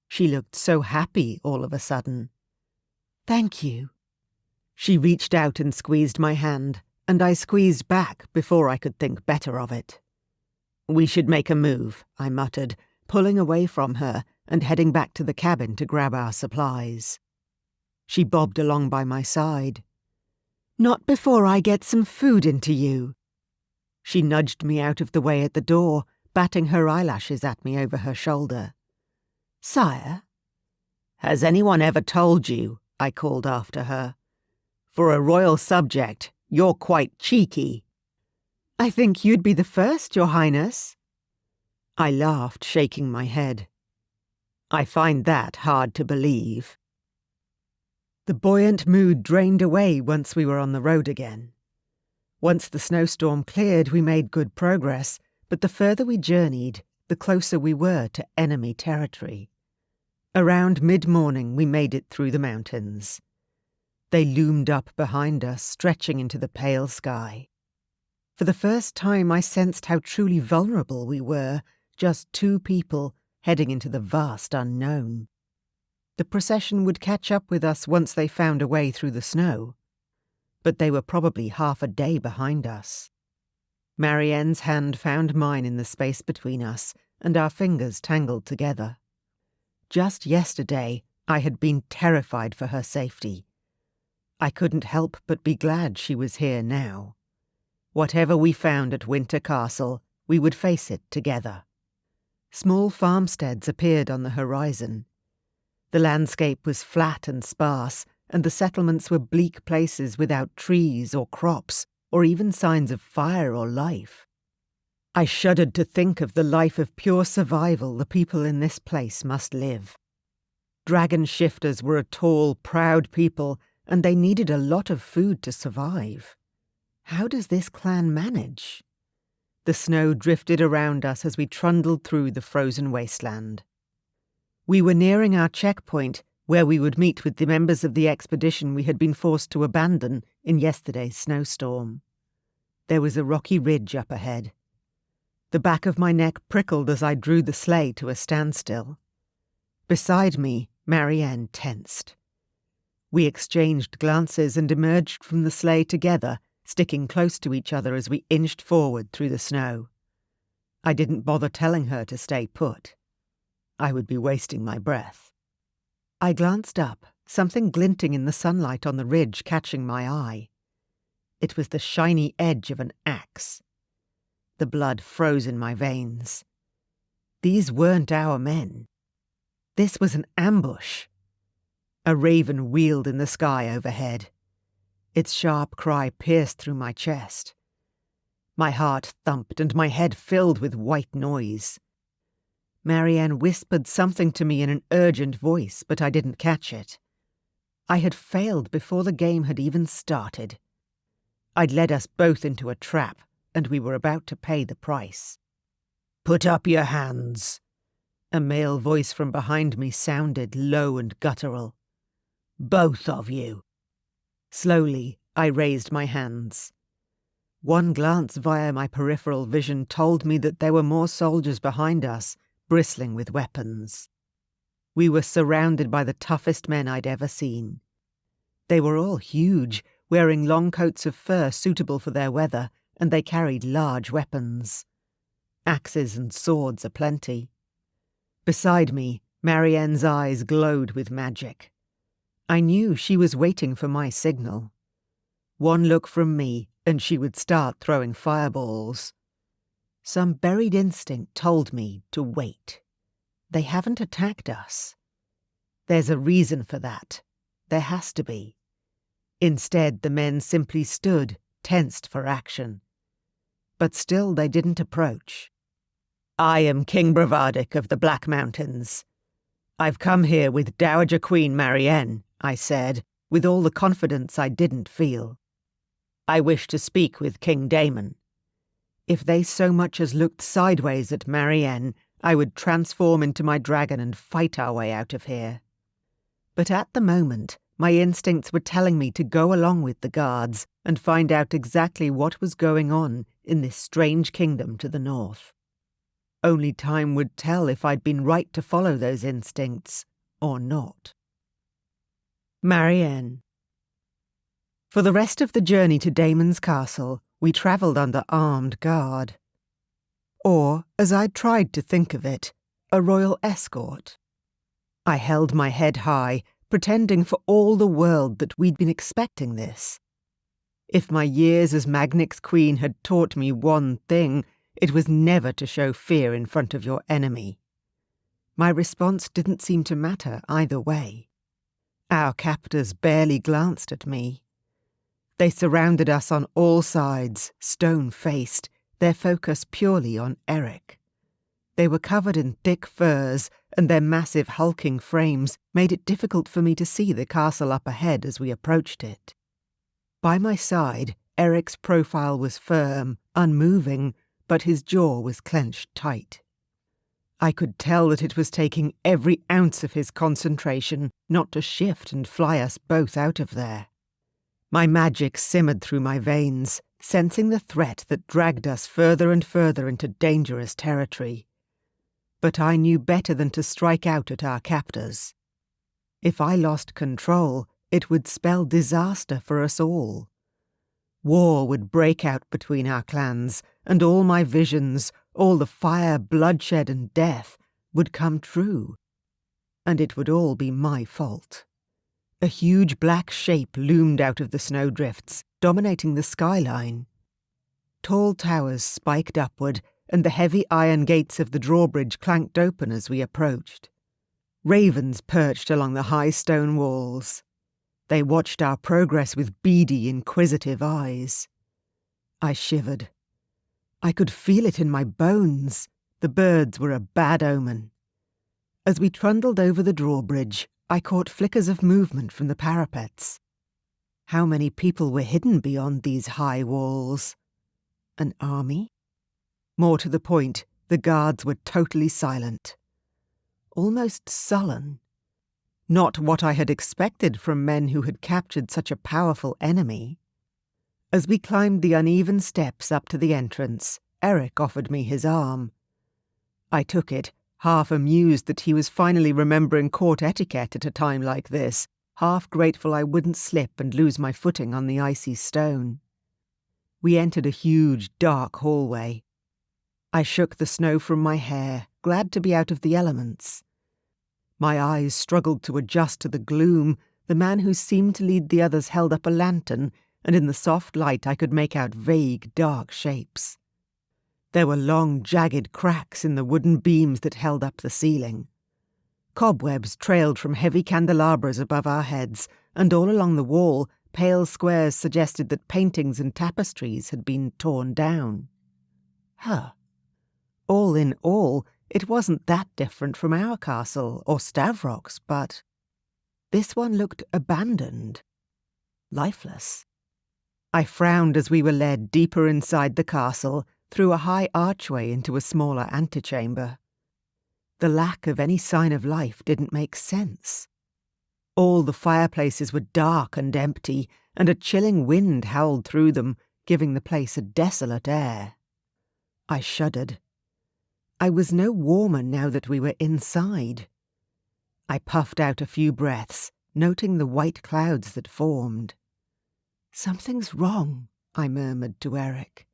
She looked so happy all of a sudden. "Thank you." She reached out and squeezed my hand, and I squeezed back before I could think better of it. "We should make a move," I muttered, pulling away from her and heading back to the cabin to grab our supplies. She bobbed along by my side. "Not before I get some food into you." She nudged me out of the way at the door, batting her eyelashes at me over her shoulder. "Sire?" "Has anyone ever told you?" I called after her. "For a royal subject, you're quite cheeky." "I think you'd be the first, Your Highness." I laughed, shaking my head. "I find that hard to believe." The buoyant mood drained away once we were on the road again. Once the snowstorm cleared, we made good progress, but the further we journeyed, the closer we were to enemy territory. Around mid-morning we made it through the mountains. They loomed up behind us, stretching into the pale sky. For the first time I sensed how truly vulnerable we were, just two people heading into the vast unknown. The procession would catch up with us once they found a way through the snow. But they were probably half a day behind us. Marianne's hand found mine in the space between us, and our fingers tangled together. Just yesterday, I had been terrified for her safety. I couldn't help but be glad she was here now. Whatever we found at Winter Castle, we would face it together. Small farmsteads appeared on the horizon. The landscape was flat and sparse, and the settlements were bleak places without trees or crops, or even signs of fire or life. I shuddered to think of the life of pure survival the people in this place must live. Dragon shifters were a tall, proud people, and they needed a lot of food to survive. How does this clan manage? The snow drifted around us as we trundled through the frozen wasteland. We were nearing our checkpoint, where we would meet with the members of the expedition we had been forced to abandon in yesterday's snowstorm. There was a rocky ridge up ahead. The back of my neck prickled as I drew the sleigh to a standstill. Beside me, Marianne tensed. We exchanged glances and emerged from the sleigh together, sticking close to each other as we inched forward through the snow. I didn't bother telling her to stay put. I would be wasting my breath. I glanced up, something glinting in the sunlight on the ridge catching my eye. It was the shiny edge of an axe. The blood froze in my veins. These weren't our men. This was an ambush. A raven wheeled in the sky overhead. Its sharp cry pierced through my chest. My heart thumped and my head filled with white noise. Marianne whispered something to me in an urgent voice, but I didn't catch it. I had failed before the game had even started. I'd led us both into a trap, and we were about to pay the price. "Put up your hands," a male voice from behind me sounded low and guttural. "Both of you." Slowly, I raised my hands. One glance via my peripheral vision told me that there were more soldiers behind us, bristling with weapons. We were surrounded by the toughest men I'd ever seen. They were all huge, wearing long coats of fur suitable for their weather, and they carried large weapons. Axes and swords aplenty. Beside me, Marianne's eyes glowed with magic. I knew she was waiting for my signal. One look from me, and she would start throwing fireballs. Some buried instinct told me to wait. They haven't attacked us. There's a reason for that. There has to be. Instead, the men simply stood, tensed for action. But still they didn't approach. I am King Bravadic of the Black Mountains. I've come here with Dowager Queen Marianne, I said, with all the confidence I didn't feel. I wish to speak with King Damon. If they so much as looked sideways at Marianne, I would transform into my dragon and fight our way out of here. But at the moment, my instincts were telling me to go along with the guards and find out exactly what was going on in this strange kingdom to the north. Only time would tell if I'd been right to follow those instincts or not. Marianne. For the rest of the journey to Damon's castle, we travelled under armed guard. Or, as I'd tried to think of it, a royal escort. I held my head high, pretending for all the world that we'd been expecting this. If my years as Magnic's queen had taught me one thing, it was never to show fear in front of your enemy. My response didn't seem to matter either way. Our captors barely glanced at me. They surrounded us on all sides, stone-faced, their focus purely on Eric. They were covered in thick furs, and their massive hulking frames made it difficult for me to see the castle up ahead as we approached it. By my side, Eric's profile was firm, unmoving, but his jaw was clenched tight. I could tell that it was taking every ounce of his concentration not to shift and fly us both out of there. My magic simmered through my veins, sensing the threat that dragged us further and further into dangerous territory. But I knew better than to strike out at our captors. If I lost control, it would spell disaster for us all. War would break out between our clans, and all my visions, all the fire, bloodshed, and death, would come true. And it would all be my fault. A huge black shape loomed out of the snowdrifts, dominating the skyline. Tall towers spiked upward, and the heavy iron gates of the drawbridge clanked open as we approached. Ravens perched along the high stone walls. They watched our progress with beady, inquisitive eyes. I shivered. I could feel it in my bones. The birds were a bad omen. As we trundled over the drawbridge, I caught flickers of movement from the parapets. How many people were hidden beyond these high walls? An army? More to the point, the guards were totally silent. Almost sullen. Not what I had expected from men who had captured such a powerful enemy. As we climbed the uneven steps up to the entrance, Eric offered me his arm. I took it, half amused that he was finally remembering court etiquette at a time like this, half grateful I wouldn't slip and lose my footing on the icy stone. We entered a huge, dark hallway. I shook the snow from my hair, glad to be out of the elements. My eyes struggled to adjust to the gloom. The man who seemed to lead the others held up a lantern, and in the soft light I could make out vague, dark shapes. There were long, jagged cracks in the wooden beams that held up the ceiling. Cobwebs trailed from heavy candelabras above our heads, and all along the wall, pale squares suggested that paintings and tapestries had been torn down. All in all, it wasn't that different from our castle or Stavrock's, but this one looked abandoned, lifeless. I frowned as we were led deeper inside the castle, through a high archway into a smaller antechamber. The lack of any sign of life didn't make sense. All the fireplaces were dark and empty, and a chilling wind howled through them, giving the place a desolate air. I shuddered. I was no warmer now that we were inside. I puffed out a few breaths, noting the white clouds that formed. "Something's wrong," I murmured to Eric.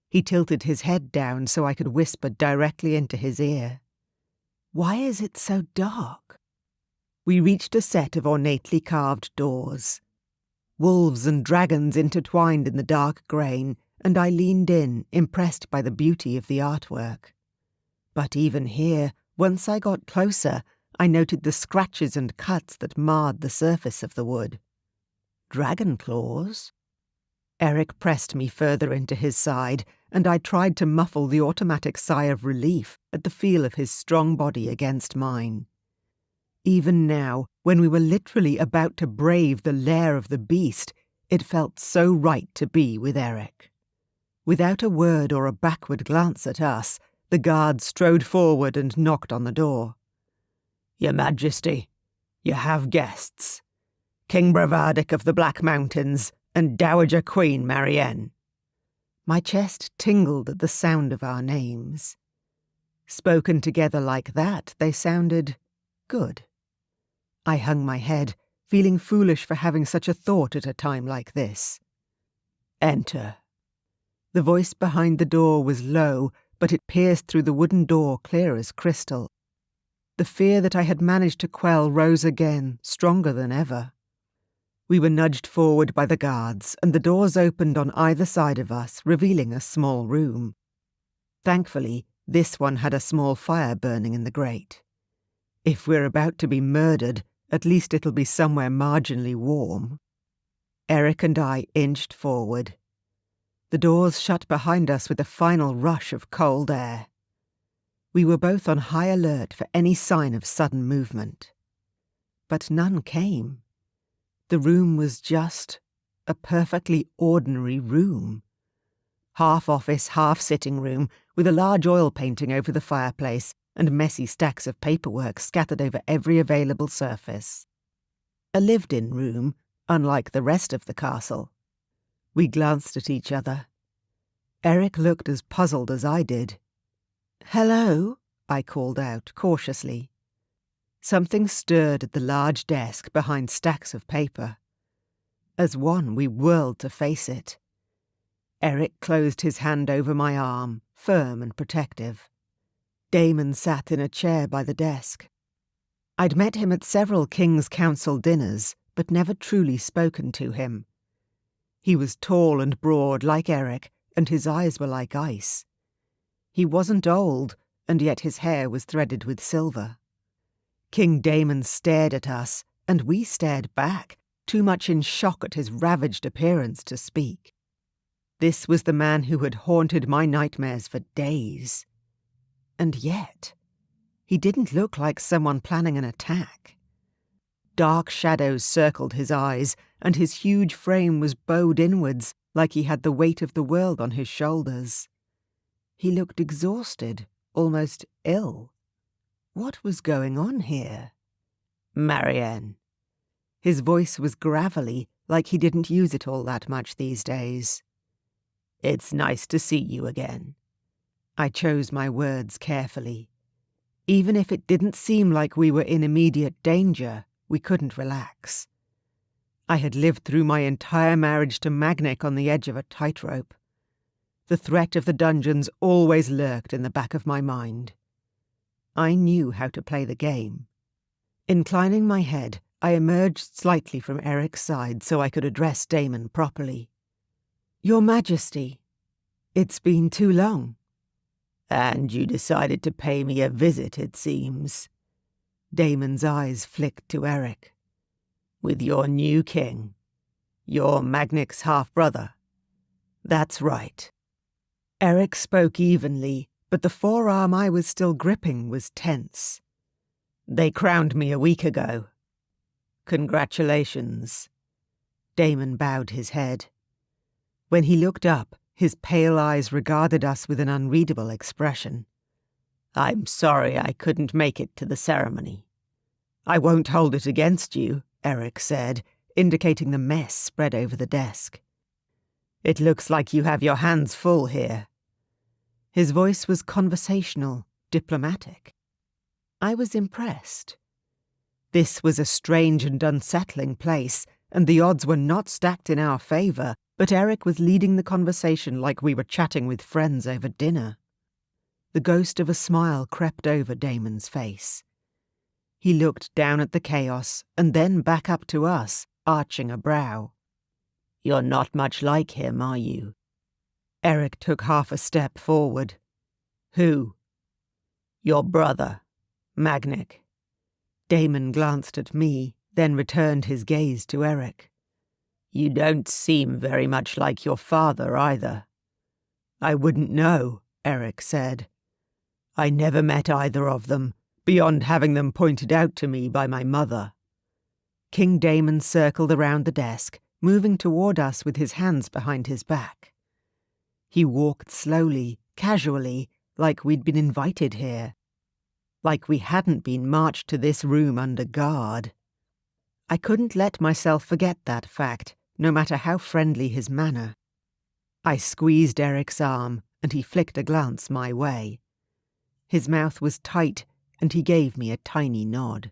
He tilted his head down so I could whisper directly into his ear. Why is it so dark? We reached a set of ornately carved doors. Wolves and dragons intertwined in the dark grain, and I leaned in, impressed by the beauty of the artwork. But even here, once I got closer, I noted the scratches and cuts that marred the surface of the wood. Dragon claws? Eric pressed me further into his side, and I tried to muffle the automatic sigh of relief at the feel of his strong body against mine. Even now, when we were literally about to brave the lair of the beast, it felt so right to be with Eric. Without a word or a backward glance at us, the guard strode forward and knocked on the door. "Your Majesty, you have guests. King Bravadic of the Black Mountains and Dowager Queen Marianne." My chest tingled at the sound of our names. Spoken together like that, they sounded good. I hung my head, feeling foolish for having such a thought at a time like this. "Enter." The voice behind the door was low, but it pierced through the wooden door clear as crystal. The fear that I had managed to quell rose again, stronger than ever. We were nudged forward by the guards, and the doors opened on either side of us, revealing a small room. Thankfully, this one had a small fire burning in the grate. If we're about to be murdered, at least it'll be somewhere marginally warm. Eric and I inched forward. The doors shut behind us with a final rush of cold air. We were both on high alert for any sign of sudden movement. But none came. The room was just a perfectly ordinary room. Half office, half sitting room, with a large oil painting over the fireplace and messy stacks of paperwork scattered over every available surface. A lived-in room, unlike the rest of the castle. We glanced at each other. Eric looked as puzzled as I did. "Hello," I called out cautiously. Something stirred at the large desk behind stacks of paper. As one, we whirled to face it. Eric closed his hand over my arm, firm and protective. Damon sat in a chair by the desk. I'd met him at several King's Council dinners, but never truly spoken to him. He was tall and broad like Eric, and his eyes were like ice. He wasn't old, and yet his hair was threaded with silver. King Damon stared at us, and we stared back, too much in shock at his ravaged appearance to speak. This was the man who had haunted my nightmares for days. And yet, he didn't look like someone planning an attack. Dark shadows circled his eyes, and his huge frame was bowed inwards, like he had the weight of the world on his shoulders. He looked exhausted, almost ill. What was going on here? "Marianne." His voice was gravelly, like he didn't use it all that much these days. "It's nice to see you again." I chose my words carefully. Even if it didn't seem like we were in immediate danger, we couldn't relax. I had lived through my entire marriage to Magnic on the edge of a tightrope. The threat of the dungeons always lurked in the back of my mind. I knew how to play the game. Inclining my head, I emerged slightly from Eric's side so I could address Damon properly. "Your Majesty, it's been too long." "And you decided to pay me a visit, it seems." Damon's eyes flicked to Eric. "With your new king. Your Magnic's half-brother." "That's right." Eric spoke evenly, but the forearm I was still gripping was tense. "They crowned me a week ago." "Congratulations." Damon bowed his head. When he looked up, his pale eyes regarded us with an unreadable expression. "I'm sorry I couldn't make it to the ceremony." "I won't hold it against you," Eric said, indicating the mess spread over the desk. "It looks like you have your hands full here." His voice was conversational, diplomatic. I was impressed. This was a strange and unsettling place, and the odds were not stacked in our favour, but Eric was leading the conversation like we were chatting with friends over dinner. The ghost of a smile crept over Damon's face. He looked down at the chaos and then back up to us, arching a brow. "You're not much like him, are you?" Eric took half a step forward. "Who?" "Your brother, Magnic." Damon glanced at me, then returned his gaze to Eric. "You don't seem very much like your father either." "I wouldn't know," Eric said. "I never met either of them, beyond having them pointed out to me by my mother." King Damon circled around the desk, moving toward us with his hands behind his back. He walked slowly, casually, like we'd been invited here. Like we hadn't been marched to this room under guard. I couldn't let myself forget that fact, no matter how friendly his manner. I squeezed Eric's arm, and he flicked a glance my way. His mouth was tight, and he gave me a tiny nod.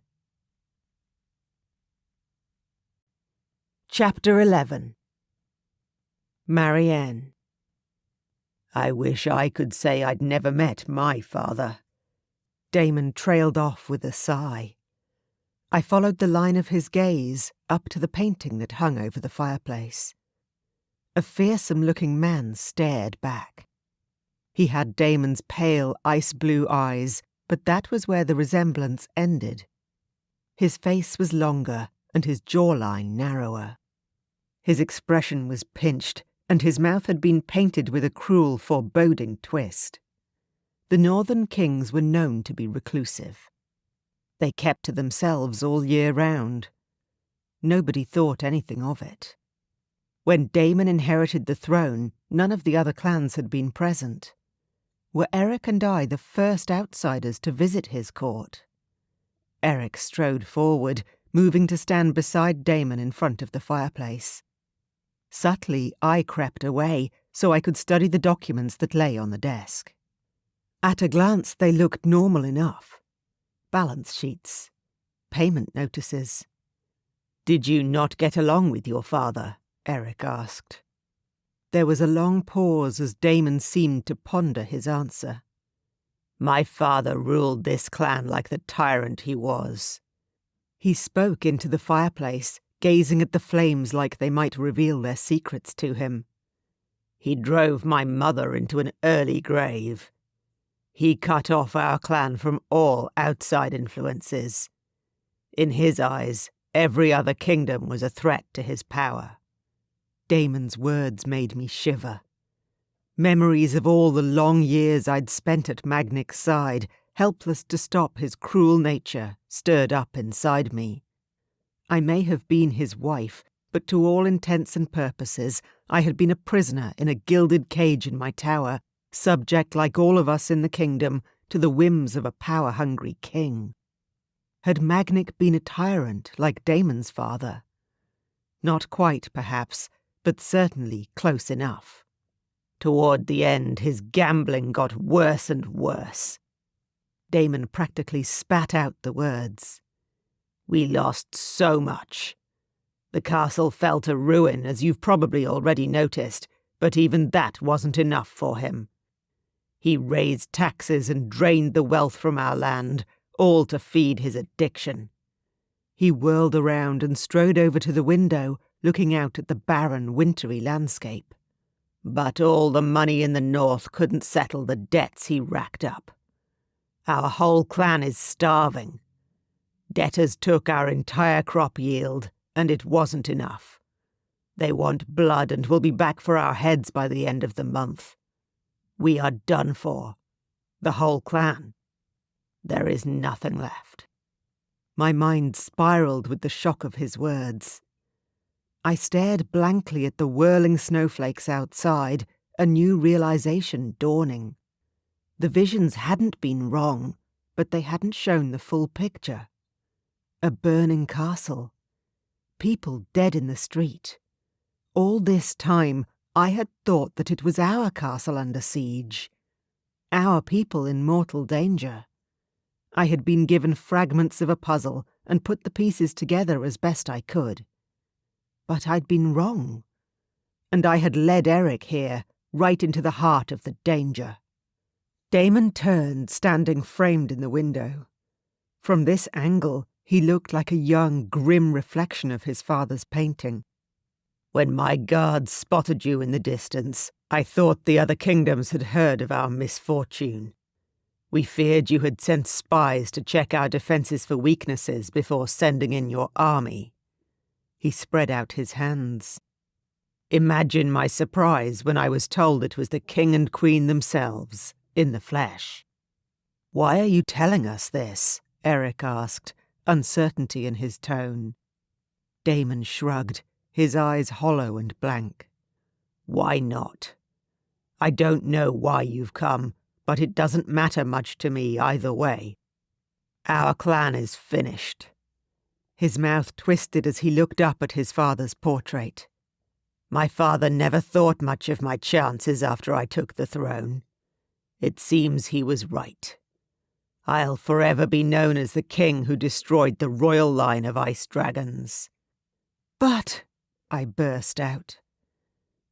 Chapter 11. Marianne. "I wish I could say I'd never met my father." Damon trailed off with a sigh. I followed the line of his gaze up to the painting that hung over the fireplace. A fearsome-looking man stared back. He had Damon's pale, ice-blue eyes, but that was where the resemblance ended. His face was longer and his jawline narrower. His expression was pinched, and his mouth had been painted with a cruel, foreboding twist. The Northern Kings were known to be reclusive. They kept to themselves all year round. Nobody thought anything of it. When Damon inherited the throne, none of the other clans had been present. Were Eric and I the first outsiders to visit his court? Eric strode forward, moving to stand beside Damon in front of the fireplace. Subtly, I crept away so I could study the documents that lay on the desk. At a glance, they looked normal enough. Balance sheets. Payment notices. "Did you not get along with your father?" Eric asked. There was a long pause as Damon seemed to ponder his answer. "My father ruled this clan like the tyrant he was." He spoke into the fireplace, gazing at the flames like they might reveal their secrets to him. "He drove my mother into an early grave. He cut off our clan from all outside influences. In his eyes, every other kingdom was a threat to his power." Damon's words made me shiver. Memories of all the long years I'd spent at Magnic's side, helpless to stop his cruel nature, stirred up inside me. I may have been his wife, but to all intents and purposes, I had been a prisoner in a gilded cage in my tower, subject like all of us in the kingdom to the whims of a power-hungry king. Had Magnic been a tyrant like Damon's father? Not quite, perhaps, but certainly close enough. Toward the end, his gambling got worse and worse. Damon practically spat out the words. "We lost so much. The castle fell to ruin, as you've probably already noticed, but even that wasn't enough for him. He raised taxes and drained the wealth from our land, all to feed his addiction." He whirled around and strode over to the window, looking out at the barren, wintry landscape. "But all the money in the north couldn't settle the debts he racked up. Our whole clan is starving. Debtors took our entire crop yield, and it wasn't enough. They want blood and will be back for our heads by the end of the month. We are done for. The whole clan. There is nothing left." My mind spiraled with the shock of his words. I stared blankly at the whirling snowflakes outside, a new realization dawning. The visions hadn't been wrong, but they hadn't shown the full picture. A burning castle. People dead in the street. All this time, I had thought that it was our castle under siege. Our people in mortal danger. I had been given fragments of a puzzle and put the pieces together as best I could. But I'd been wrong. And I had led Eric here, right into the heart of the danger. Damon turned, standing framed in the window. From this angle, he looked like a young, grim reflection of his father's painting. "When my guards spotted you in the distance, I thought the other kingdoms had heard of our misfortune. We feared you had sent spies to check our defenses for weaknesses before sending in your army." He spread out his hands. "Imagine my surprise when I was told it was the king and queen themselves, in the flesh." "Why are you telling us this?" Eric asked, uncertainty in his tone. Damon shrugged, his eyes hollow and blank. "Why not? I don't know why you've come, but it doesn't matter much to me either way. Our clan is finished." His mouth twisted as he looked up at his father's portrait. "My father never thought much of my chances after I took the throne. It seems he was right. I'll forever be known as the king who destroyed the royal line of ice dragons." "But," I burst out.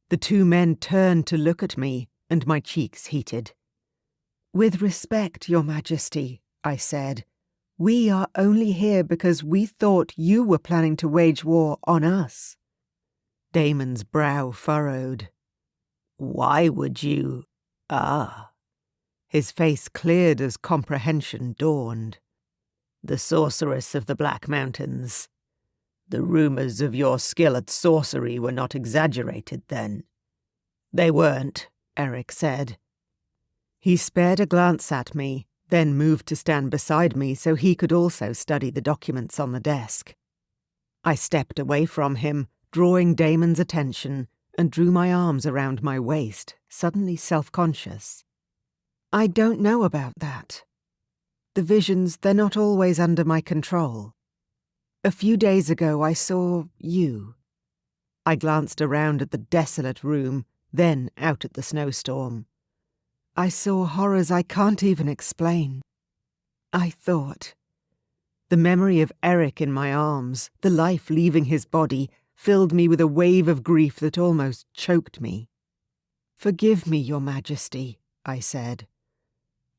The two men turned to look at me, and my cheeks heated. "With respect, Your Majesty," I said, "we are only here because we thought you were planning to wage war on us." Damon's brow furrowed. "Why would you— Ah." His face cleared as comprehension dawned. "The sorceress of the Black Mountains. The rumors of your skill at sorcery were not exaggerated then." "They weren't," Eric said. He spared a glance at me, then moved to stand beside me so he could also study the documents on the desk. I stepped away from him, drawing Damon's attention, and drew my arms around my waist, suddenly self-conscious. "I don't know about that. The visions, they're not always under my control. A few days ago I saw you." I glanced around at the desolate room, then out at the snowstorm. "I saw horrors I can't even explain. I thought." The memory of Eric in my arms, the life leaving his body, filled me with a wave of grief that almost choked me. "Forgive me, Your Majesty," I said.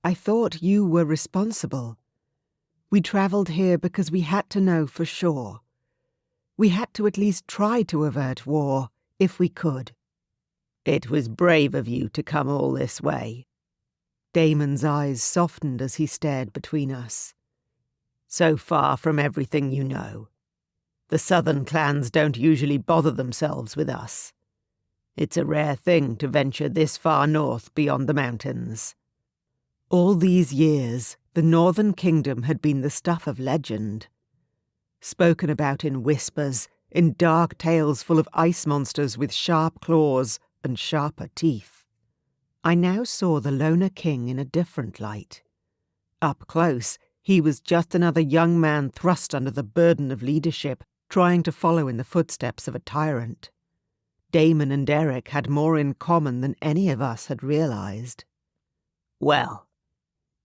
"I thought you were responsible. We travelled here because we had to know for sure. We had to at least try to avert war, if we could." "It was brave of you to come all this way." Damon's eyes softened as he stared between us. "So far from everything you know. The southern clans don't usually bother themselves with us. It's a rare thing to venture this far north beyond the mountains." All these years, the Northern Kingdom had been the stuff of legend. Spoken about in whispers, in dark tales full of ice monsters with sharp claws and sharper teeth. I now saw the Loner King in a different light. Up close, he was just another young man thrust under the burden of leadership, trying to follow in the footsteps of a tyrant. Damon and Eric had more in common than any of us had realized. "Well,"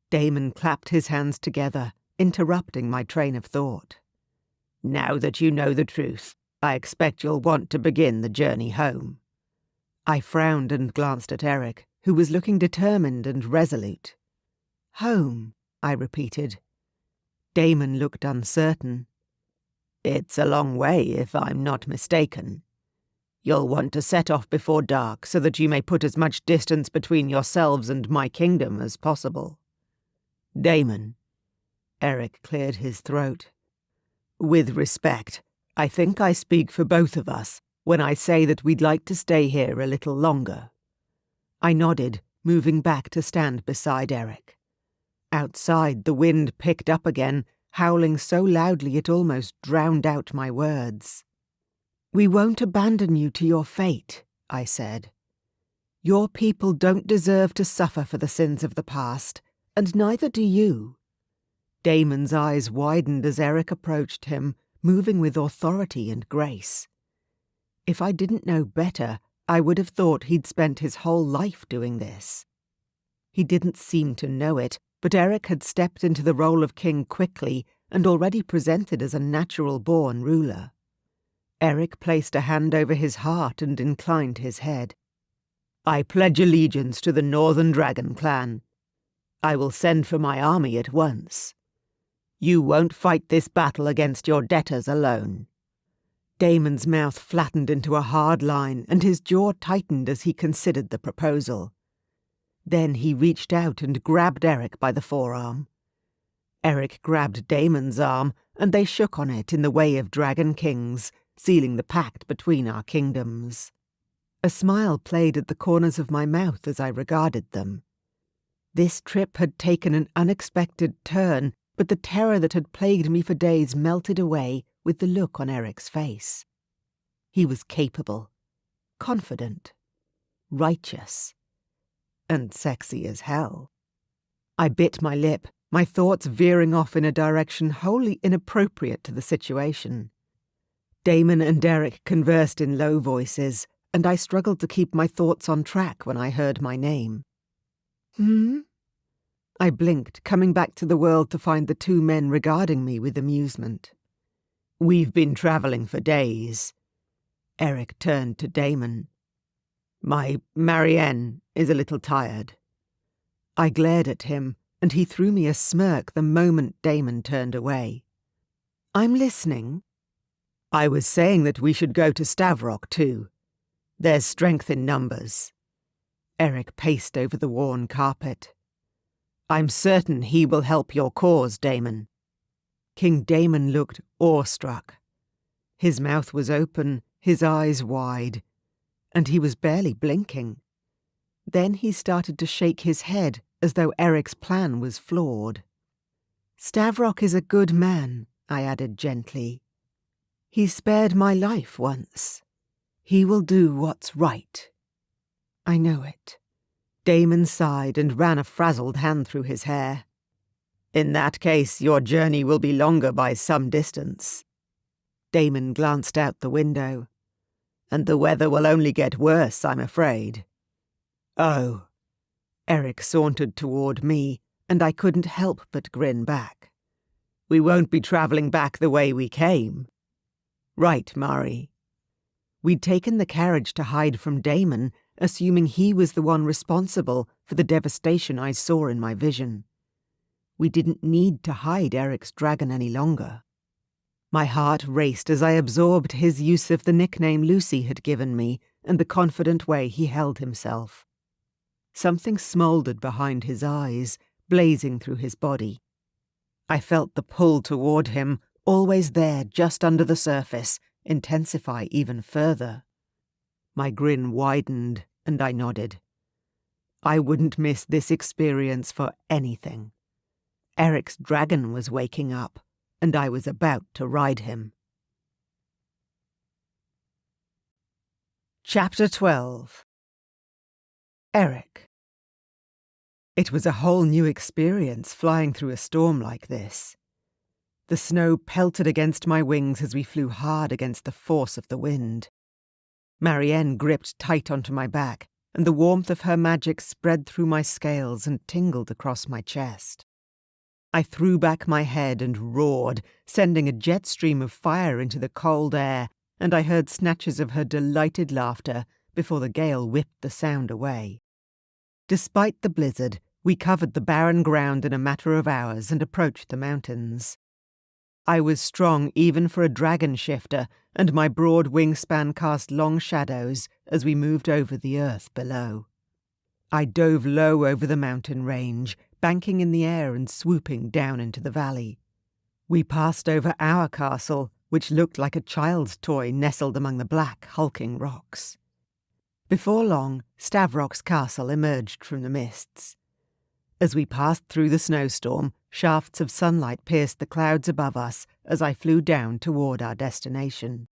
Damon clapped his hands together, interrupting my train of thought. "Now that you know the truth, I expect you'll want to begin the journey home." I frowned and glanced at Eric, who was looking determined and resolute. "Home," I repeated. Damon looked uncertain. "It's a long way, if I'm not mistaken. You'll want to set off before dark so that you may put as much distance between yourselves and my kingdom as possible." "Damon," Eric cleared his throat. "With respect, I think I speak for both of us when I say that we'd like to stay here a little longer." I nodded, moving back to stand beside Eric. Outside, the wind picked up again, howling so loudly it almost drowned out my words. "We won't abandon you to your fate," I said. "Your people don't deserve to suffer for the sins of the past, and neither do you." Damon's eyes widened as Eric approached him, moving with authority and grace. If I didn't know better, I would have thought he'd spent his whole life doing this. He didn't seem to know it, but Eric had stepped into the role of king quickly and already presented as a natural-born ruler. Eric placed a hand over his heart and inclined his head. "I pledge allegiance to the Northern Dragon Clan." I will send for my army at once. You won't fight this battle against your debtors alone." Damon's mouth flattened into a hard line, and his jaw tightened as he considered the proposal. Then he reached out and grabbed Eric by the forearm. Eric grabbed Damon's arm, and they shook on it in the way of dragon kings, sealing the pact between our kingdoms. A smile played at the corners of my mouth as I regarded them. This trip had taken an unexpected turn, but the terror that had plagued me for days melted away with the look on Eric's face. He was capable, confident, righteous, and sexy as hell. I bit my lip, my thoughts veering off in a direction wholly inappropriate to the situation. Damon and Eric conversed in low voices, and I struggled to keep my thoughts on track when I heard my name. "Hmm?" I blinked, coming back to the world to find the two men regarding me with amusement. "We've been travelling for days." Eric turned to Damon. "My Marianne is a little tired." I glared at him, and he threw me a smirk the moment Damon turned away. "I'm listening." "I was saying that we should go to Stavrock too. There's strength in numbers." Eric paced over the worn carpet. "I'm certain he will help your cause, Damon." King Damon looked awestruck. His mouth was open, his eyes wide, and he was barely blinking. Then he started to shake his head as though Eric's plan was flawed. "Stavrock is a good man," I added gently. "He spared my life once. He will do what's right." "I know it." Damon sighed and ran a frazzled hand through his hair. "In that case, your journey will be longer by some distance." Damon glanced out the window. "And the weather will only get worse, I'm afraid." "Oh." Eric sauntered toward me, and I couldn't help but grin back. "We won't be travelling back the way we came." "Right, Mari." We'd taken the carriage to hide from Damon, assuming he was the one responsible for the devastation I saw in my vision. We didn't need to hide Eric's dragon any longer. My heart raced as I absorbed his use of the nickname Lucy had given me and the confident way he held himself. Something smouldered behind his eyes, blazing through his body. I felt the pull toward him, always there just under the surface, intensify even further. My grin widened, and I nodded. I wouldn't miss this experience for anything. Eric's dragon was waking up, and I was about to ride him. Chapter 12. Eric. It was a whole new experience flying through a storm like this. The snow pelted against my wings as we flew hard against the force of the wind. Marianne gripped tight onto my back, and the warmth of her magic spread through my scales and tingled across my chest. I threw back my head and roared, sending a jet stream of fire into the cold air, and I heard snatches of her delighted laughter before the gale whipped the sound away. Despite the blizzard, we covered the barren ground in a matter of hours and approached the mountains. I was strong even for a dragon shifter, and my broad wingspan cast long shadows as we moved over the earth below. I dove low over the mountain range, banking in the air and swooping down into the valley. We passed over our castle, which looked like a child's toy nestled among the black, hulking rocks. Before long, Stavrock's castle emerged from the mists. As we passed through the snowstorm, shafts of sunlight pierced the clouds above us as I flew down toward our destination.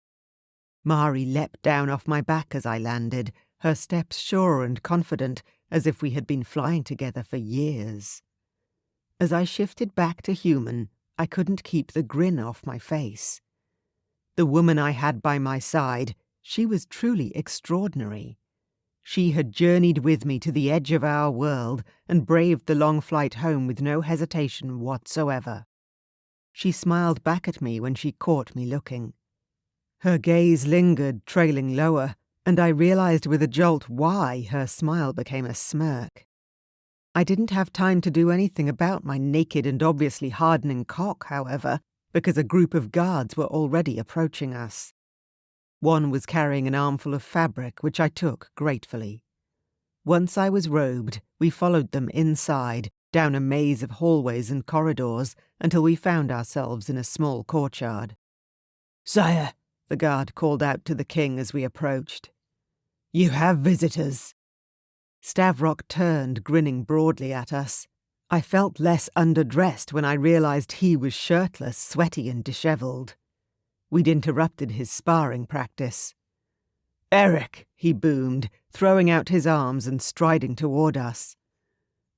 Mari leapt down off my back as I landed, her steps sure and confident, as if we had been flying together for years. As I shifted back to human, I couldn't keep the grin off my face. The woman I had by my side, she was truly extraordinary. She had journeyed with me to the edge of our world and braved the long flight home with no hesitation whatsoever. She smiled back at me when she caught me looking. Her gaze lingered, trailing lower, and I realized with a jolt why her smile became a smirk. I didn't have time to do anything about my naked and obviously hardening cock, however, because a group of guards were already approaching us. One was carrying an armful of fabric, which I took gratefully. Once I was robed, we followed them inside, down a maze of hallways and corridors, until we found ourselves in a small courtyard. "Sire," the guard called out to the king as we approached. "You have visitors." Stavrock turned, grinning broadly at us. I felt less underdressed when I realized he was shirtless, sweaty and dishevelled. We'd interrupted his sparring practice. "Eric," he boomed, throwing out his arms and striding toward us.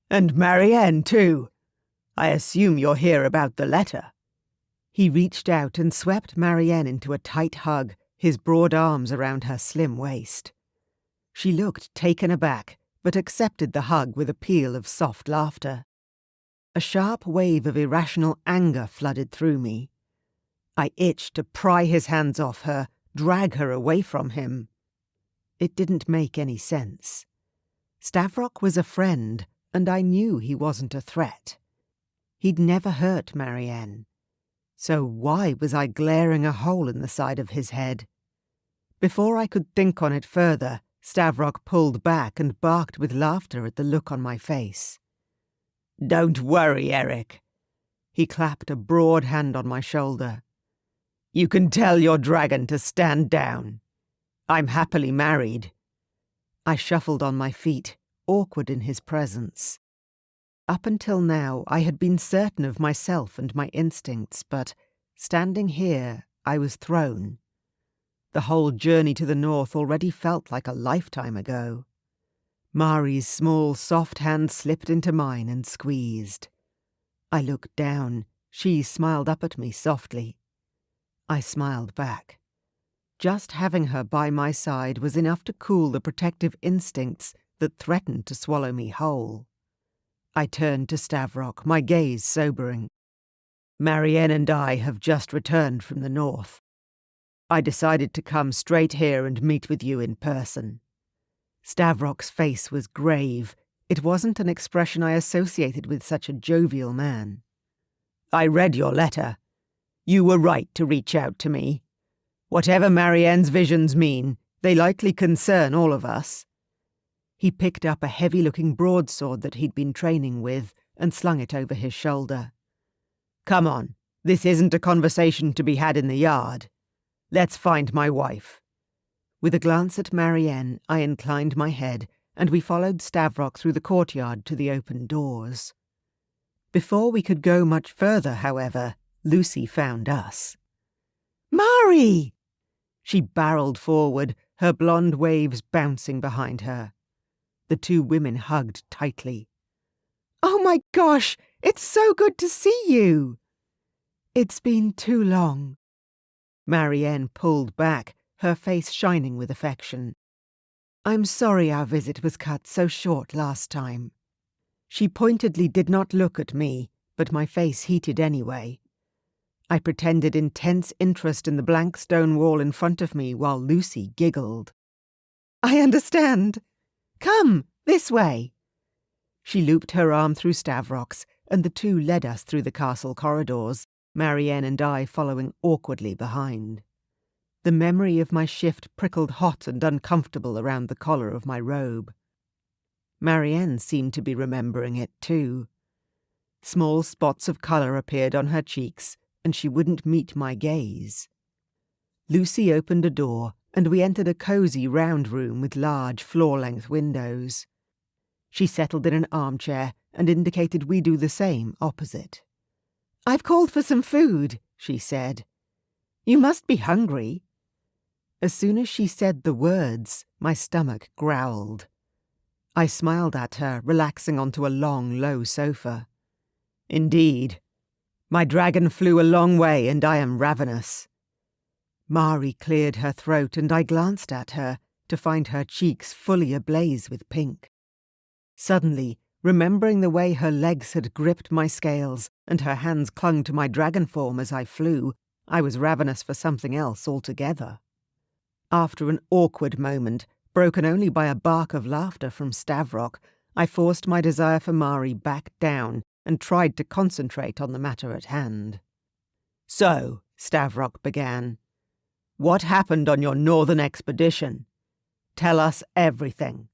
"And Marianne, too. I assume you're here about the letter." He reached out and swept Marianne into a tight hug, his broad arms around her slim waist. She looked taken aback, but accepted the hug with a peal of soft laughter. A sharp wave of irrational anger flooded through me. I itched to pry his hands off her, drag her away from him. It didn't make any sense. Stavrock was a friend, and I knew he wasn't a threat. He'd never hurt Marianne. So why was I glaring a hole in the side of his head? Before I could think on it further, Stavrock pulled back and barked with laughter at the look on my face. "Don't worry, Eric." He clapped a broad hand on my shoulder. "You can tell your dragon to stand down. I'm happily married." I shuffled on my feet, awkward in his presence. Up until now, I had been certain of myself and my instincts, but standing here, I was thrown. The whole journey to the north already felt like a lifetime ago. Mari's small, soft hand slipped into mine and squeezed. I looked down. She smiled up at me softly. I smiled back. Just having her by my side was enough to cool the protective instincts that threatened to swallow me whole. I turned to Stavrock, my gaze sobering. "Marianne and I have just returned from the north. I decided to come straight here and meet with you in person." Stavrock's face was grave. It wasn't an expression I associated with such a jovial man. "I read your letter. You were right to reach out to me. Whatever Marianne's visions mean, they likely concern all of us." He picked up a heavy-looking broadsword that he'd been training with and slung it over his shoulder. "Come on, this isn't a conversation to be had in the yard. Let's find my wife." With a glance at Marianne, I inclined my head, and we followed Stavrock through the courtyard to the open doors. Before we could go much further, however, Lucy found us. "Mari!" She barreled forward, her blonde waves bouncing behind her. The two women hugged tightly. "Oh my gosh, it's so good to see you!" "It's been too long." Marianne pulled back, her face shining with affection. "I'm sorry our visit was cut so short last time." She pointedly did not look at me, but my face heated anyway. I pretended intense interest in the blank stone wall in front of me while Lucy giggled. "I understand. Come, this way." She looped her arm through Stavrock's, and the two led us through the castle corridors, Marianne and I following awkwardly behind. The memory of my shift prickled hot and uncomfortable around the collar of my robe. Marianne seemed to be remembering it too. Small spots of colour appeared on her cheeks, and she wouldn't meet my gaze. Lucy opened a door, and we entered a cosy round room with large floor-length windows. She settled in an armchair and indicated we do the same opposite. "I've called for some food," she said. "You must be hungry." As soon as she said the words, my stomach growled. I smiled at her, relaxing onto a long, low sofa. "Indeed. My dragon flew a long way and I am ravenous." Mari cleared her throat and I glanced at her to find her cheeks fully ablaze with pink. Suddenly, remembering the way her legs had gripped my scales and her hands clung to my dragon form as I flew, I was ravenous for something else altogether. After an awkward moment, broken only by a bark of laughter from Stavrock, I forced my desire for Mari back down and tried to concentrate on the matter at hand. "So," Stavrock began, "what happened on your northern expedition? Tell us everything."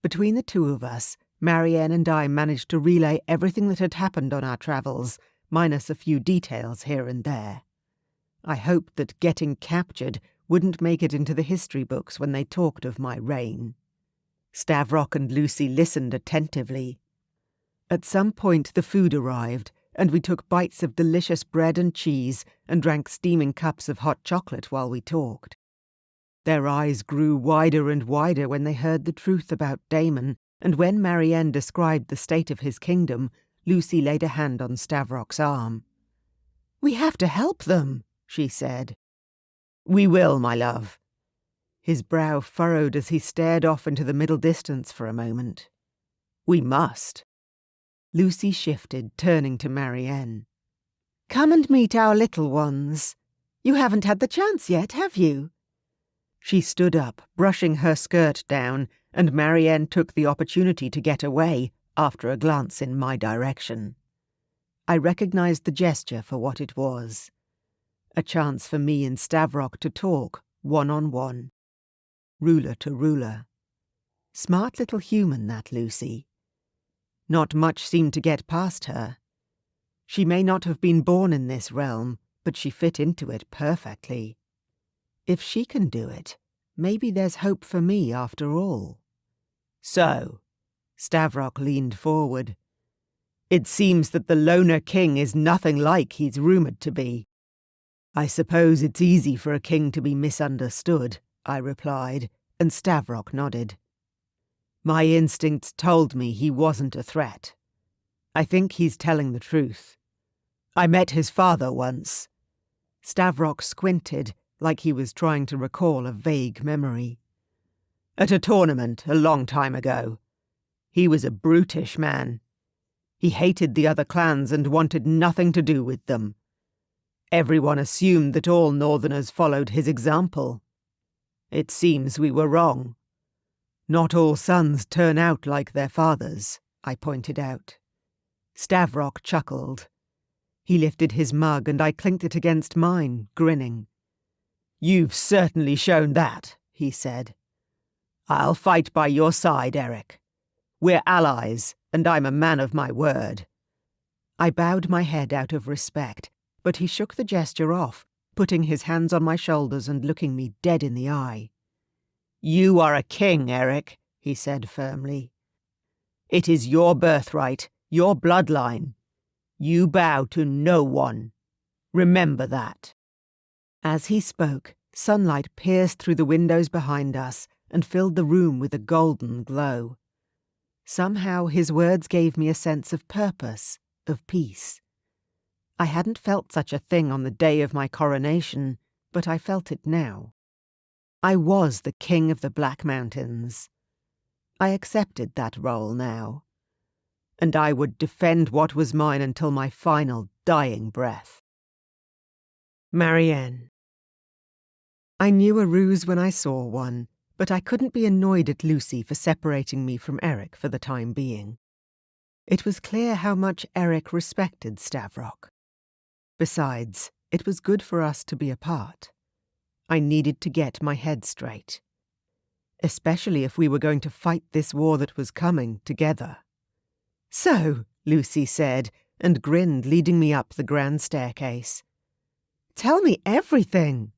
Between the two of us, Marianne and I managed to relay everything that had happened on our travels, minus a few details here and there. I hoped that getting captured wouldn't make it into the history books when they talked of my reign. Stavrock and Lucy listened attentively. At some point the food arrived, and we took bites of delicious bread and cheese and drank steaming cups of hot chocolate while we talked. Their eyes grew wider and wider when they heard the truth about Damon, and when Marianne described the state of his kingdom, Lucy laid a hand on Stavrock's arm. "We have to help them," she said. "We will, my love." His brow furrowed as he stared off into the middle distance for a moment. "We must." Lucy shifted, turning to Marianne. "Come and meet our little ones. You haven't had the chance yet, have you?" She stood up, brushing her skirt down, and Marianne took the opportunity to get away after a glance in my direction. I recognized the gesture for what it was. A chance for me and Stavrock to talk, one-on-one. Ruler to ruler. Smart little human, that Lucy. Not much seemed to get past her. She may not have been born in this realm, but she fit into it perfectly. If she can do it, maybe there's hope for me after all. "So," Stavrock leaned forward, "it seems that the Loner King is nothing like he's rumoured to be." "I suppose it's easy for a king to be misunderstood," I replied, and Stavrock nodded. "My instincts told me he wasn't a threat. I think he's telling the truth. I met his father once." Stavrock squinted, like he was trying to recall a vague memory. "At a tournament a long time ago. He was a brutish man. He hated the other clans and wanted nothing to do with them. Everyone assumed that all Northerners followed his example. It seems we were wrong. Not all sons turn out like their fathers," I pointed out. Stavrock chuckled. He lifted his mug and I clinked it against mine, grinning. "You've certainly shown that," he said. "I'll fight by your side, Eric. We're allies, and I'm a man of my word." I bowed my head out of respect, but he shook the gesture off, putting his hands on my shoulders and looking me dead in the eye. "You are a king, Eric," he said firmly. "It is your birthright, your bloodline. You bow to no one. Remember that." As he spoke, sunlight pierced through the windows behind us and filled the room with a golden glow. Somehow his words gave me a sense of purpose, of peace. I hadn't felt such a thing on the day of my coronation, but I felt it now. I was the king of the Black Mountains. I accepted that role now. And I would defend what was mine until my final dying breath. Marianne. I knew a ruse when I saw one, but I couldn't be annoyed at Lucy for separating me from Eric for the time being. It was clear how much Eric respected Stavrock. Besides, it was good for us to be apart. I needed to get my head straight. Especially if we were going to fight this war that was coming together. "So," Lucy said, and grinned, leading me up the grand staircase. "Tell me everything."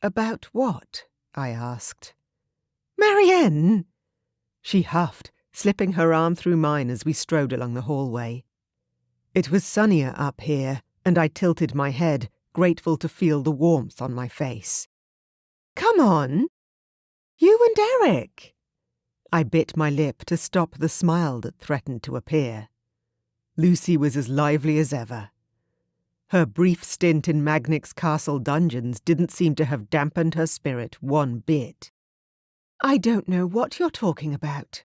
"About what?" I asked. "Marianne!" She huffed, slipping her arm through mine as we strode along the hallway. It was sunnier up here, and I tilted my head, grateful to feel the warmth on my face. "Come on! You and Eric!" I bit my lip to stop the smile that threatened to appear. Lucy was as lively as ever. Her brief stint in Magnic's castle dungeons didn't seem to have dampened her spirit one bit. "I don't know what you're talking about."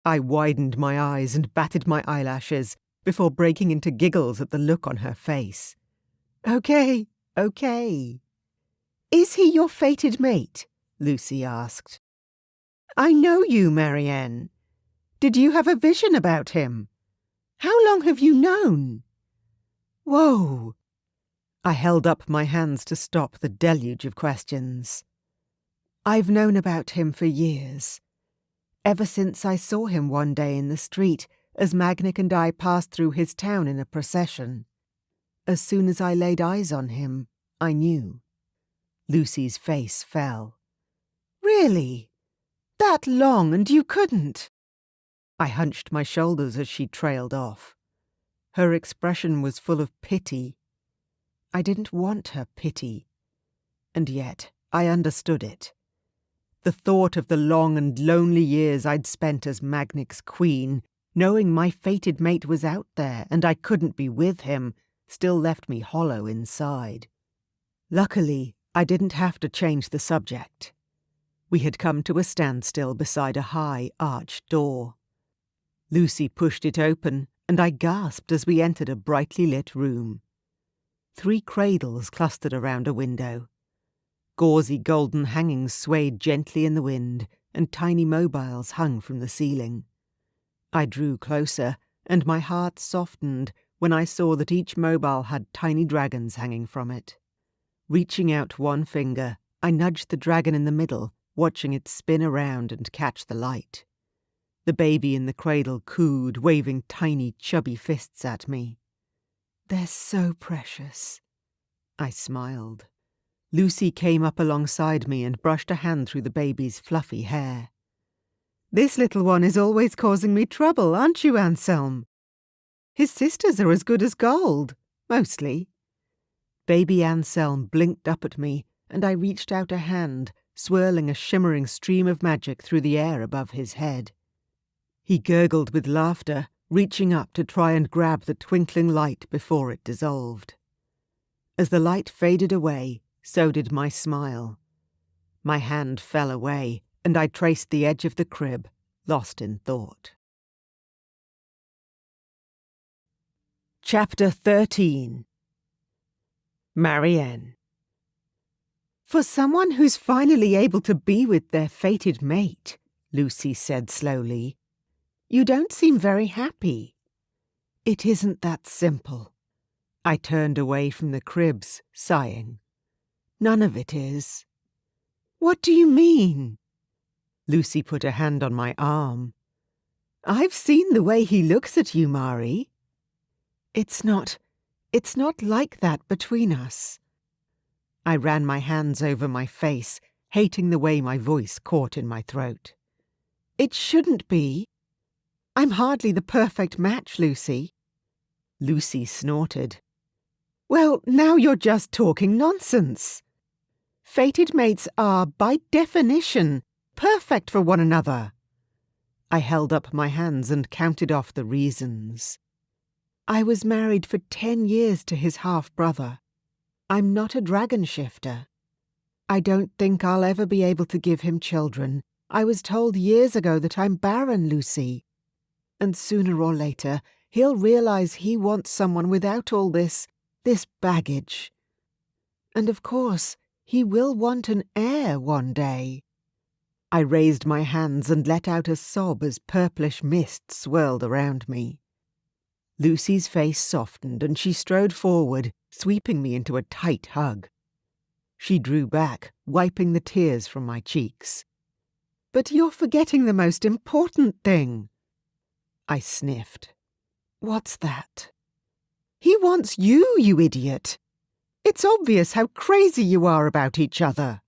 I widened my eyes and batted my eyelashes before breaking into giggles at the look on her face. Okay. "Is he your fated mate?" Lucy asked. "I know you, Marianne. Did you have a vision about him? How long have you known? Whoa! I held up my hands to stop the deluge of questions. I've known about him for years. Ever since I saw him one day in the street as Magnic and I passed through his town in a procession. As soon as I laid eyes on him, I knew. Lucy's face fell. Really? That long and you couldn't? I hunched my shoulders as she trailed off. Her expression was full of pity. I didn't want her pity. And yet I understood it. The thought of the long and lonely years I'd spent as Magnic's queen, knowing my fated mate was out there and I couldn't be with him, still left me hollow inside. Luckily, I didn't have to change the subject. We had come to a standstill beside a high, arched door. Lucy pushed it open, and I gasped as we entered a brightly lit room. 3 cradles clustered around a window. Gauzy golden hangings swayed gently in the wind, and tiny mobiles hung from the ceiling. I drew closer, and my heart softened when I saw that each mobile had tiny dragons hanging from it. Reaching out one finger, I nudged the dragon in the middle, watching it spin around and catch the light. The baby in the cradle cooed, waving tiny, chubby fists at me. "They're so precious." I smiled. Lucy came up alongside me and brushed a hand through the baby's fluffy hair. "This little one is always causing me trouble, aren't you, Anselm? His sisters are as good as gold, mostly." Baby Anselm blinked up at me, and I reached out a hand, swirling a shimmering stream of magic through the air above his head. He gurgled with laughter, reaching up to try and grab the twinkling light before it dissolved. As the light faded away, so did my smile. My hand fell away, and I traced the edge of the crib, lost in thought. Chapter 13. Marianne. "For someone who's finally able to be with their fated mate," Lucy said slowly, "you don't seem very happy." "It isn't that simple." I turned away from the cribs, sighing. "None of it is." "What do you mean?" Lucy put a hand on my arm. "I've seen the way he looks at you, Mari. It's not like that between us." I ran my hands over my face, hating the way my voice caught in my throat. "It shouldn't be. I'm hardly the perfect match, Lucy." Lucy snorted. "Well, now you're just talking nonsense. Fated mates are, by definition, perfect for one another." I held up my hands and counted off the reasons. "I was married for 10 years to his half-brother. I'm not a dragon shifter. I don't think I'll ever be able to give him children. I was told years ago that I'm barren, Lucy. And sooner or later, he'll realize he wants someone without all this baggage. And of course, he will want an heir one day." I raised my hands and let out a sob as purplish mist swirled around me. Lucy's face softened and she strode forward, sweeping me into a tight hug. She drew back, wiping the tears from my cheeks. "But you're forgetting the most important thing." I sniffed. "What's that?" "He wants you, you idiot. It's obvious how crazy you are about each other."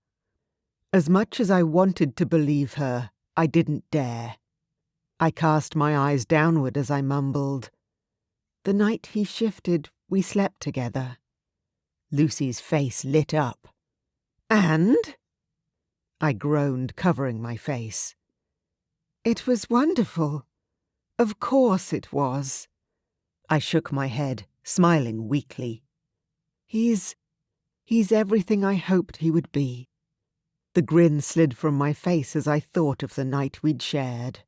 As much as I wanted to believe her, I didn't dare. I cast my eyes downward as I mumbled, "The night he shifted, we slept together." Lucy's face lit up. "And?" I groaned, covering my face. "It was wonderful. Of course it was." I shook my head, smiling weakly. He's everything I hoped he would be." The grin slid from my face as I thought of the night we'd shared.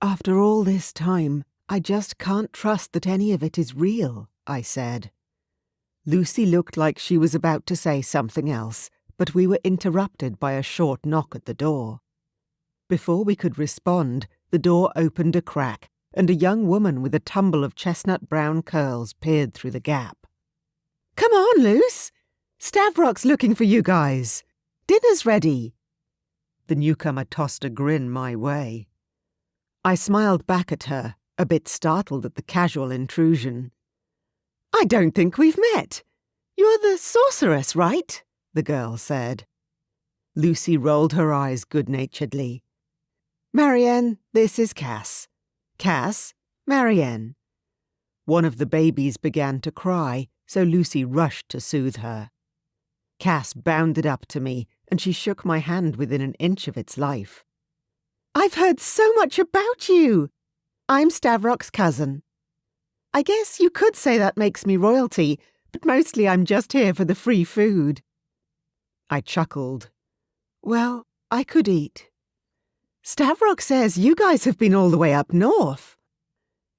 "After all this time, I just can't trust that any of it is real," I said. Lucy looked like she was about to say something else, but we were interrupted by a short knock at the door. Before we could respond, The door opened a crack, and a young woman with a tumble of chestnut-brown curls peered through the gap. "Come on, Luce! Stavrock's looking for you guys. Dinner's ready." The newcomer tossed a grin my way. I smiled back at her, a bit startled at the casual intrusion. "I don't think we've met. You're the sorceress, right?" the girl said. Lucy rolled her eyes good-naturedly. "Marianne, this is Cass. Cass, Marianne." One of the babies began to cry, so Lucy rushed to soothe her. Cass bounded up to me, and she shook my hand within an inch of its life. "I've heard so much about you. I'm Stavrock's cousin. I guess you could say that makes me royalty, but mostly I'm just here for the free food." I chuckled. "Well, I could eat." "Stavrock says you guys have been all the way up north."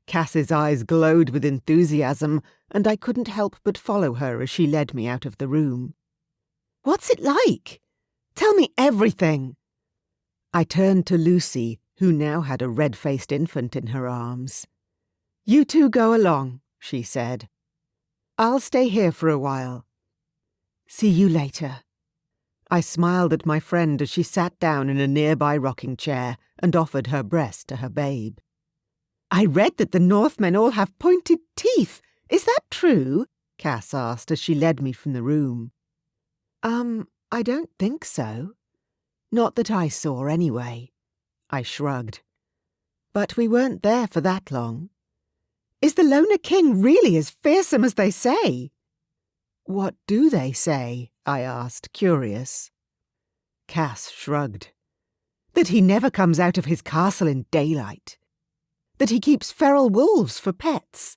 Cass's eyes glowed with enthusiasm, and I couldn't help but follow her as she led me out of the room. "What's it like? Tell me everything." I turned to Lucy, who now had a red-faced infant in her arms. "You two go along," she said. "I'll stay here for a while. See you later." I smiled at my friend as she sat down in a nearby rocking chair and offered her breast to her babe. "I read that the Northmen all have pointed teeth. Is that true?" Cass asked as she led me from the room. I don't think so. Not that I saw, anyway." I shrugged. "But we weren't there for that long." "Is the Loner King really as fearsome as they say?" "What do they say?" I asked, curious. Cass shrugged. "That he never comes out of his castle in daylight. That he keeps feral wolves for pets.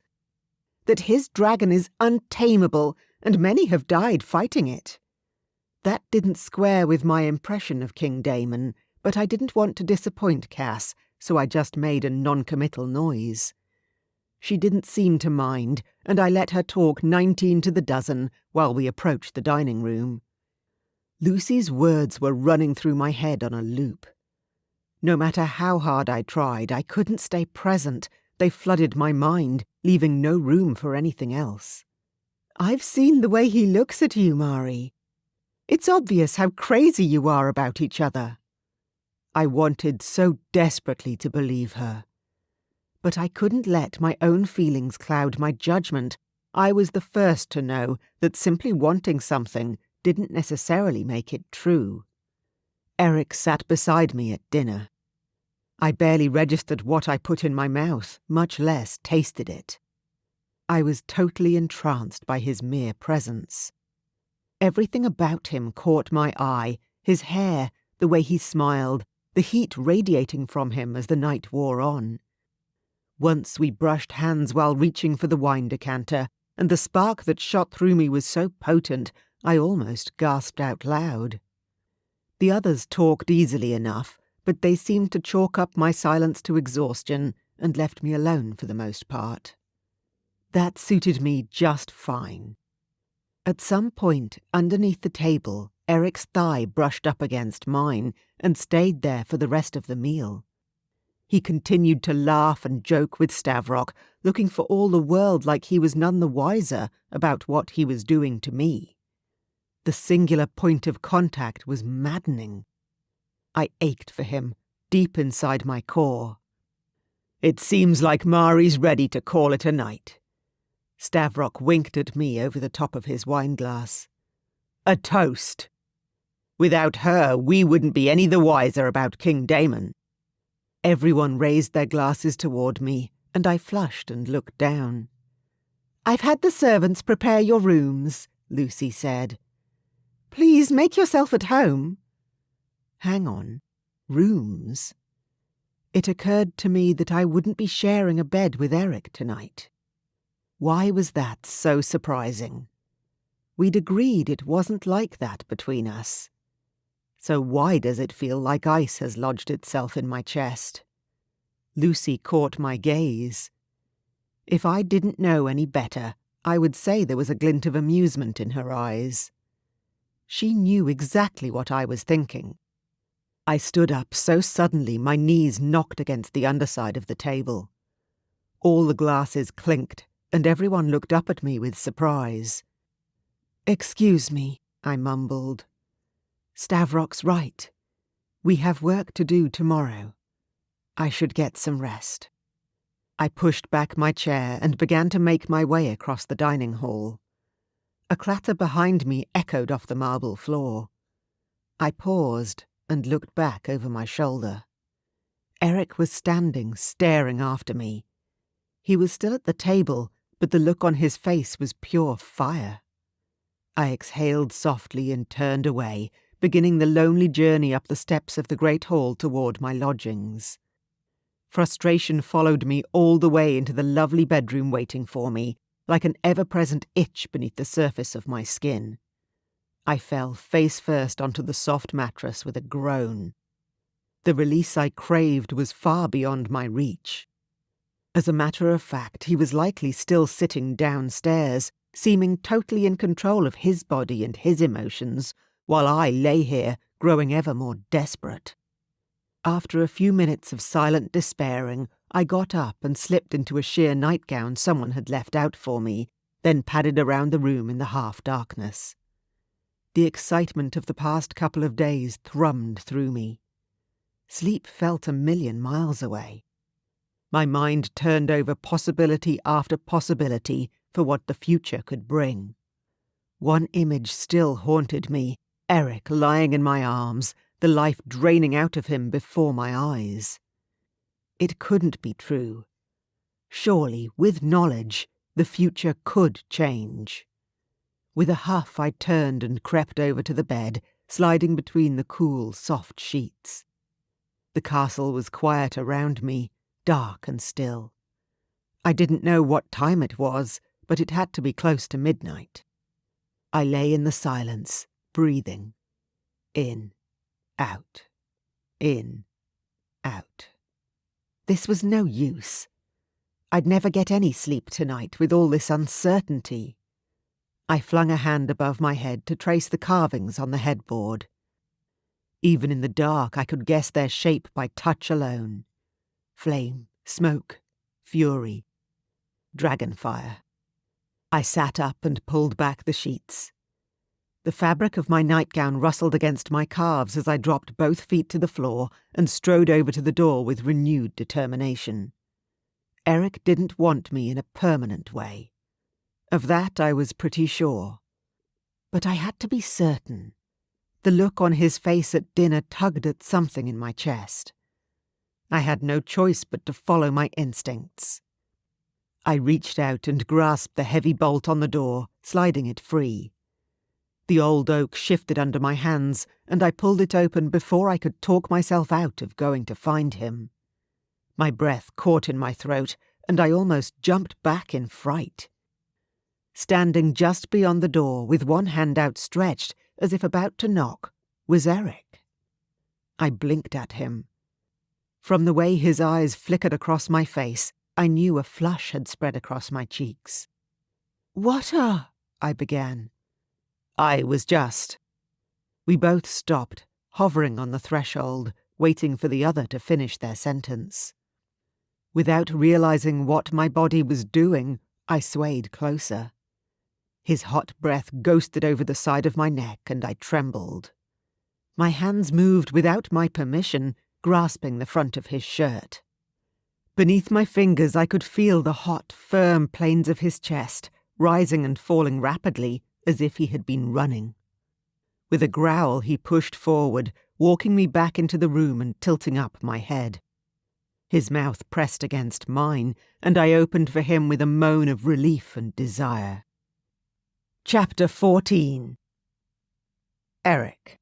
That his dragon is untamable, and many have died fighting it." That didn't square with my impression of King Damon, but I didn't want to disappoint Cass, so I just made a non-committal noise. She didn't seem to mind, and I let her talk 19 to the dozen while we approached the dining room. Lucy's words were running through my head on a loop. No matter how hard I tried, I couldn't stay present. They flooded my mind, leaving no room for anything else. "I've seen the way he looks at you, Mari. It's obvious how crazy you are about each other." I wanted so desperately to believe her. But I couldn't let my own feelings cloud my judgment. I was the first to know that simply wanting something didn't necessarily make it true. Eric sat beside me at dinner. I barely registered what I put in my mouth, much less tasted it. I was totally entranced by his mere presence. Everything about him caught my eye, his hair, the way he smiled, the heat radiating from him as the night wore on. Once we brushed hands while reaching for the wine decanter, and the spark that shot through me was so potent I almost gasped out loud. The others talked easily enough, but they seemed to chalk up my silence to exhaustion and left me alone for the most part. That suited me just fine. At some point, underneath the table, Eric's thigh brushed up against mine and stayed there for the rest of the meal. He continued to laugh and joke with Stavrock, looking for all the world like he was none the wiser about what he was doing to me. The singular point of contact was maddening. I ached for him, deep inside my core. "It seems like Mari's ready to call it a night." Stavrock winked at me over the top of his wineglass. "A toast. Without her, we wouldn't be any the wiser about King Damon." Everyone raised their glasses toward me, and I flushed and looked down. "I've had the servants prepare your rooms," Lucy said. "Please make yourself at home." Hang on. Rooms? It occurred to me that I wouldn't be sharing a bed with Eric tonight. Why was that so surprising? We'd agreed it wasn't like that between us. So why does it feel like ice has lodged itself in my chest? Lucy caught my gaze. If I didn't know any better, I would say there was a glint of amusement in her eyes. She knew exactly what I was thinking. I stood up so suddenly my knees knocked against the underside of the table. All the glasses clinked, and everyone looked up at me with surprise. "Excuse me," I mumbled. "Stavrock's right. We have work to do tomorrow. I should get some rest." I pushed back my chair and began to make my way across the dining hall. A clatter behind me echoed off the marble floor. I paused and looked back over my shoulder. Eric was standing, staring after me. He was still at the table, but the look on his face was pure fire. I exhaled softly and turned away, beginning the lonely journey up the steps of the great hall toward my lodgings. Frustration followed me all the way into the lovely bedroom waiting for me, like an ever-present itch beneath the surface of my skin. I fell face first onto the soft mattress with a groan. The release I craved was far beyond my reach. As a matter of fact, he was likely still sitting downstairs, seeming totally in control of his body and his emotions, while I lay here, growing ever more desperate. After a few minutes of silent despairing, I got up and slipped into a sheer nightgown someone had left out for me, then padded around the room in the half-darkness. The excitement of the past couple of days thrummed through me. Sleep felt 1,000,000 miles away. My mind turned over possibility after possibility for what the future could bring. One image still haunted me, Eric lying in my arms, the life draining out of him before my eyes. It couldn't be true. Surely, with knowledge, the future could change. With a huff, I turned and crept over to the bed, sliding between the cool, soft sheets. The castle was quiet around me, dark and still. I didn't know what time it was, but it had to be close to midnight. I lay in the silence, breathing. In, out, in, out. This was no use. I'd never get any sleep tonight with all this uncertainty. I flung a hand above my head to trace the carvings on the headboard. Even in the dark, I could guess their shape by touch alone. Flame, smoke, fury, dragonfire. I sat up and pulled back the sheets. The fabric of my nightgown rustled against my calves as I dropped both feet to the floor and strode over to the door with renewed determination. Eric didn't want me in a permanent way. Of that I was pretty sure. But I had to be certain. The look on his face at dinner tugged at something in my chest. I had no choice but to follow my instincts. I reached out and grasped the heavy bolt on the door, sliding it free. The old oak shifted under my hands, and I pulled it open before I could talk myself out of going to find him. My breath caught in my throat, and I almost jumped back in fright. Standing just beyond the door, with one hand outstretched, as if about to knock, was Eric. I blinked at him. From the way his eyes flickered across my face, I knew a flush had spread across my cheeks. "What are—" I began. "I was just—" We both stopped, hovering on the threshold, waiting for the other to finish their sentence. Without realizing what my body was doing, I swayed closer. His hot breath ghosted over the side of my neck, and I trembled. My hands moved without my permission, grasping the front of his shirt. Beneath my fingers I could feel the hot, firm planes of his chest, rising and falling rapidly, as if he had been running. With a growl he pushed forward, walking me back into the room and tilting up my head. His mouth pressed against mine, and I opened for him with a moan of relief and desire. Chapter 14. Eric.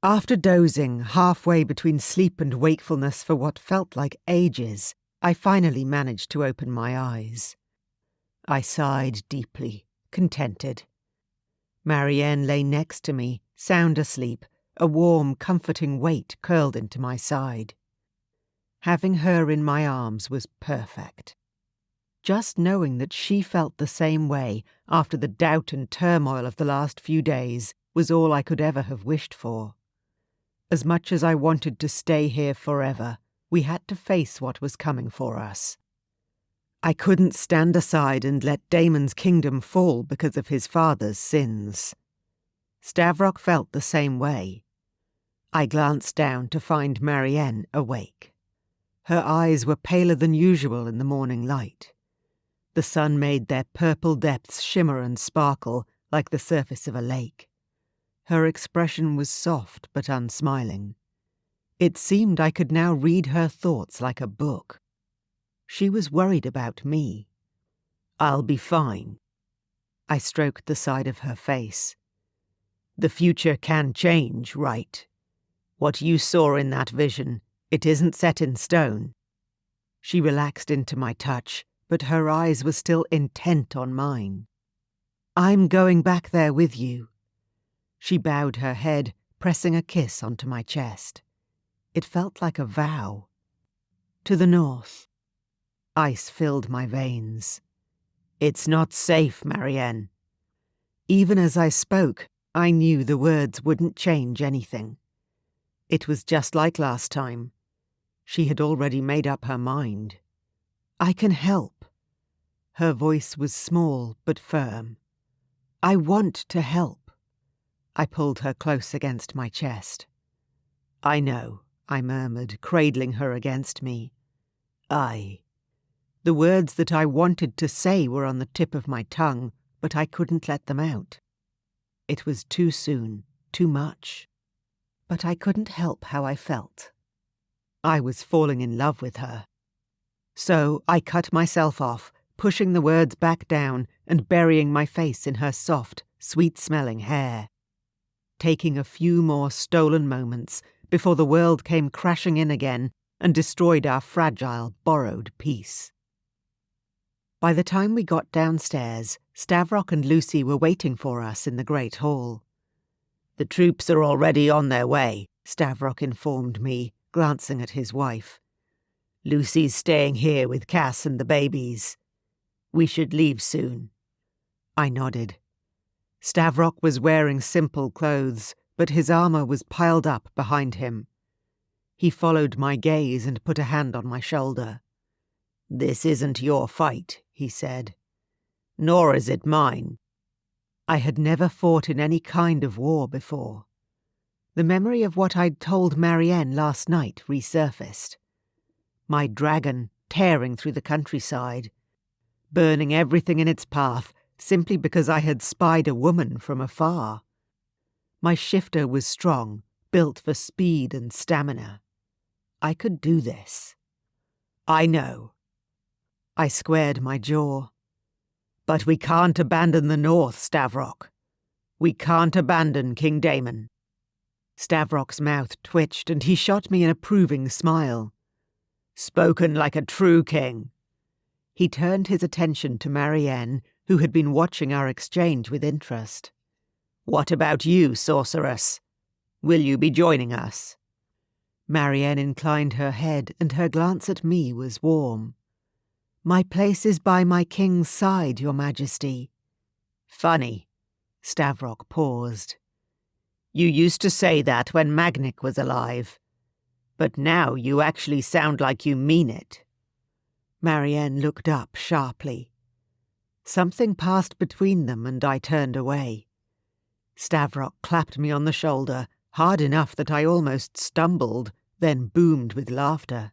After dozing halfway between sleep and wakefulness for what felt like ages, I finally managed to open my eyes. I sighed deeply, contented. Marianne lay next to me, sound asleep, a warm, comforting weight curled into my side. Having her in my arms was perfect. Just knowing that she felt the same way after the doubt and turmoil of the last few days was all I could ever have wished for. As much as I wanted to stay here forever, we had to face what was coming for us. I couldn't stand aside and let Damon's kingdom fall because of his father's sins. Stavrock felt the same way. I glanced down to find Marianne awake. Her eyes were paler than usual in the morning light. The sun made their purple depths shimmer and sparkle like the surface of a lake. Her expression was soft but unsmiling. It seemed I could now read her thoughts like a book. She was worried about me. "I'll be fine." I stroked the side of her face. "The future can change, right? What you saw in that vision, it isn't set in stone." She relaxed into my touch, but her eyes were still intent on mine. "I'm going back there with you." She bowed her head, pressing a kiss onto my chest. It felt like a vow. "To the north." Ice filled my veins. "It's not safe, Marianne." Even as I spoke, I knew the words wouldn't change anything. It was just like last time. She had already made up her mind. "I can help." Her voice was small but firm. "I want to help." I pulled her close against my chest. "I know," I murmured, cradling her against me. The words that I wanted to say were on the tip of my tongue, but I couldn't let them out. It was too soon, too much. But I couldn't help how I felt. I was falling in love with her. So I cut myself off, pushing the words back down and burying my face in her soft, sweet-smelling hair. Taking a few more stolen moments before the world came crashing in again and destroyed our fragile, borrowed peace. By the time we got downstairs, Stavrock and Lucy were waiting for us in the great hall. "The troops are already on their way," Stavrock informed me, glancing at his wife. "Lucy's staying here with Cass and the babies. We should leave soon." I nodded. Stavrock was wearing simple clothes, but his armor was piled up behind him. He followed my gaze and put a hand on my shoulder. "This isn't your fight," he said. "Nor is it mine." I had never fought in any kind of war before. The memory of what I'd told Marianne last night resurfaced. My dragon tearing through the countryside, burning everything in its path simply because I had spied a woman from afar. My shifter was strong, built for speed and stamina. I could do this. "I know." I squared my jaw. "But we can't abandon the North, Stavrock. We can't abandon King Damon." Stavrock's mouth twitched and he shot me an approving smile. "Spoken like a true king." He turned his attention to Marianne, who had been watching our exchange with interest. "What about you, sorceress? Will you be joining us?" Marianne inclined her head and her glance at me was warm. "My place is by my king's side, Your Majesty." "Funny." Stavrock paused. "You used to say that when Magnik was alive. But now you actually sound like you mean it." Marianne looked up sharply. Something passed between them and I turned away. Stavrock clapped me on the shoulder, hard enough that I almost stumbled, then boomed with laughter.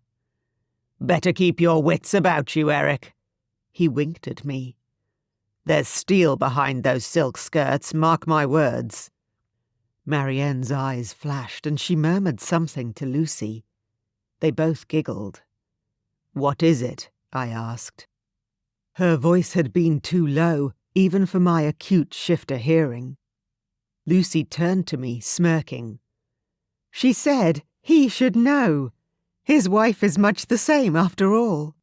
"Better keep your wits about you, Eric." He winked at me. "There's steel behind those silk skirts, mark my words." Marianne's eyes flashed and she murmured something to Lucy. They both giggled. "What is it?" I asked. Her voice had been too low, even for my acute shifter hearing. Lucy turned to me, smirking. "She said he should know. His wife is much the same, after all."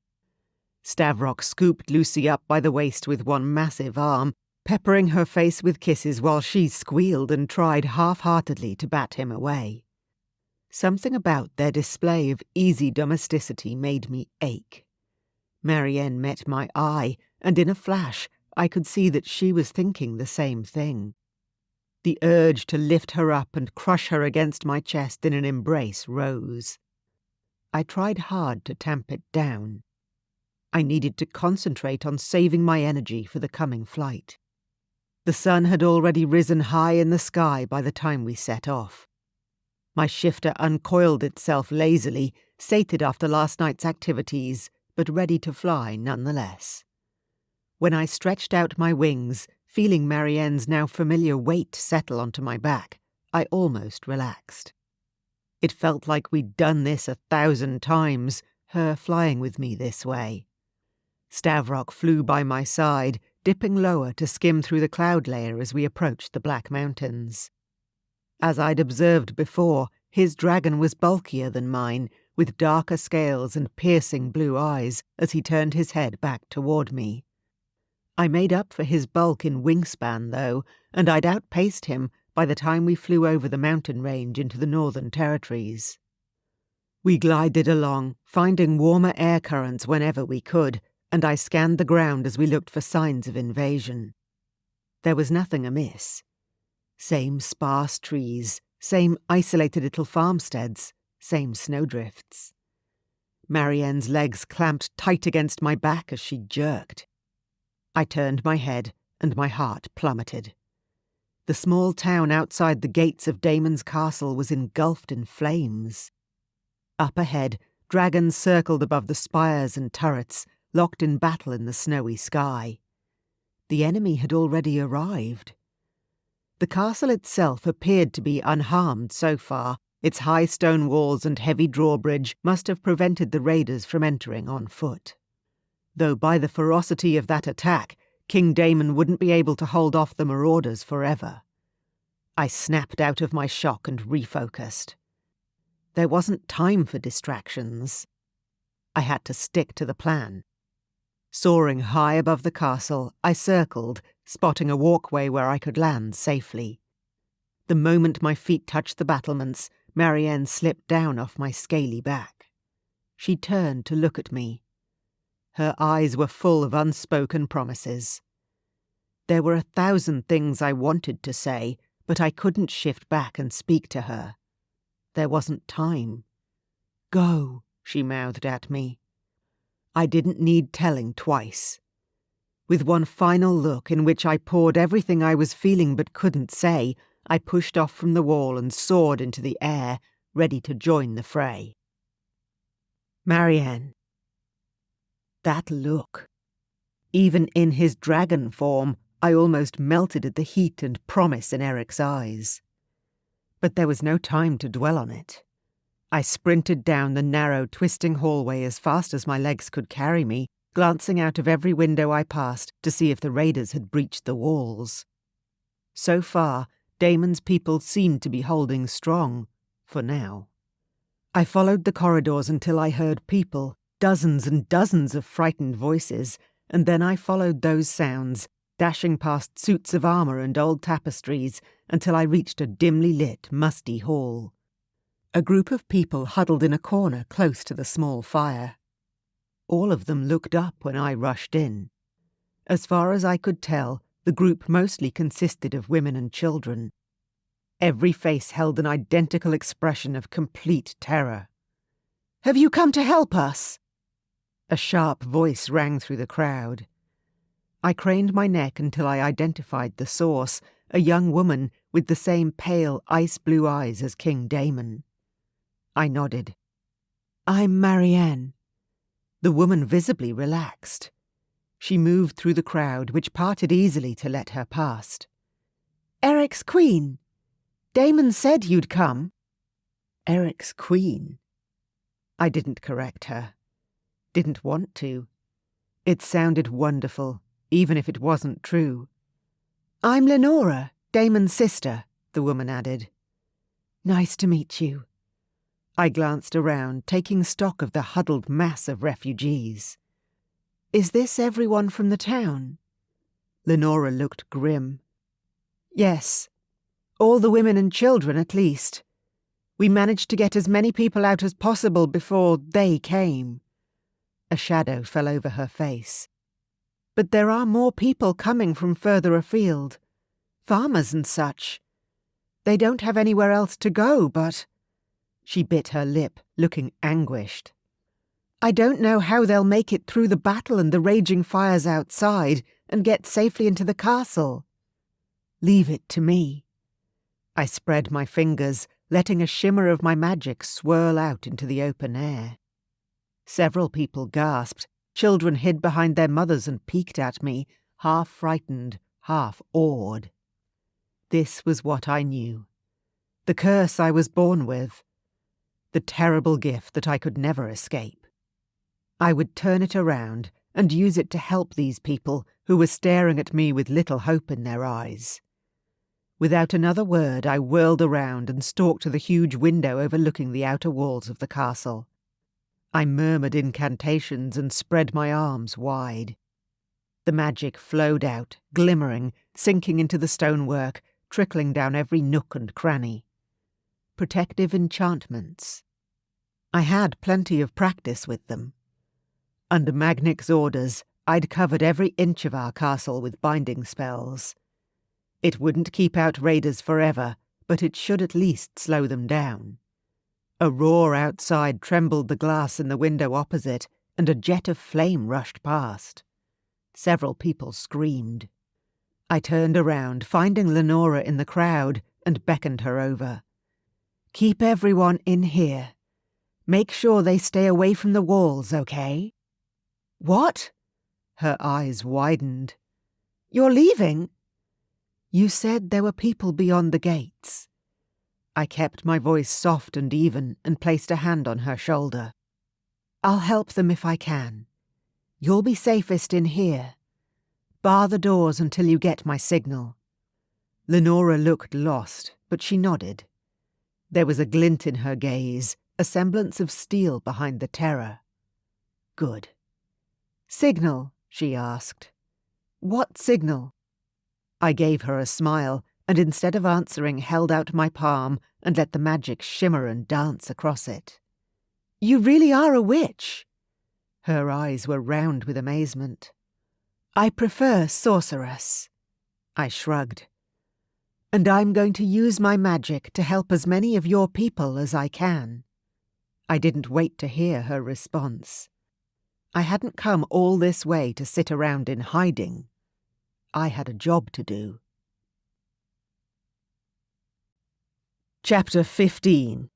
Stavrock scooped Lucy up by the waist with one massive arm, peppering her face with kisses while she squealed and tried half-heartedly to bat him away. Something about their display of easy domesticity made me ache. Marianne met my eye, and in a flash I could see that she was thinking the same thing. The urge to lift her up and crush her against my chest in an embrace rose. I tried hard to tamp it down. I needed to concentrate on saving my energy for the coming flight. The sun had already risen high in the sky by the time we set off. My shifter uncoiled itself lazily, sated after last night's activities, but ready to fly nonetheless. When I stretched out my wings, feeling Marianne's now familiar weight settle onto my back, I almost relaxed. It felt like we'd done this 1,000 times, her flying with me this way. Stavrock flew by my side, dipping lower to skim through the cloud layer as we approached the Black Mountains. As I'd observed before, his dragon was bulkier than mine, with darker scales and piercing blue eyes as he turned his head back toward me. I made up for his bulk in wingspan, though, and I'd outpaced him by the time we flew over the mountain range into the Northern Territories. We glided along, finding warmer air currents whenever we could, and I scanned the ground as we looked for signs of invasion. There was nothing amiss. Same sparse trees, same isolated little farmsteads, same snowdrifts. Marianne's legs clamped tight against my back as she jerked. I turned my head, and my heart plummeted. The small town outside the gates of Damon's castle was engulfed in flames. Up ahead, dragons circled above the spires and turrets, locked in battle in the snowy sky. The enemy had already arrived. The castle itself appeared to be unharmed so far. Its high stone walls and heavy drawbridge must have prevented the raiders from entering on foot. Though by the ferocity of that attack, King Damon wouldn't be able to hold off the marauders forever. I snapped out of my shock and refocused. There wasn't time for distractions. I had to stick to the plan. Soaring high above the castle, I circled, spotting a walkway where I could land safely. The moment my feet touched the battlements, Marianne slipped down off my scaly back. She turned to look at me. Her eyes were full of unspoken promises. There were 1,000 things I wanted to say, but I couldn't shift back and speak to her. There wasn't time. "Go," she mouthed at me. I didn't need telling twice. With one final look in which I poured everything I was feeling but couldn't say, I pushed off from the wall and soared into the air, ready to join the fray. Marianne. That look. Even in his dragon form, I almost melted at the heat and promise in Eric's eyes. But there was no time to dwell on it. I sprinted down the narrow, twisting hallway as fast as my legs could carry me, glancing out of every window I passed to see if the raiders had breached the walls. So far, Damon's people seemed to be holding strong, for now. I followed the corridors until I heard people, dozens and dozens of frightened voices, and then I followed those sounds, dashing past suits of armour and old tapestries until I reached a dimly lit, musty hall. A group of people huddled in a corner close to the small fire. All of them looked up when I rushed in. As far as I could tell, the group mostly consisted of women and children. Every face held an identical expression of complete terror. "Have you come to help us?" A sharp voice rang through the crowd. I craned my neck until I identified the source, a young woman with the same pale, ice-blue eyes as King Damon. I nodded. "I'm Marianne." The woman visibly relaxed. She moved through the crowd, which parted easily to let her past. "Eric's queen. Damon said you'd come." Eric's queen? I didn't correct her. Didn't want to. It sounded wonderful, even if it wasn't true. "I'm Lenora, Damon's sister," the woman added. "Nice to meet you." I glanced around, taking stock of the huddled mass of refugees. "Is this everyone from the town?" Lenora looked grim. "Yes. All the women and children, at least. We managed to get as many people out as possible before they came." A shadow fell over her face. "But there are more people coming from further afield. Farmers and such. They don't have anywhere else to go, but—" She bit her lip, looking anguished. "I don't know how they'll make it through the battle and the raging fires outside and get safely into the castle. Leave it to me." I spread my fingers, letting a shimmer of my magic swirl out into the open air. Several people gasped. Children hid behind their mothers and peeked at me, half frightened, half awed. This was what I knew. The curse I was born with. The terrible gift that I could never escape. I would turn it around and use it to help these people who were staring at me with little hope in their eyes. Without another word, I whirled around and stalked to the huge window overlooking the outer walls of the castle. I murmured incantations and spread my arms wide. The magic flowed out, glimmering, sinking into the stonework, trickling down every nook and cranny. Protective enchantments. I had plenty of practice with them. Under Magnic's orders, I'd covered every inch of our castle with binding spells. It wouldn't keep out raiders forever, but it should at least slow them down. A roar outside trembled the glass in the window opposite, and a jet of flame rushed past. Several people screamed. I turned around, finding Lenora in the crowd, and beckoned her over. "Keep everyone in here. Make sure they stay away from the walls, okay?" "What?" Her eyes widened. "You're leaving?" "You said there were people beyond the gates." I kept my voice soft and even and placed a hand on her shoulder. "I'll help them if I can. You'll be safest in here. Bar the doors until you get my signal." Lenora looked lost, but she nodded. There was a glint in her gaze, a semblance of steel behind the terror. "Good." "Signal?" she asked. "What signal?" I gave her a smile, and instead of answering held out my palm and let the magic shimmer and dance across it. "You really are a witch?" Her eyes were round with amazement. "I prefer sorceress." I shrugged. "And I'm going to use my magic to help as many of your people as I can." I didn't wait to hear her response. I hadn't come all this way to sit around in hiding. I had a job to do. Chapter 15.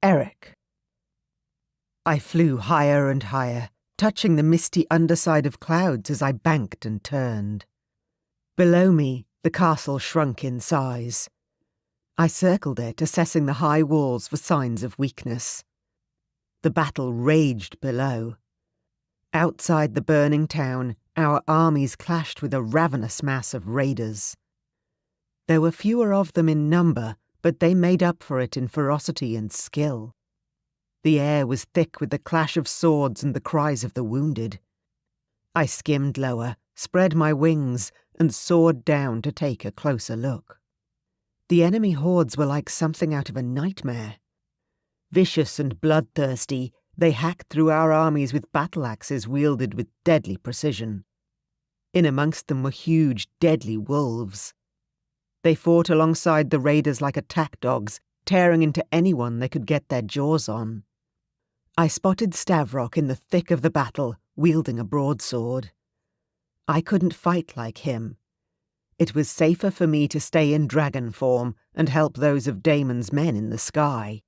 Eric. I flew higher and higher, touching the misty underside of clouds as I banked and turned. Below me, the castle shrunk in size. I circled it, assessing the high walls for signs of weakness. The battle raged below. Outside the burning town, our armies clashed with a ravenous mass of raiders. There were fewer of them in number, but they made up for it in ferocity and skill. The air was thick with the clash of swords and the cries of the wounded. I skimmed lower, spread my wings, and soared down to take a closer look. The enemy hordes were like something out of a nightmare. Vicious and bloodthirsty, they hacked through our armies with battle axes wielded with deadly precision. In amongst them were huge, deadly wolves. They fought alongside the raiders like attack dogs, tearing into anyone they could get their jaws on. I spotted Stavrock in the thick of the battle, wielding a broadsword. I couldn't fight like him. It was safer for me to stay in dragon form and help those of Damon's men in the sky.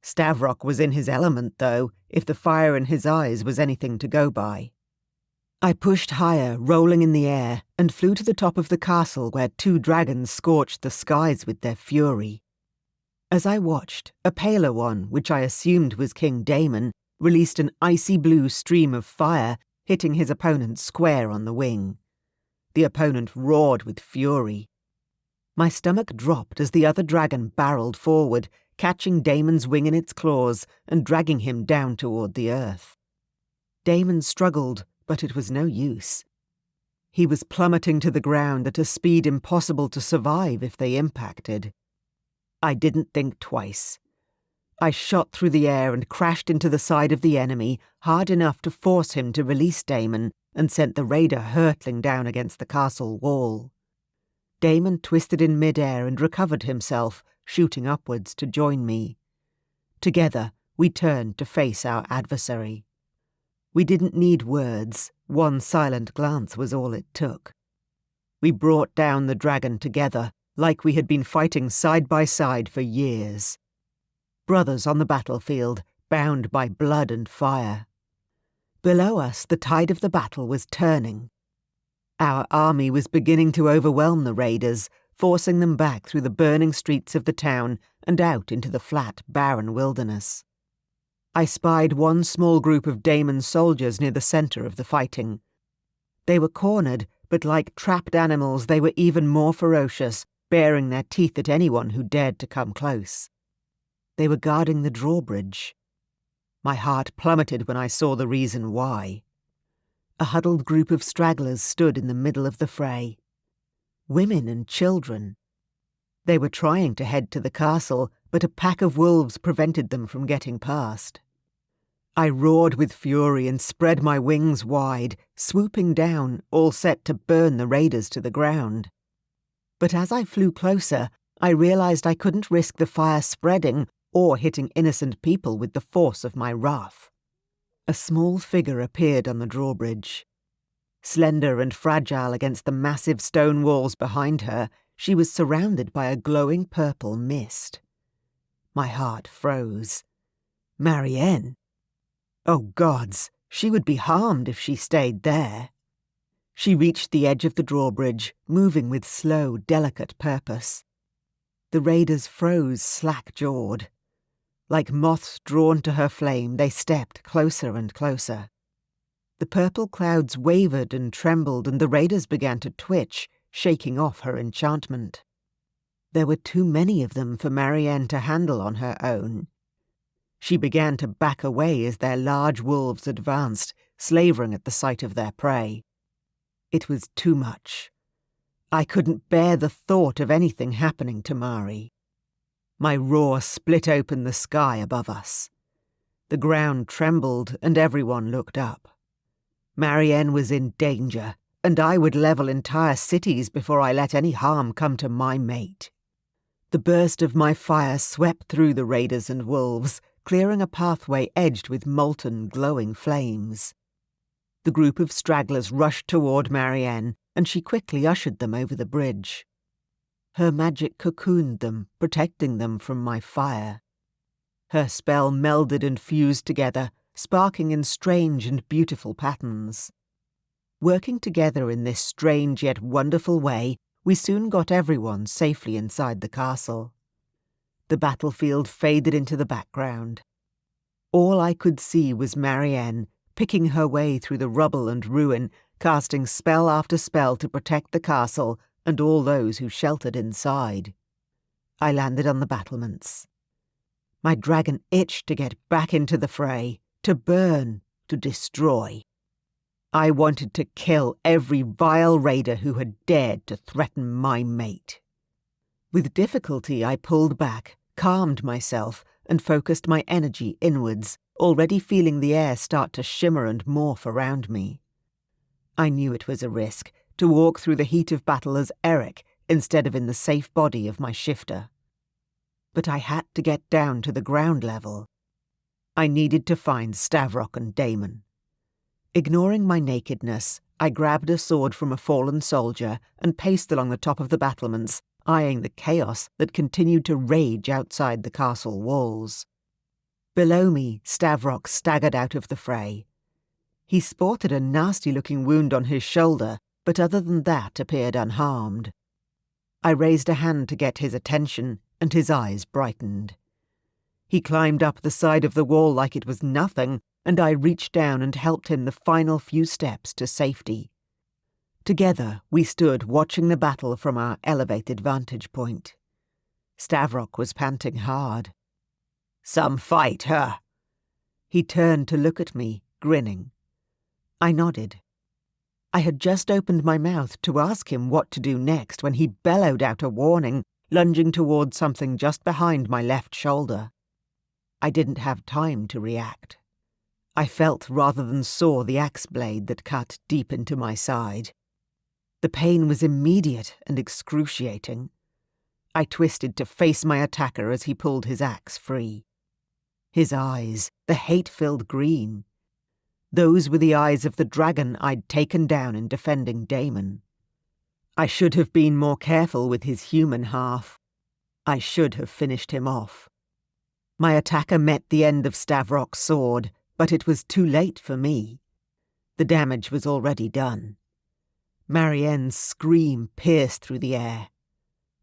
Stavrock was in his element, though, if the fire in his eyes was anything to go by. I pushed higher, rolling in the air, and flew to the top of the castle where 2 dragons scorched the skies with their fury. As I watched, a paler one, which I assumed was King Damon, released an icy blue stream of fire, hitting his opponent square on the wing. The opponent roared with fury. My stomach dropped as the other dragon barreled forward, catching Damon's wing in its claws and dragging him down toward the earth. Damon struggled, but it was no use. He was plummeting to the ground at a speed impossible to survive if they impacted. I didn't think twice. I shot through the air and crashed into the side of the enemy, hard enough to force him to release Damon, and sent the raider hurtling down against the castle wall. Damon twisted in midair and recovered himself, shooting upwards to join me. Together, we turned to face our adversary. We didn't need words. One silent glance was all it took. We brought down the dragon together, like we had been fighting side by side for years. Brothers on the battlefield, bound by blood and fire. Below us, the tide of the battle was turning. Our army was beginning to overwhelm the raiders, forcing them back through the burning streets of the town and out into the flat, barren wilderness. I spied one small group of Damon's soldiers near the centre of the fighting. They were cornered, but like trapped animals they were even more ferocious, baring their teeth at anyone who dared to come close. They were guarding the drawbridge. My heart plummeted when I saw the reason why. A huddled group of stragglers stood in the middle of the fray. Women and children. They were trying to head to the castle, but a pack of wolves prevented them from getting past. I roared with fury and spread my wings wide, swooping down, all set to burn the raiders to the ground. But as I flew closer, I realized I couldn't risk the fire spreading or hitting innocent people with the force of my wrath. A small figure appeared on the drawbridge. Slender and fragile against the massive stone walls behind her, she was surrounded by a glowing purple mist. My heart froze. Marianne? Oh gods, she would be harmed if she stayed there. She reached the edge of the drawbridge, moving with slow, delicate purpose. The raiders froze slack-jawed. Like moths drawn to her flame, they stepped closer and closer. The purple clouds wavered and trembled, and the raiders began to twitch, shaking off her enchantment. There were too many of them for Marianne to handle on her own. She began to back away as their large wolves advanced, slavering at the sight of their prey. It was too much. I couldn't bear the thought of anything happening to Mari. My roar split open the sky above us. The ground trembled and everyone looked up. Marianne was in danger, and I would level entire cities before I let any harm come to my mate. The burst of my fire swept through the raiders and wolves, clearing a pathway edged with molten, glowing flames. The group of stragglers rushed toward Marianne, and she quickly ushered them over the bridge. Her magic cocooned them, protecting them from my fire. Her spell melded and fused together, sparking in strange and beautiful patterns. Working together in this strange yet wonderful way, we soon got everyone safely inside the castle. The battlefield faded into the background. All I could see was Marianne, picking her way through the rubble and ruin, casting spell after spell to protect the castle and all those who sheltered inside. I landed on the battlements. My dragon itched to get back into the fray, to burn, to destroy. I wanted to kill every vile raider who had dared to threaten my mate. With difficulty I pulled back, calmed myself, and focused my energy inwards, already feeling the air start to shimmer and morph around me. I knew it was a risk, to walk through the heat of battle as Eric instead of in the safe body of my shifter. But I had to get down to the ground level. I needed to find Stavrock and Damon. Ignoring my nakedness, I grabbed a sword from a fallen soldier and paced along the top of the battlements, eyeing the chaos that continued to rage outside the castle walls. Below me, Stavrock staggered out of the fray. He sported a nasty-looking wound on his shoulder, but other than that appeared unharmed. I raised a hand to get his attention, and his eyes brightened. He climbed up the side of the wall like it was nothing, and I reached down and helped him the final few steps to safety. Together we stood watching the battle from our elevated vantage point. Stavrock was panting hard. "Some fight, huh?" He turned to look at me, grinning. I nodded. I had just opened my mouth to ask him what to do next when he bellowed out a warning, lunging toward something just behind my left shoulder. I didn't have time to react. I felt rather than saw the axe blade that cut deep into my side. The pain was immediate and excruciating. I twisted to face my attacker as he pulled his axe free. His eyes, the hate-filled green. Those were the eyes of the dragon I'd taken down in defending Damon. I should have been more careful with his human half. I should have finished him off. My attacker met the end of Stavrok's sword, but it was too late for me. The damage was already done. Marianne's scream pierced through the air,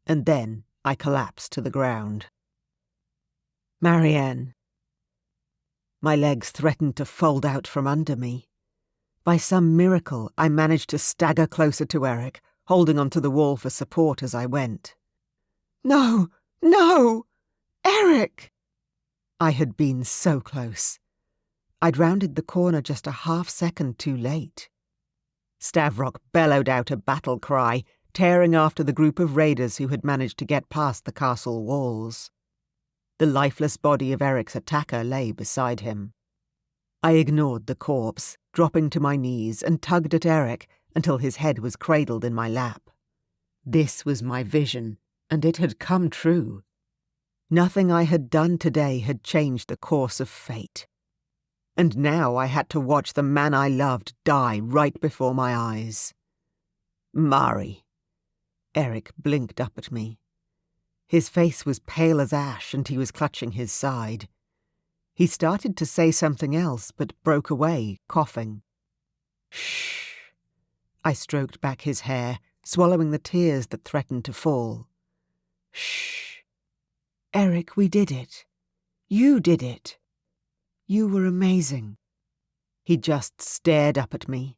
and then I collapsed to the ground. Marianne. My legs threatened to fold out from under me. By some miracle, I managed to stagger closer to Eric, holding onto the wall for support as I went. No! No! Eric! I had been so close. I'd rounded the corner just a half-second too late. Stavrok bellowed out a battle cry, tearing after the group of raiders who had managed to get past the castle walls. The lifeless body of Eric's attacker lay beside him. I ignored the corpse, dropping to my knees, and tugged at Eric until his head was cradled in my lap. This was my vision, and it had come true. Nothing I had done today had changed the course of fate. And now I had to watch the man I loved die right before my eyes. Mari. Eric blinked up at me. His face was pale as ash, and he was clutching his side. He started to say something else, but broke away, coughing. Shh. I stroked back his hair, swallowing the tears that threatened to fall. Shh. Eric, we did it. You did it. You were amazing. He just stared up at me.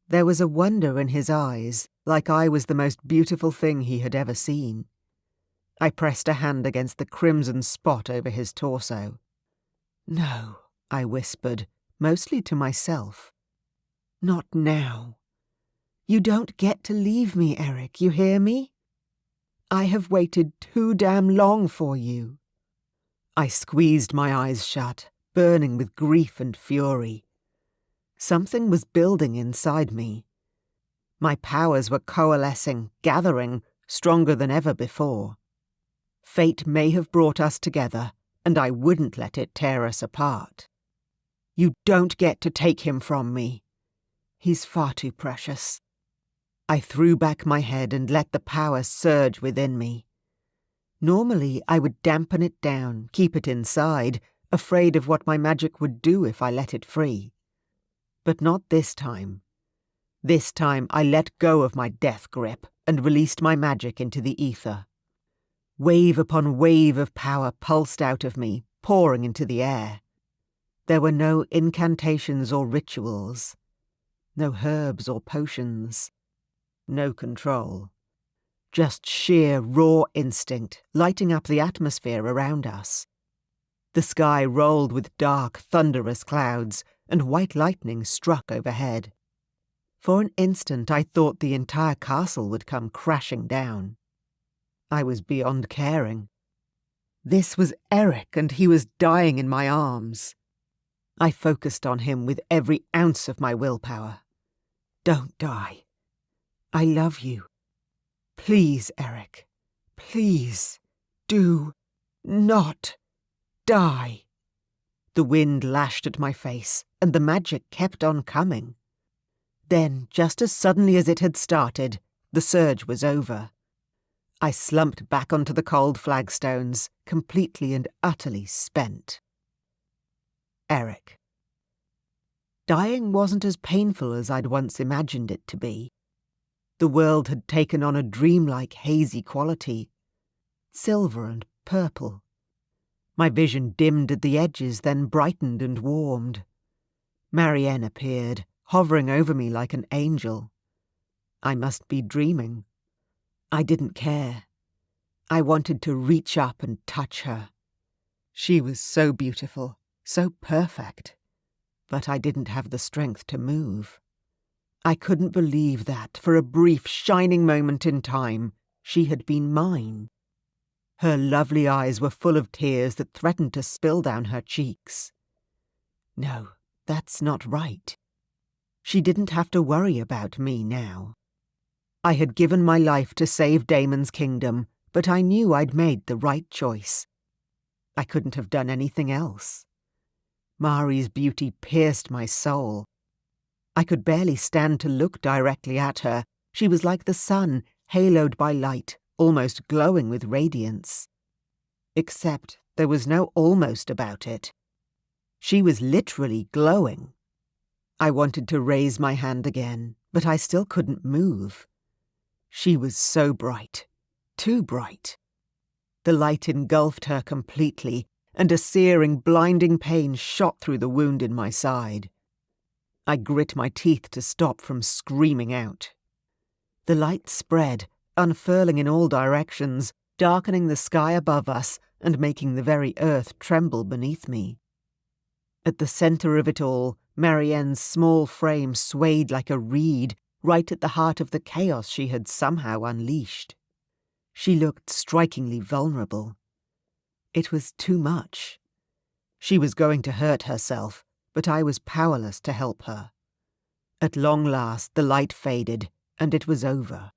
There was a wonder in his eyes, like I was the most beautiful thing he had ever seen. I pressed a hand against the crimson spot over his torso. No, I whispered, mostly to myself. Not now. You don't get to leave me, Eric, you hear me? I have waited too damn long for you. I squeezed my eyes shut, burning with grief and fury. Something was building inside me. My powers were coalescing, gathering, stronger than ever before. Fate may have brought us together, and I wouldn't let it tear us apart. You don't get to take him from me. He's far too precious. I threw back my head and let the power surge within me. Normally, I would dampen it down, keep it inside, afraid of what my magic would do if I let it free. But not this time. This time I let go of my death grip and released my magic into the ether. Wave upon wave of power pulsed out of me, pouring into the air. There were no incantations or rituals, no herbs or potions, no control. Just sheer raw instinct, lighting up the atmosphere around us. The sky rolled with dark, thunderous clouds, and white lightning struck overhead. For an instant I thought the entire castle would come crashing down. I was beyond caring. This was Eric, and he was dying in my arms. I focused on him with every ounce of my willpower. Don't die. I love you. Please, Eric. Please, do not die. The wind lashed at my face, and the magic kept on coming. Then, just as suddenly as it had started, the surge was over. I slumped back onto the cold flagstones, completely and utterly spent. Eric. Dying wasn't as painful as I'd once imagined it to be. The world had taken on a dreamlike hazy quality, silver and purple. My vision dimmed at the edges, then brightened and warmed. Marianne appeared, hovering over me like an angel. I must be dreaming. I didn't care. I wanted to reach up and touch her. She was so beautiful, so perfect. But I didn't have the strength to move. I couldn't believe that, for a brief, shining moment in time, she had been mine. Her lovely eyes were full of tears that threatened to spill down her cheeks. No, that's not right. She didn't have to worry about me now. I had given my life to save Damon's kingdom, but I knew I'd made the right choice. I couldn't have done anything else. Mari's beauty pierced my soul. I could barely stand to look directly at her. She was like the sun, haloed by light, almost glowing with radiance. Except there was no almost about it. She was literally glowing. I wanted to raise my hand again, but I still couldn't move. She was so bright, too bright. The light engulfed her completely, and a searing, blinding pain shot through the wound in my side. I grit my teeth to stop from screaming out. The light spread, unfurling in all directions, darkening the sky above us and making the very earth tremble beneath me. At the centre of it all, Marianne's small frame swayed like a reed, right at the heart of the chaos she had somehow unleashed. She looked strikingly vulnerable. It was too much. She was going to hurt herself, but I was powerless to help her. At long last the light faded, and it was over.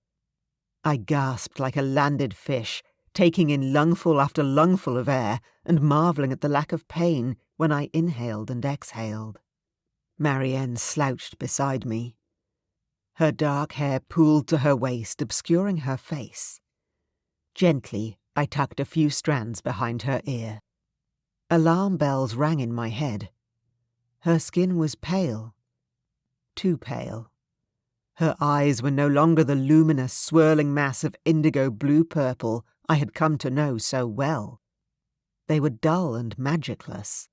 I gasped like a landed fish, taking in lungful after lungful of air and marvelling at the lack of pain when I inhaled and exhaled. Marianne slouched beside me. Her dark hair pooled to her waist, obscuring her face. Gently, I tucked a few strands behind her ear. Alarm bells rang in my head. Her skin was pale. Too pale. Her eyes were no longer the luminous, swirling mass of indigo blue-purple I had come to know so well. They were dull and magicless.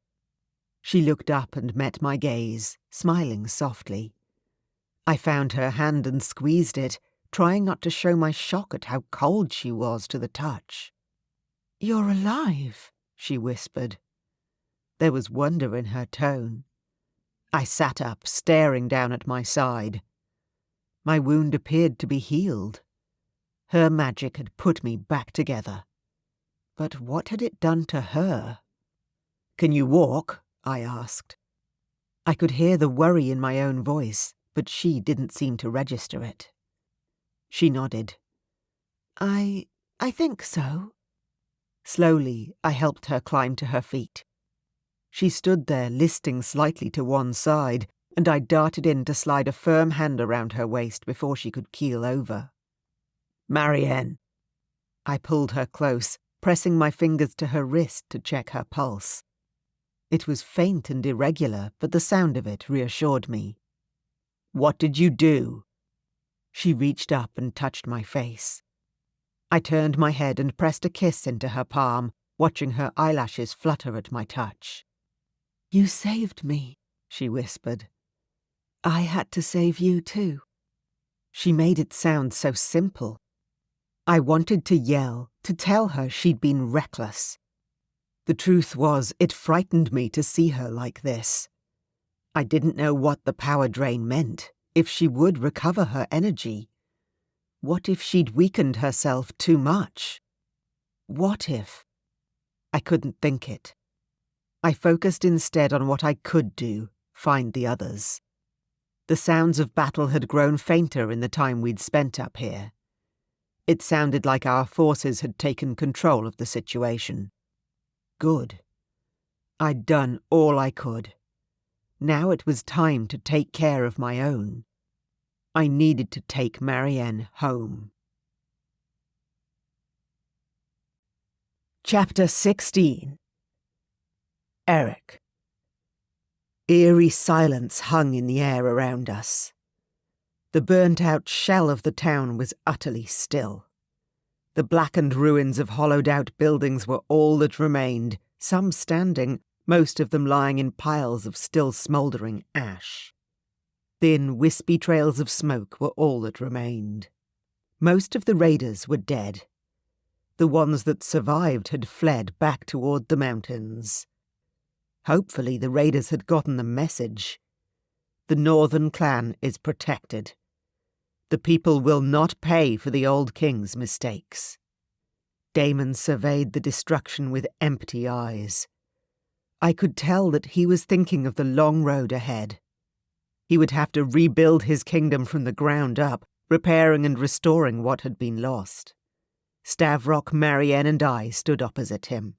She looked up and met my gaze, smiling softly. I found her hand and squeezed it, trying not to show my shock at how cold she was to the touch. "You're alive," she whispered. There was wonder in her tone. I sat up, staring down at my side. My wound appeared to be healed. Her magic had put me back together. But what had it done to her? "Can you walk?" I asked. I could hear the worry in my own voice, but she didn't seem to register it. She nodded. I think so." Slowly, I helped her climb to her feet. She stood there, listing slightly to one side, and I darted in to slide a firm hand around her waist before she could keel over. "Marianne." I pulled her close, pressing my fingers to her wrist to check her pulse. It was faint and irregular, but the sound of it reassured me. "What did you do?" She reached up and touched my face. I turned my head and pressed a kiss into her palm, watching her eyelashes flutter at my touch. "You saved me," she whispered. "I had to save you too." She made it sound so simple. I wanted to yell, to tell her she'd been reckless. The truth was, it frightened me to see her like this. I didn't know what the power drain meant, if she would recover her energy. What if she'd weakened herself too much? What if? I couldn't think it. I focused instead on what I could do, find the others. The sounds of battle had grown fainter in the time we'd spent up here. It sounded like our forces had taken control of the situation. Good. I'd done all I could. Now it was time to take care of my own. I needed to take Marianne home. Chapter 16. Eric. Eerie silence hung in the air around us. The burnt-out shell of the town was utterly still. The blackened ruins of hollowed-out buildings were all that remained, some standing, most of them lying in piles of still smouldering ash. Thin, wispy trails of smoke were all that remained. Most of the raiders were dead. The ones that survived had fled back toward the mountains. Hopefully the raiders had gotten the message. The northern clan is protected. The people will not pay for the old king's mistakes. Damon surveyed the destruction with empty eyes. I could tell that he was thinking of the long road ahead. He would have to rebuild his kingdom from the ground up, repairing and restoring what had been lost. Stavrock, Marianne, and I stood opposite him.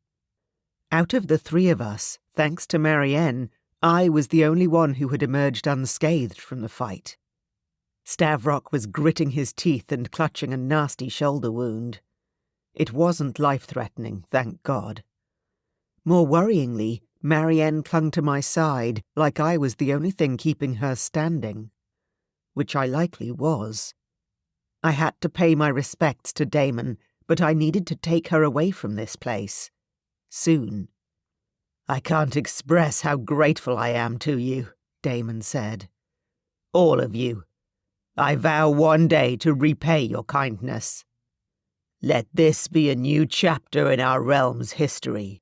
Out of the three of us, thanks to Marianne, I was the only one who had emerged unscathed from the fight. Stavrock was gritting his teeth and clutching a nasty shoulder wound. It wasn't life-threatening, thank God. More worryingly, Marianne clung to my side like I was the only thing keeping her standing. Which I likely was. I had to pay my respects to Damon, but I needed to take her away from this place. Soon. "I can't express how grateful I am to you," Damon said. "All of you. I vow one day to repay your kindness. Let this be a new chapter in our realm's history."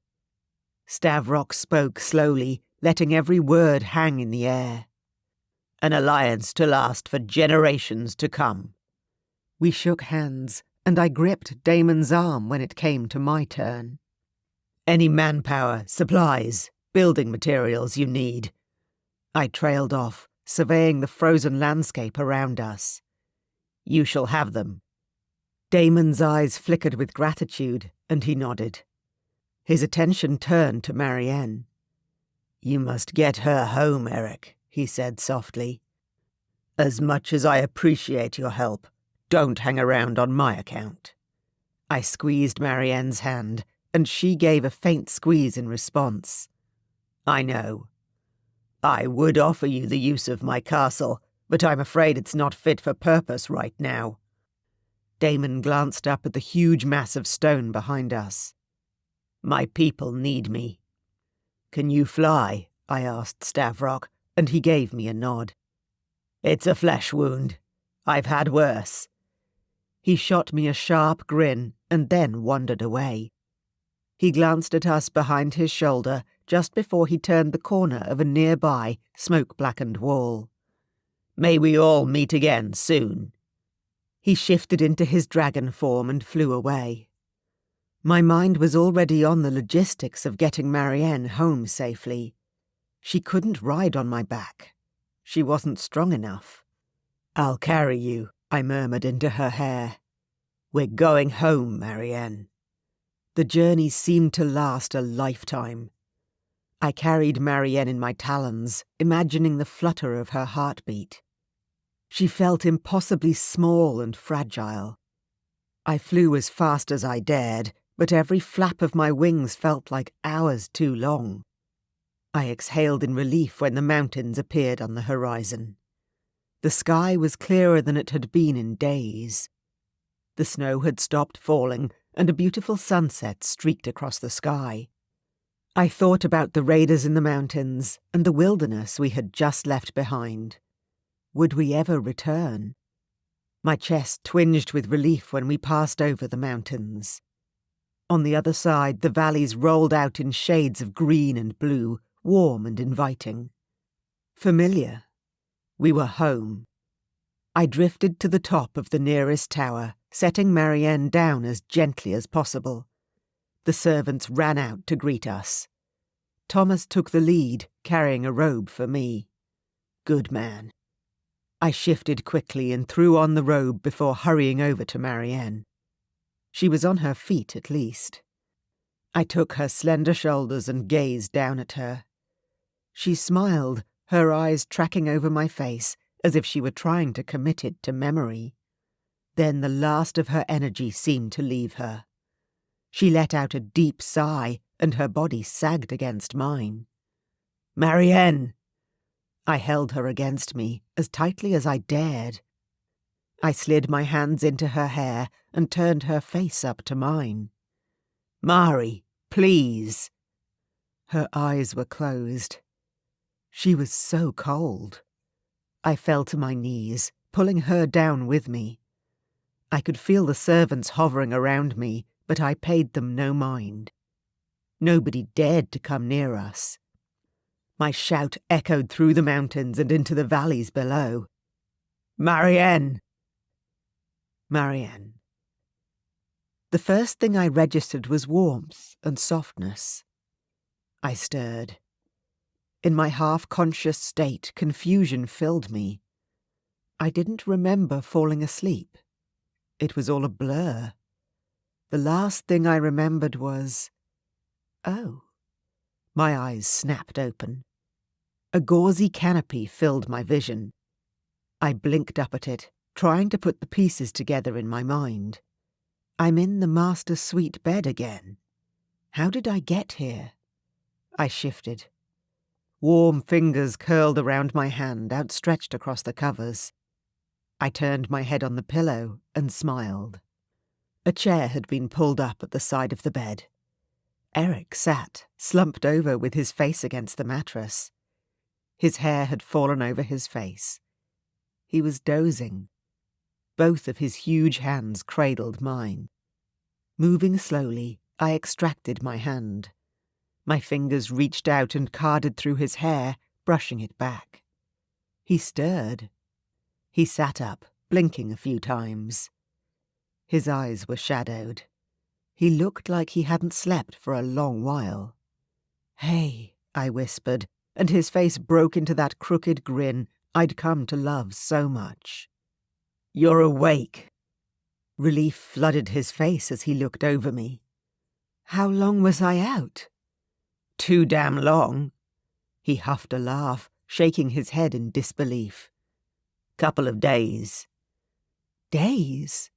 Stavrock spoke slowly, letting every word hang in the air. "An alliance to last for generations to come." We shook hands, and I gripped Damon's arm when it came to my turn. "Any manpower, supplies, building materials you need." I trailed off, surveying the frozen landscape around us. "You shall have them." Damon's eyes flickered with gratitude, and he nodded. His attention turned to Marianne. "You must get her home, Eric," he said softly. "As much as I appreciate your help, don't hang around on my account." I squeezed Marianne's hand, and she gave a faint squeeze in response. "I know. I would offer you the use of my castle, but I'm afraid it's not fit for purpose right now." Damon glanced up at the huge mass of stone behind us. "My people need me." "Can you fly?" I asked Stavrock, and he gave me a nod. "It's a flesh wound. I've had worse." He shot me a sharp grin and then wandered away. He glanced at us behind his shoulder just before he turned the corner of a nearby, smoke-blackened wall. "May we all meet again soon." He shifted into his dragon form and flew away. My mind was already on the logistics of getting Marianne home safely. She couldn't ride on my back. She wasn't strong enough. "I'll carry you," I murmured into her hair. "We're going home, Marianne." The journey seemed to last a lifetime. I carried Marianne in my talons, imagining the flutter of her heartbeat. She felt impossibly small and fragile. I flew as fast as I dared, but every flap of my wings felt like hours too long. I exhaled in relief when the mountains appeared on the horizon. The sky was clearer than it had been in days. The snow had stopped falling, and a beautiful sunset streaked across the sky. I thought about the raiders in the mountains and the wilderness we had just left behind. Would we ever return? My chest twinged with relief when we passed over the mountains. On the other side, the valleys rolled out in shades of green and blue, warm and inviting. Familiar. We were home. I drifted to the top of the nearest tower, setting Marianne down as gently as possible. The servants ran out to greet us. Thomas took the lead, carrying a robe for me. Good man. I shifted quickly and threw on the robe before hurrying over to Marianne. She was on her feet at least. I took her slender shoulders and gazed down at her. She smiled, her eyes tracking over my face as if she were trying to commit it to memory. Then the last of her energy seemed to leave her. She let out a deep sigh, and her body sagged against mine. "Marianne!" I held her against me, as tightly as I dared. I slid my hands into her hair and turned her face up to mine. "Mari, please!" Her eyes were closed. She was so cold. I fell to my knees, pulling her down with me. I could feel the servants hovering around me, but I paid them no mind. Nobody dared to come near us. My shout echoed through the mountains and into the valleys below. "Marianne!" Marianne. The first thing I registered was warmth and softness. I stirred. In my half-conscious state, confusion filled me. I didn't remember falling asleep. It was all a blur. The last thing I remembered was... Oh. My eyes snapped open. A gauzy canopy filled my vision. I blinked up at it, trying to put the pieces together in my mind. I'm in the master suite bed again. How did I get here? I shifted. Warm fingers curled around my hand, outstretched across the covers. I turned my head on the pillow and smiled. A chair had been pulled up at the side of the bed. Eric sat, slumped over with his face against the mattress. His hair had fallen over his face. He was dozing. Both of his huge hands cradled mine. Moving slowly, I extracted my hand. My fingers reached out and carded through his hair, brushing it back. He stirred. He sat up, blinking a few times. His eyes were shadowed. He looked like he hadn't slept for a long while. "Hey," I whispered, and his face broke into that crooked grin I'd come to love so much. "You're awake." Relief flooded his face as he looked over me. "How long was I out?" "Too damn long." He huffed a laugh, shaking his head in disbelief. "Couple of days." "Days?"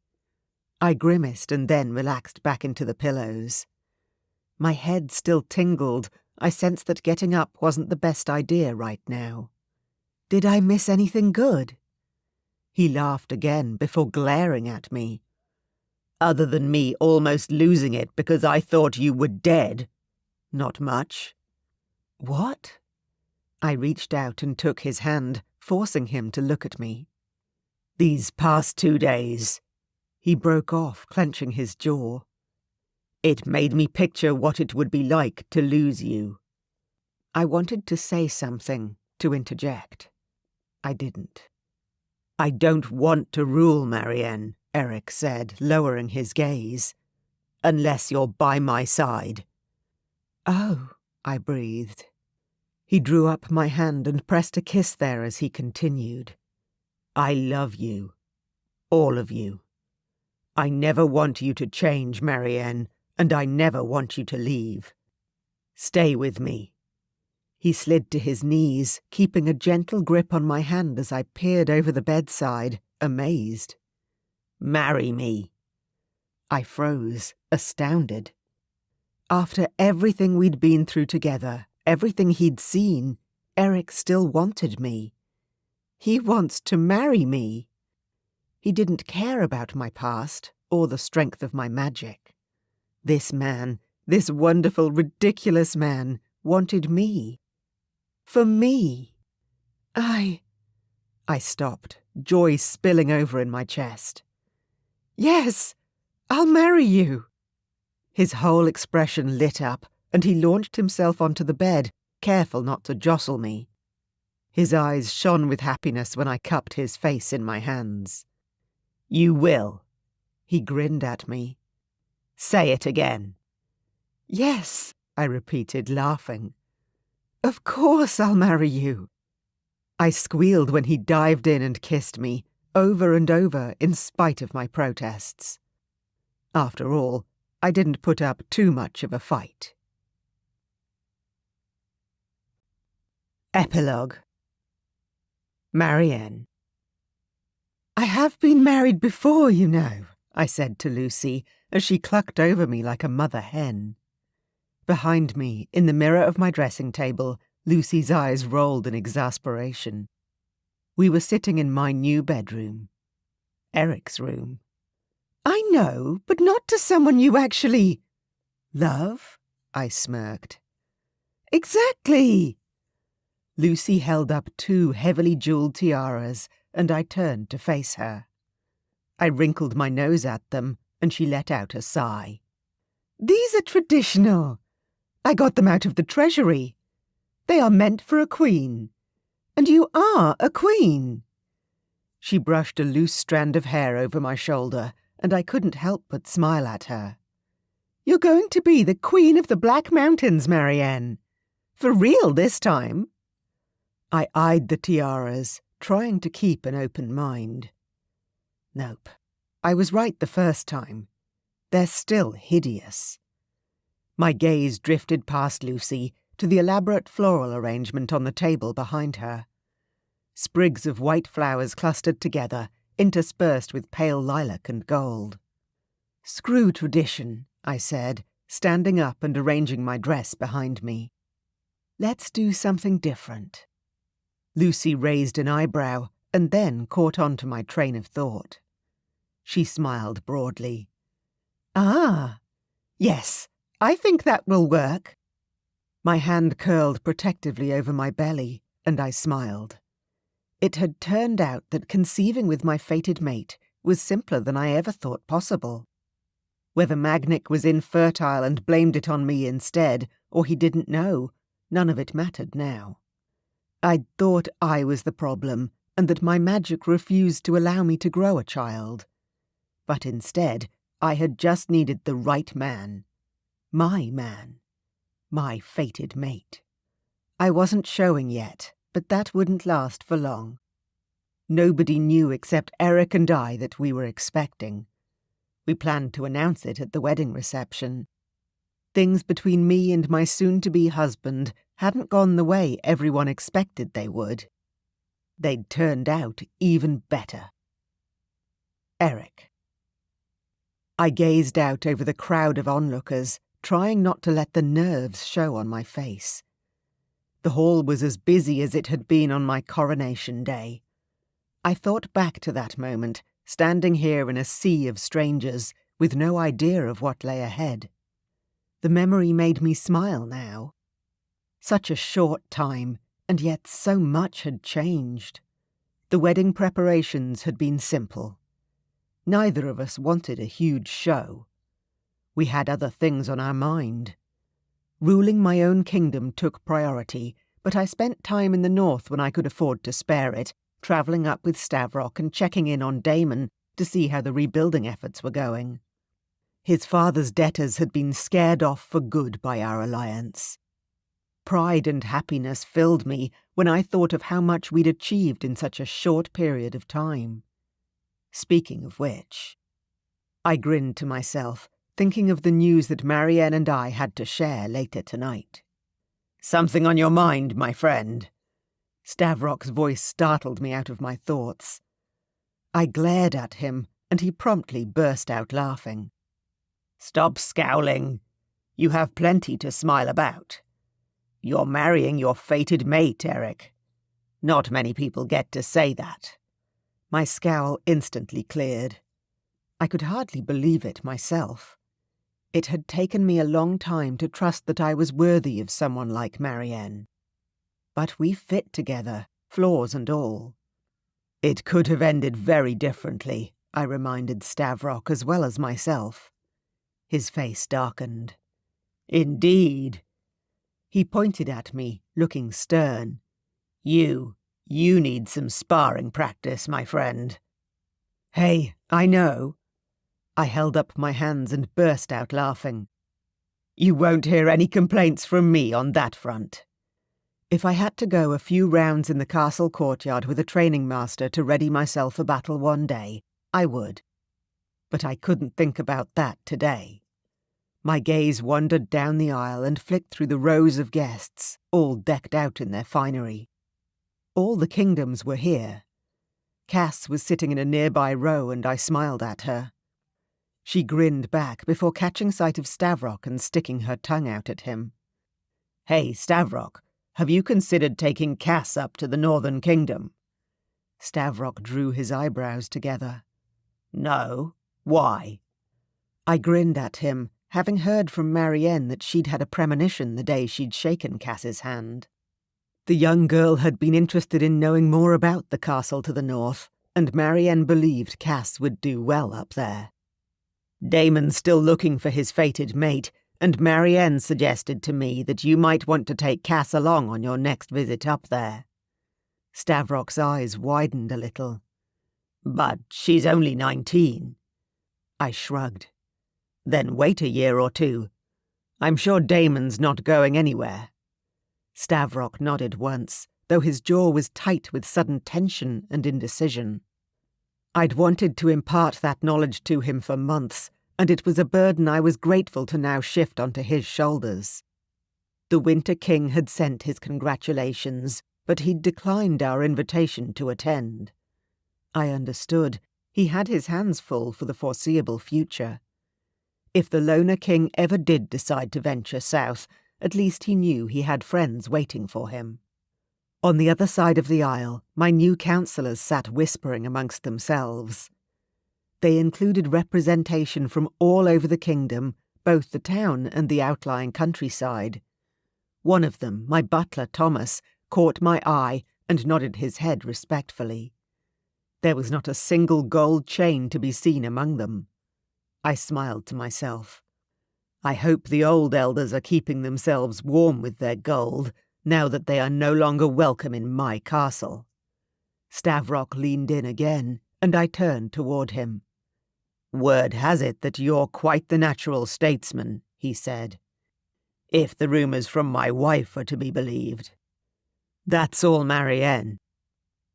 I grimaced and then relaxed back into the pillows. My head still tingled. I sensed that getting up wasn't the best idea right now. Did I miss anything good? He laughed again before glaring at me. "Other than me almost losing it because I thought you were dead. Not much." "What?" I reached out and took his hand, forcing him to look at me. "These past 2 days." He broke off, clenching his jaw. "It made me picture what it would be like to lose you." I wanted to say something, to interject. I didn't. "I don't want to rule, Marianne," Eric said, lowering his gaze. "Unless you're by my side." "Oh," I breathed. He drew up my hand and pressed a kiss there as he continued. "I love you. All of you. I never want you to change, Marianne, and I never want you to leave. Stay with me." He slid to his knees, keeping a gentle grip on my hand as I peered over the bedside, amazed. "Marry me." I froze, astounded. After everything we'd been through together, everything he'd seen, Eric still wanted me. He wants to marry me. He didn't care about my past or the strength of my magic. This man, this wonderful, ridiculous man, wanted me. For me. I stopped, joy spilling over in my chest. "Yes, I'll marry you." His whole expression lit up, and he launched himself onto the bed, careful not to jostle me. His eyes shone with happiness when I cupped his face in my hands. "You will." He grinned at me. "Say it again." "Yes," I repeated, laughing. "Of course I'll marry you." I squealed when he dived in and kissed me, over and over in spite of my protests. After all, I didn't put up too much of a fight. Epilogue. Marianne. "I have been married before, you know," I said to Lucy as she clucked over me like a mother hen. Behind me, in the mirror of my dressing table, Lucy's eyes rolled in exasperation. We were sitting in my new bedroom. Eric's room. "I know, but not to someone you actually—" "Love?" I smirked. "Exactly!" Lucy held up 2 heavily jewelled tiaras, and I turned to face her. I wrinkled my nose at them, and she let out a sigh. "These are traditional. I got them out of the treasury. They are meant for a queen. And you are a queen." She brushed a loose strand of hair over my shoulder, and I couldn't help but smile at her. "You're going to be the Queen of the Black Mountains, Marianne. For real this time." I eyed the tiaras, trying to keep an open mind. Nope. I was right the first time. They're still hideous. My gaze drifted past Lucy to the elaborate floral arrangement on the table behind her. Sprigs of white flowers clustered together, interspersed with pale lilac and gold. "Screw tradition," I said, standing up and arranging my dress behind me. "Let's do something different." Lucy raised an eyebrow and then caught on to my train of thought. She smiled broadly. "Ah, yes, I think that will work." My hand curled protectively over my belly, and I smiled. It had turned out that conceiving with my fated mate was simpler than I ever thought possible. Whether Magnic was infertile and blamed it on me instead, or he didn't know, none of it mattered now. I'd thought I was the problem, and that my magic refused to allow me to grow a child. But instead, I had just needed the right man. My fated mate. I wasn't showing yet, but that wouldn't last for long. Nobody knew except Eric and I that we were expecting. We planned to announce it at the wedding reception. Things between me and my soon-to-be husband hadn't gone the way everyone expected they would. They'd turned out even better. Eric. I gazed out over the crowd of onlookers, trying not to let the nerves show on my face. The hall was as busy as it had been on my coronation day. I thought back to that moment, standing here in a sea of strangers, with no idea of what lay ahead. The memory made me smile now. Such a short time, and yet so much had changed. The wedding preparations had been simple. Neither of us wanted a huge show. We had other things on our mind. Ruling my own kingdom took priority, but I spent time in the north when I could afford to spare it, travelling up with Stavrock and checking in on Damon to see how the rebuilding efforts were going. His father's debtors had been scared off for good by our alliance. Pride and happiness filled me when I thought of how much we'd achieved in such a short period of time. Speaking of which, I grinned to myself, thinking of the news that Marianne and I had to share later tonight. "Something on your mind, my friend?" Stavrock's voice startled me out of my thoughts. I glared at him, and he promptly burst out laughing. "Stop scowling. You have plenty to smile about. You're marrying your fated mate, Eric. Not many people get to say that." My scowl instantly cleared. I could hardly believe it myself. It had taken me a long time to trust that I was worthy of someone like Marianne. But we fit together, flaws and all. "It could have ended very differently," I reminded Stavrock as well as myself. His face darkened. "Indeed." He pointed at me, looking stern. You need some sparring practice, my friend." "Hey, I know." I held up my hands and burst out laughing. "You won't hear any complaints from me on that front." If I had to go a few rounds in the castle courtyard with a training master to ready myself for battle one day, I would. But I couldn't think about that today. My gaze wandered down the aisle and flicked through the rows of guests, all decked out in their finery. All the kingdoms were here. Cass was sitting in a nearby row and I smiled at her. She grinned back before catching sight of Stavrock and sticking her tongue out at him. "Hey, Stavrock, have you considered taking Cass up to the Northern Kingdom?" Stavrock drew his eyebrows together. "No. Why?" I grinned at him, having heard from Marianne that she'd had a premonition the day she'd shaken Cass's hand. The young girl had been interested in knowing more about the castle to the north, and Marianne believed Cass would do well up there. "Damon's still looking for his fated mate, and Marianne suggested to me that you might want to take Cass along on your next visit up there." Stavrock's eyes widened a little. "But she's only 19. I shrugged. "Then wait a year or two. I'm sure Damon's not going anywhere." Stavrock nodded once, though his jaw was tight with sudden tension and indecision. I'd wanted to impart that knowledge to him for months, and it was a burden I was grateful to now shift onto his shoulders. The Winter King had sent his congratulations, but he'd declined our invitation to attend. I understood. He had his hands full for the foreseeable future. If the Loner King ever did decide to venture south, at least he knew he had friends waiting for him. On the other side of the aisle, my new councillors sat whispering amongst themselves. They included representation from all over the kingdom, both the town and the outlying countryside. One of them, my butler Thomas, caught my eye and nodded his head respectfully. There was not a single gold chain to be seen among them. I smiled to myself. I hope the old elders are keeping themselves warm with their gold, now that they are no longer welcome in my castle. Stavrock leaned in again, and I turned toward him. "Word has it that you're quite the natural statesman," he said. "If the rumours from my wife are to be believed." "That's all Marianne."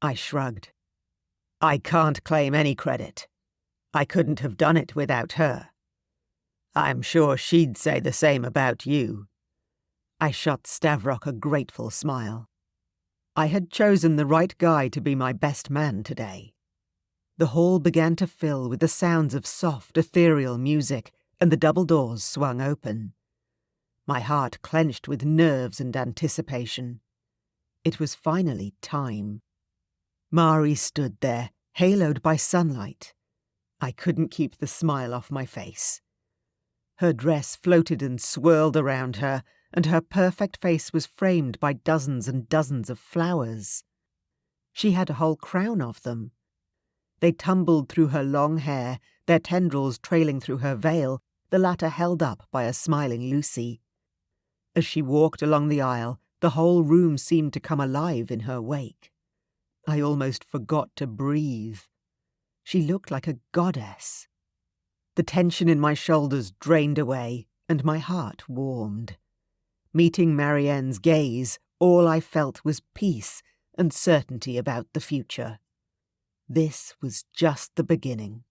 I shrugged. "I can't claim any credit. I couldn't have done it without her. I'm sure she'd say the same about you." I shot Stavrock a grateful smile. I had chosen the right guy to be my best man today. The hall began to fill with the sounds of soft, ethereal music, and the double doors swung open. My heart clenched with nerves and anticipation. It was finally time. Mari stood there, haloed by sunlight. I couldn't keep the smile off my face. Her dress floated and swirled around her, and her perfect face was framed by dozens and dozens of flowers. She had a whole crown of them. They tumbled through her long hair, their tendrils trailing through her veil, the latter held up by a smiling Lucy. As she walked along the aisle, the whole room seemed to come alive in her wake. I almost forgot to breathe. She looked like a goddess. The tension in my shoulders drained away, and my heart warmed. Meeting Marianne's gaze, all I felt was peace and certainty about the future. This was just the beginning.